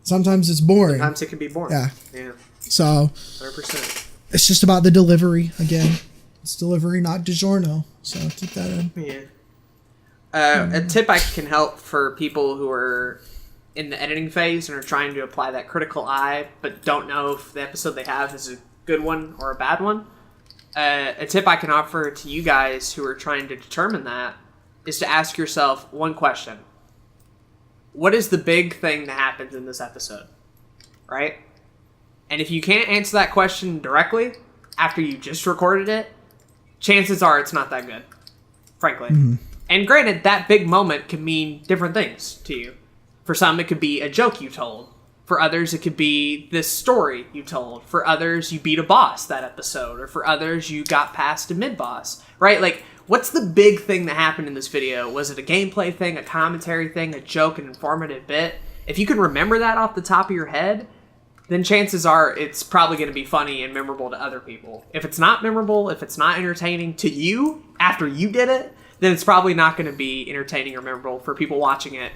Sometimes it's boring. Sometimes it can be boring. Yeah. So 100%. It's just about the delivery again. It's delivery, not DiGiorno. So keep that in. Yeah. A tip I can help for people who are in the editing phase and are trying to apply that critical eye, but don't know if the episode they have is a good one or a bad one, a tip I can offer to you guys who are trying to determine that is to ask yourself one question. What is the big thing that happens in this episode? Right? And if you can't answer that question directly after you just recorded it, chances are it's not that good, frankly. Mm-hmm. And granted, that big moment can mean different things to you. For some, it could be a joke you told. For others, it could be this story you told. For others, you beat a boss that episode. Or for others, you got past a mid-boss. Right? Like, what's the big thing that happened in this video? Was it a gameplay thing, a commentary thing, a joke, an informative bit? If you can remember that off the top of your head, then chances are it's probably going to be funny and memorable to other people. If it's not memorable, if it's not entertaining to you after you did it, then it's probably not going to be entertaining or memorable for people watching it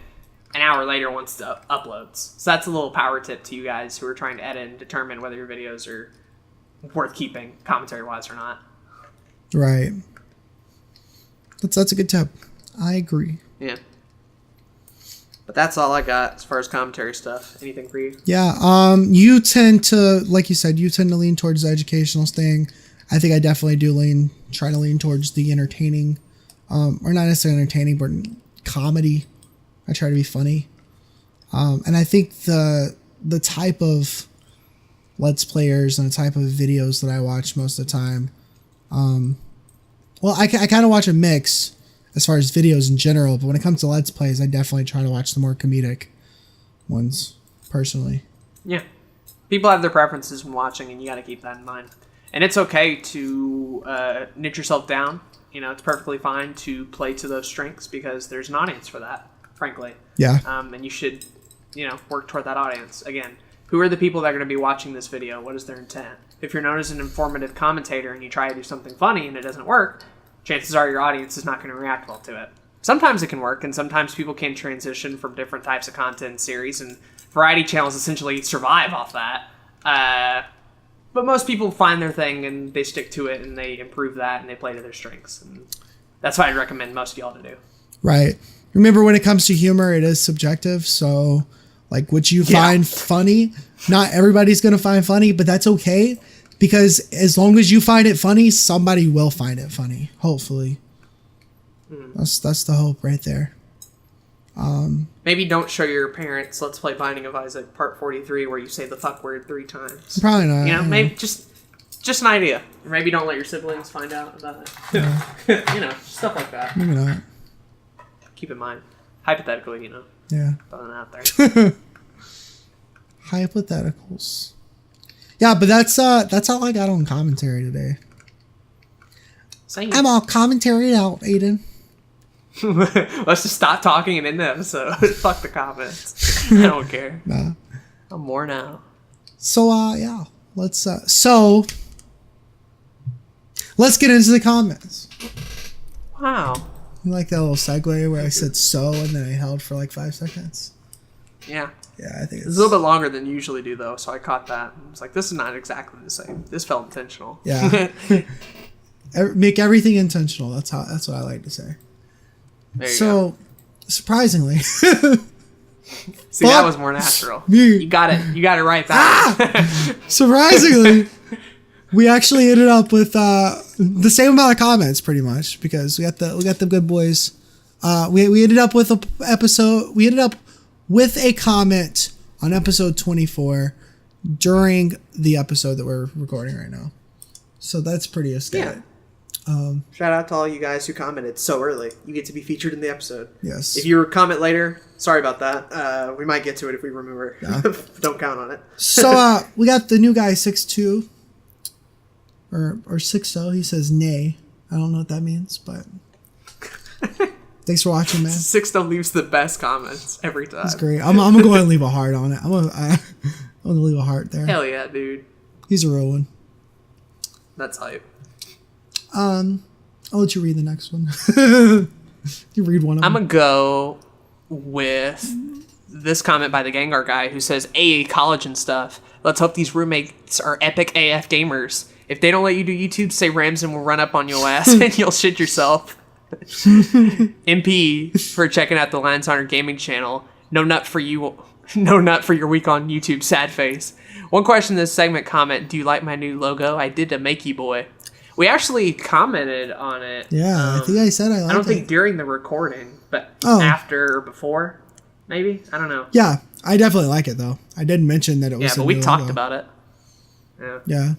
an hour later once it uploads. So that's a little power tip to you guys who are trying to edit and determine whether your videos are worth keeping commentary-wise or not. Right. That's a good tip. I agree. Yeah. But that's all I got as far as commentary stuff. Anything for you? Yeah. You tend to, like you said, lean towards the educational thing. I think I definitely try to lean towards the entertaining, or not necessarily entertaining, but comedy. I try to be funny. And I think the type of Let's Players and the type of videos that I watch most of the time, well, I kind of watch a mix as far as videos in general, but when it comes to Let's Plays, I definitely try to watch the more comedic ones, personally. Yeah. People have their preferences when watching, and you got to keep that in mind. And it's okay to niche yourself down. You know, it's perfectly fine to play to those strengths because there's an audience for that, frankly. Yeah. And you should, work toward that audience. Again, who are the people that are going to be watching this video? What is their intent? If you're known as an informative commentator and you try to do something funny and it doesn't work, chances are your audience is not going to react well to it. Sometimes it can work, and sometimes people can transition from different types of content series, and variety channels essentially survive off that. But most people find their thing, and they stick to it, and they improve that, and they play to their strengths. And that's what I'd recommend most of y'all to do. Right. Remember, when it comes to humor, it is subjective, so like what you find funny, not everybody's going to find funny, but that's okay. Because as long as you find it funny, somebody will find it funny. Hopefully, that's the hope right there. Maybe don't show your parents Let's Play Binding of Isaac Part 43 where you say the fuck word 3 times. Probably not. Maybe just an idea. Or maybe don't let your siblings find out about it. Yeah. Stuff like that. Maybe not. Keep in mind, hypothetically, Yeah. throwing it out there. Hypotheticals. Yeah, but that's all I got on commentary today. Same. I'm all commentaried out, Aden. Let's just stop talking and end the episode. Fuck the comments. I don't care. Nah. I'm worn out. So yeah, let's get into the comments. Wow. You like that little segue where I said so and then I held for like 5 seconds? Yeah. Yeah, I think It's a little bit longer than you usually do, though, so I caught that. I was like, this is not exactly the same. This felt intentional. Yeah. Make everything intentional. That's what I like to say. There you go. Surprisingly. See, that was more natural. Me. You got it right back. Surprisingly, we actually ended up with the same amount of comments, pretty much, because we got the good boys. We ended up with a comment on episode 24 during the episode that we're recording right now. So that's pretty astounding. Yeah. Shout out to all you guys who commented so early. You get to be featured in the episode. Yes. If you comment later, sorry about that. We might get to it if we remember. Yeah. Don't count on it. So we got the new guy 6'2", or 6'0". He says nay. I don't know what that means, but thanks for watching, man. 6'0" leaves the best comments every time. That's great. I'm gonna go ahead and leave a heart on it. I'm gonna leave a heart there. Hell yeah, dude. He's a real one. That's hype. I'll let you read the next one. You read one of them. I'm gonna go with this comment by the Gengar guy who says, AA college and stuff. Let's hope these roommates are epic AF gamers. If they don't let you do YouTube, say Ramson will run up on your ass and you'll shit yourself. MP for checking out the Lance Hunter Gaming channel. No nut for you. No nut for your week on YouTube. Sad face. One question in this segment comment. Do you like my new logo? I did a Makey boy. We actually commented on it. Yeah, I think I said I liked it. I don't think during the recording, but after or before, maybe? I don't know. Yeah, I definitely like it, though. I did mention that it was Yeah, but we talked about it. Yeah.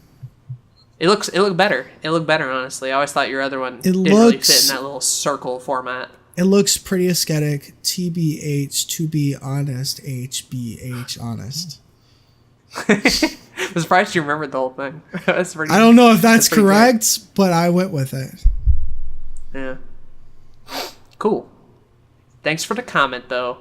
It looked better. It looked better, honestly. I always thought your other one didn't really fit in that little circle format. It looks pretty aesthetic. TBH, to be honest. HBH, honest. I'm surprised you remembered the whole thing. That's pretty, I don't know if that's correct, but I went with it. Yeah. Cool. Thanks for the comment, though.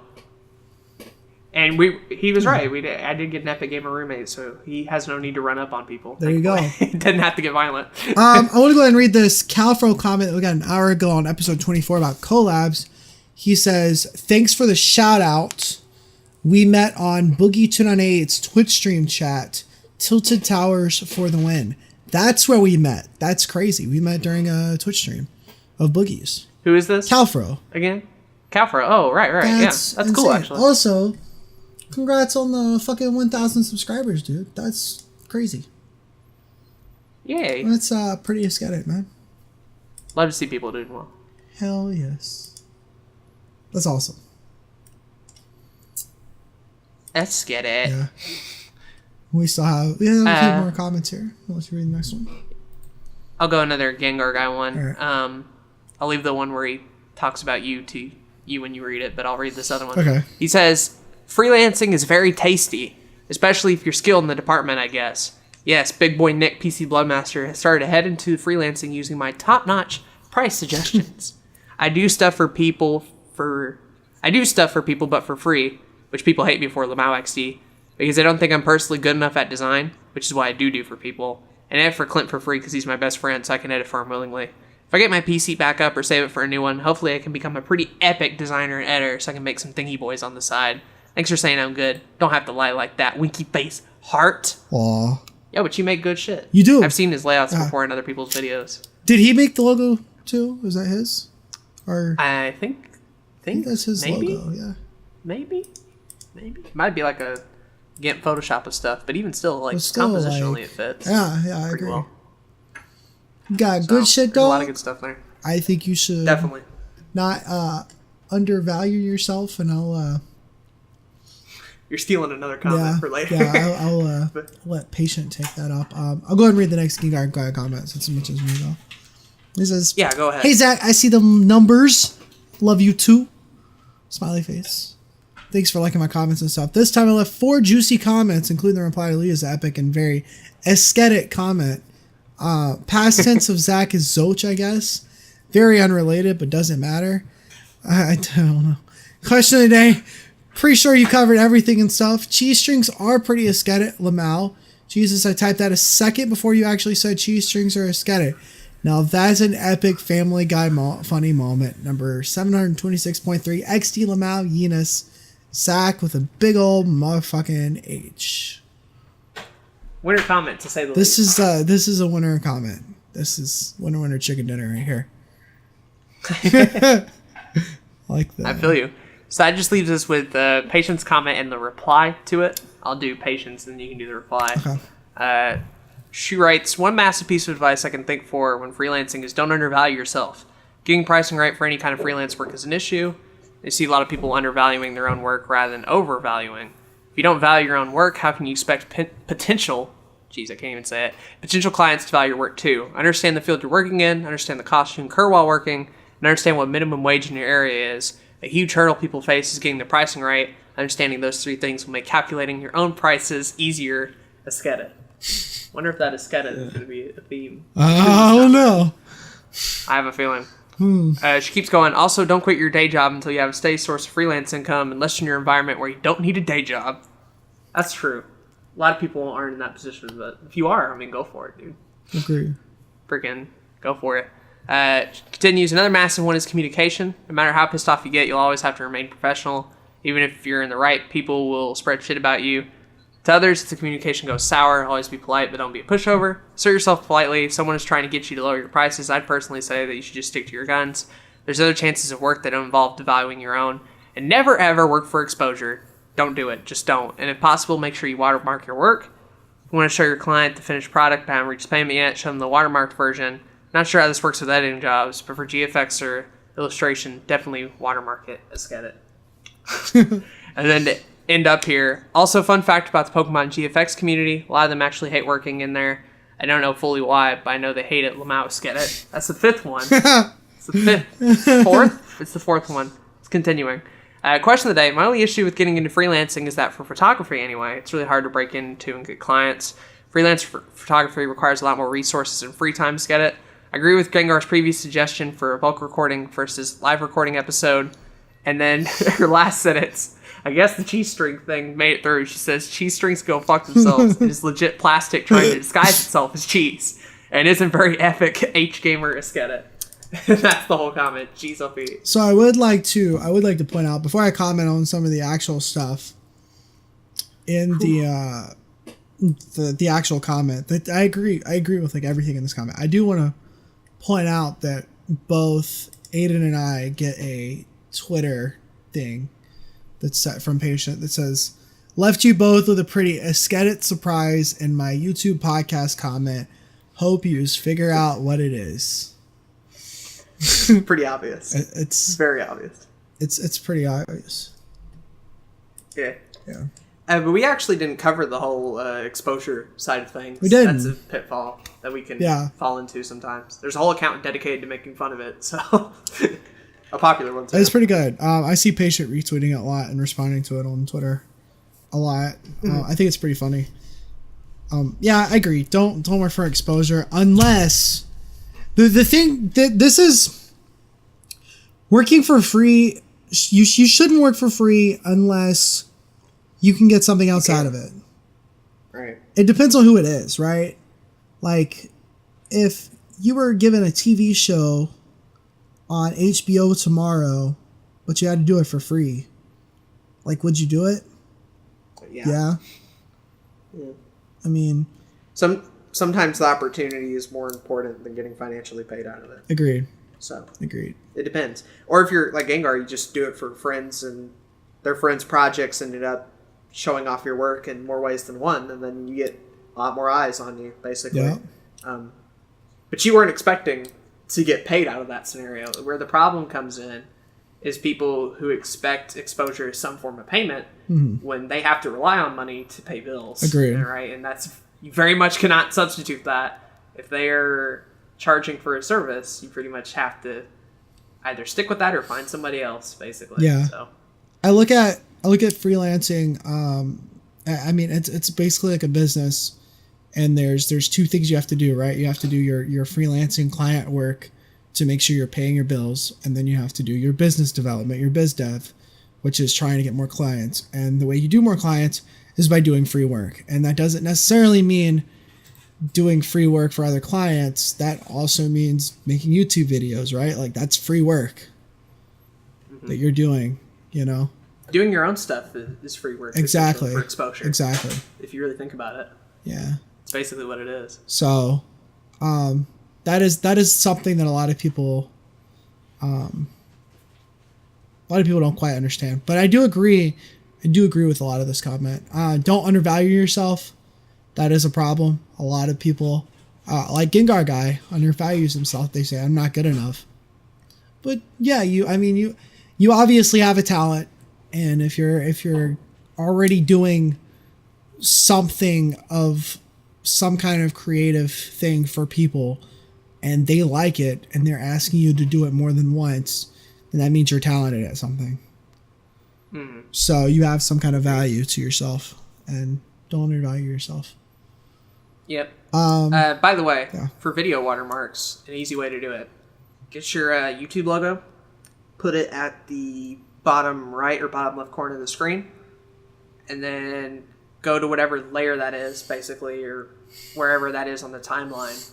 And he was right. I did get an Epic Gamer roommate, so he has no need to run up on people. There you go. He didn't have to get violent. I want to go ahead and read this Calfro comment that we got an hour ago on episode 24 about collabs. He says, thanks for the shout out. We met on Boogie298's Twitch stream chat. Tilted Towers for the win. That's where we met. That's crazy. We met during a Twitch stream of Boogies. Who is this? Calfro. Again? Calfro. Oh, right. That's cool, actually. Also, congrats on the fucking 1,000 subscribers, dude. That's crazy. Yay. That's pretty aesthetic, man. Love to see people doing well. Hell yes. That's awesome. Let's get it. Yeah. We have a few more comments here. Let's read the next one. I'll go another Gengar guy one. Right. I'll leave the one where he talks about you to you when you read it, but I'll read this other one. Okay. He says, freelancing is very tasty, especially if you're skilled in the department, I guess. Yes, big boy Nick PC Bloodmaster has started to head into freelancing using my top-notch price suggestions. I do stuff for people but for free, which people hate me for, Lamau XD, because they don't think I'm personally good enough at design, which is why I do for people. And edit for Clint for free because he's my best friend, so I can edit for him willingly. If I get my PC back up or save it for a new one, hopefully I can become a pretty epic designer and editor so I can make some thingy boys on the side. Thanks for saying I'm good. Don't have to lie like that. Winky face heart. Aw. Yeah, but you make good shit. You do. I've seen his layouts before in other people's videos. Did he make the logo too? Was that his? Or I think that's his maybe? logo, yeah. Maybe. Might be like a GIMP Photoshop of stuff, but even still, like, still, compositionally like, it fits. Yeah, I pretty agree. well. Got good shit A going. lot of good stuff there. I think you should Definitely not undervalue yourself, and I'll you're stealing another comment for later. Yeah, I'll let Patient take that up. I'll go ahead and read the next Gengar guy comment since it mentions me though. He says, yeah, go ahead. Hey Zach, I see the numbers. Love you too. Smiley face. Thanks for liking my comments and stuff. This time I left 4 juicy comments, including the reply to Leah's epic and very aesthetic comment. Past tense of Zach is Zoch, I guess. Very unrelated, but doesn't matter. I don't know. Question of the day. Pretty sure you covered everything and stuff. Cheese strings are pretty aesthetic, Lamau. Jesus, I typed that a second before you actually said cheese strings are aesthetic. Now that's an epic Family Guy funny moment. Number 726.3. XD Lamau Yenis. Zach with a big old motherfucking H. Winner comment to say the least. This is a winner comment. This is winner chicken dinner right here. Like that. I feel you. So that just leaves us with Patience comment and the reply to it. I'll do Patience and you can do the reply. Okay. She writes, one massive piece of advice I can think for when freelancing is don't undervalue yourself. Getting pricing right for any kind of freelance work is an issue. You see a lot of people undervaluing their own work rather than overvaluing. If you don't value your own work, how can you expect potential clients to value your work too? Understand the field you're working in, understand the costs you incur while working, and understand what minimum wage in your area is. A huge hurdle people face is getting the pricing right. Understanding those 3 things will make calculating your own prices easier. Aesthetic. Wonder if that aesthetic is going to be a theme. I don't know. I have a feeling. She keeps going. Also, don't quit your day job until you have a steady source of freelance income unless you're in your environment where you don't need a day job. That's true. A lot of people aren't in that position, but if you are, I mean, go for it, dude. Agree. Freaking go for it. Continues. Another massive one is communication. No matter how pissed off you get, you'll always have to remain professional. Even if you're in the right, people will spread shit about you. To others, if the communication goes sour, always be polite, but don't be a pushover. Assert yourself politely. If someone is trying to get you to lower your prices, I'd personally say that you should just stick to your guns. There's other chances of work that don't involve devaluing your own. And never ever work for exposure. Don't do it. Just don't. And if possible, make sure you watermark your work. If you want to show your client the finished product but haven't reached payment yet, show them the watermarked version. Not sure how this works with editing jobs, but for GFX or illustration, definitely watermark it. Let's get it. And then to end up here, also fun fact about the Pokemon GFX community, a lot of them actually hate working in there. I don't know fully why, but I know they hate it. Lamouse, get it? That's the fifth one. It's the fifth. Fourth? It's the fourth one. It's continuing. Question of the day. My only issue with getting into freelancing is that for photography anyway, it's really hard to break into and get clients. Freelance photography requires a lot more resources and free time to get it. I agree with Gengar's previous suggestion for a bulk recording versus live recording episode. And then her last sentence, I guess the cheese string thing made it through. She says, cheese strings go fuck themselves. It is legit plastic trying to disguise itself as cheese. And isn't very epic H-Gamer aesthetic. That's the whole comment. Cheese up eat. So I would like to point out, before I comment on some of the actual stuff in the actual comment, that I agree with like everything in this comment. I do want to point out that both Aden and I get a Twitter thing that's set from Patient that says, left you both with a pretty aesthetic surprise in my YouTube podcast comment. Hope yous figure out what it is. Pretty obvious. It's very obvious. It's pretty obvious. Yeah. Yeah. But we actually didn't cover the whole exposure side of things. We didn't. That's a pitfall that we can fall into sometimes. There's a whole account dedicated to making fun of it, so a popular one too. It's pretty good. I see Patient retweeting it a lot and responding to it on Twitter a lot. I think it's pretty funny. Yeah, I agree. Don't work for exposure unless the thing that this is working for free. You shouldn't work for free unless you can get something else out of it. Right. It depends on who it is, right? Like, if you were given a TV show on HBO tomorrow, but you had to do it for free, like, would you do it? Yeah. I mean, sometimes the opportunity is more important than getting financially paid out of it. Agreed. So agreed. It depends. Or if you're like Gengar, you just do it for friends, and their friends' projects ended up showing off your work in more ways than one, and then you get a lot more eyes on you, basically. Yeah. But you weren't expecting to get paid out of that scenario. Where the problem comes in is people who expect exposure as some form of payment when they have to rely on money to pay bills. Agreed. Right? And that's, you very much cannot substitute that. If they are charging for a service, you pretty much have to either stick with that or find somebody else, basically. Yeah. So I look at freelancing. I mean, it's basically like a business, and there's two things you have to do, right? You have to do your freelancing client work to make sure you're paying your bills, and then you have to do your business development, your biz dev, which is trying to get more clients. And the way you do more clients is by doing free work, and that doesn't necessarily mean doing free work for other clients. That also means making YouTube videos, right? Like, that's free work that you're doing, you know? Doing your own stuff is free work. Exactly. For exposure. Exactly. If you really think about it. Yeah. It's basically what it is. So, that is something that a lot of people don't quite understand. But I do agree with a lot of this comment. Don't undervalue yourself. That is a problem. A lot of people, like Gengar guy, undervalues himself. They say, I'm not good enough. But yeah, you obviously have a talent. And if you're already doing something of some kind of creative thing for people and they like it and they're asking you to do it more than once, then that means you're talented at something. So you have some kind of value to yourself, and don't undervalue yourself. Yep. By the way, for video watermarks, an easy way to do it: get your YouTube logo, put it at the bottom right or bottom left corner of the screen, and then go to whatever layer that is, basically, or wherever that is on the timeline,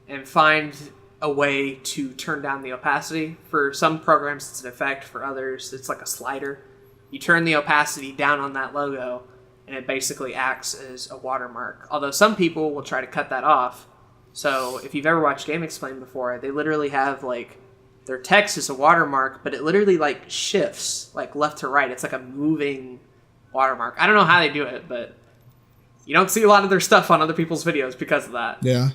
and find a way to turn down the opacity. For some programs, it's an effect. For others, it's like a slider. You turn the opacity down on that logo, and it basically acts as a watermark. Although some people will try to cut that off. So if you've ever watched Game Explained before, they literally have like their text is a watermark, but it literally like shifts like left to right. It's like a moving watermark. I don't know how they do it, but you don't see a lot of their stuff on other people's videos because of that. Yeah.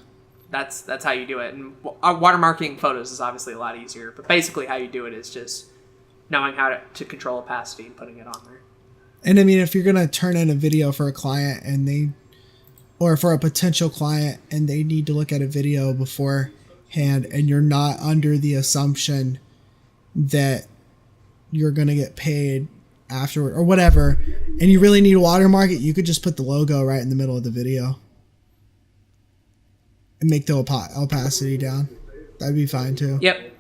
That's how you do it. And watermarking photos is obviously a lot easier, but basically how you do it is just knowing how to control opacity and putting it on there. And I mean, if you're going to turn in a video for a client or for a potential client and they need to look at a video beforehand and you're not under the assumption that you're going to get paid afterward or whatever, and you really need to watermark it, you could just put the logo right in the middle of the video and make the opacity down. That'd be fine too. Yep.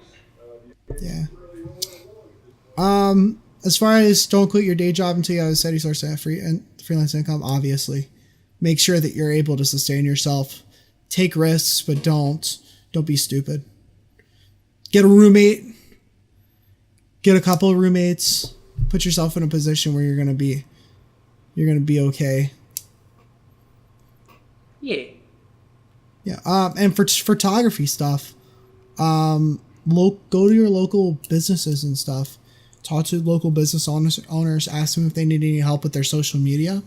Yeah. As far as don't quit your day job until you have a steady source of freelance income, obviously, make sure that you're able to sustain yourself. Take risks, but don't be stupid. Get a roommate. Get a couple of roommates. Put yourself in a position where you're gonna be okay. Yeah. Yeah. And for photography stuff, go to your local businesses and stuff. Talk to local business owners. Ask them if they need any help with their social media.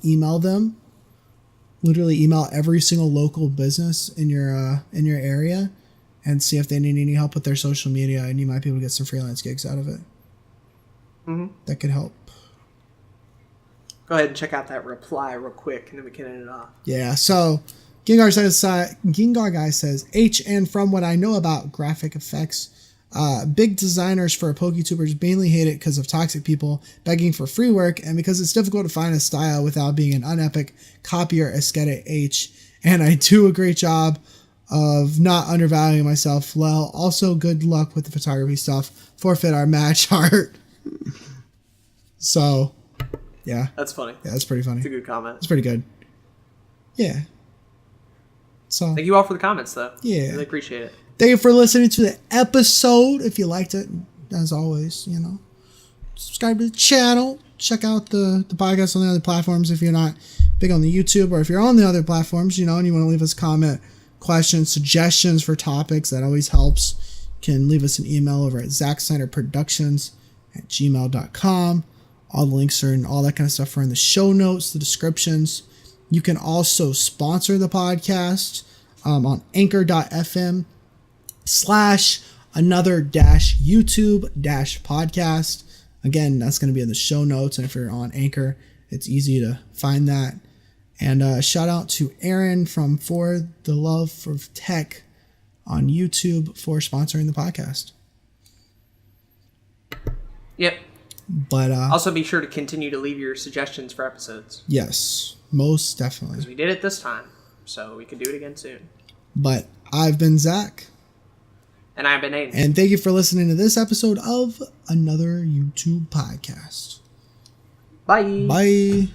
Email them. Literally email every single local business in your area, and see if they need any help with their social media, and you might be able to get some freelance gigs out of it. Mm-hmm. That could help. Go ahead and check out that reply real quick, and then we can end it off. Yeah. So Gingar guy says, and from what I know about graphic effects, big designers for PokeTubers mainly hate it because of toxic people begging for free work and because it's difficult to find a style without being an unepic copy or aesthetic H. And I do a great job of not undervaluing myself. Well, also good luck with the photography stuff. Forfeit our match art. So, yeah. That's funny. Yeah, that's pretty funny. It's a good comment. It's pretty good. Yeah. So thank you all for the comments, though. Yeah. Really appreciate it. Thank you for listening to the episode. If you liked it, as always, subscribe to the channel. Check out the podcast on the other platforms if you're not big on the YouTube, or if you're on the other platforms, and you want to leave us a comment, questions, suggestions for topics. That always helps. You can leave us an email over at zacksnyderproductions@gmail.com. All the links are and all that kind of stuff are in the show notes, the descriptions. You can also sponsor the podcast on anchor.fm/another-YouTube-podcast. Again, that's going to be in the show notes. And if you're on Anchor, it's easy to find that. And shout out to Aaron from For the Love of Tech on YouTube for sponsoring the podcast. Yep. But also be sure to continue to leave your suggestions for episodes. Yes, most definitely. Because we did it this time, so we can do it again soon. But I've been Zach. And I've been Aden. And thank you for listening to this episode of Another YouTube Podcast. Bye. Bye.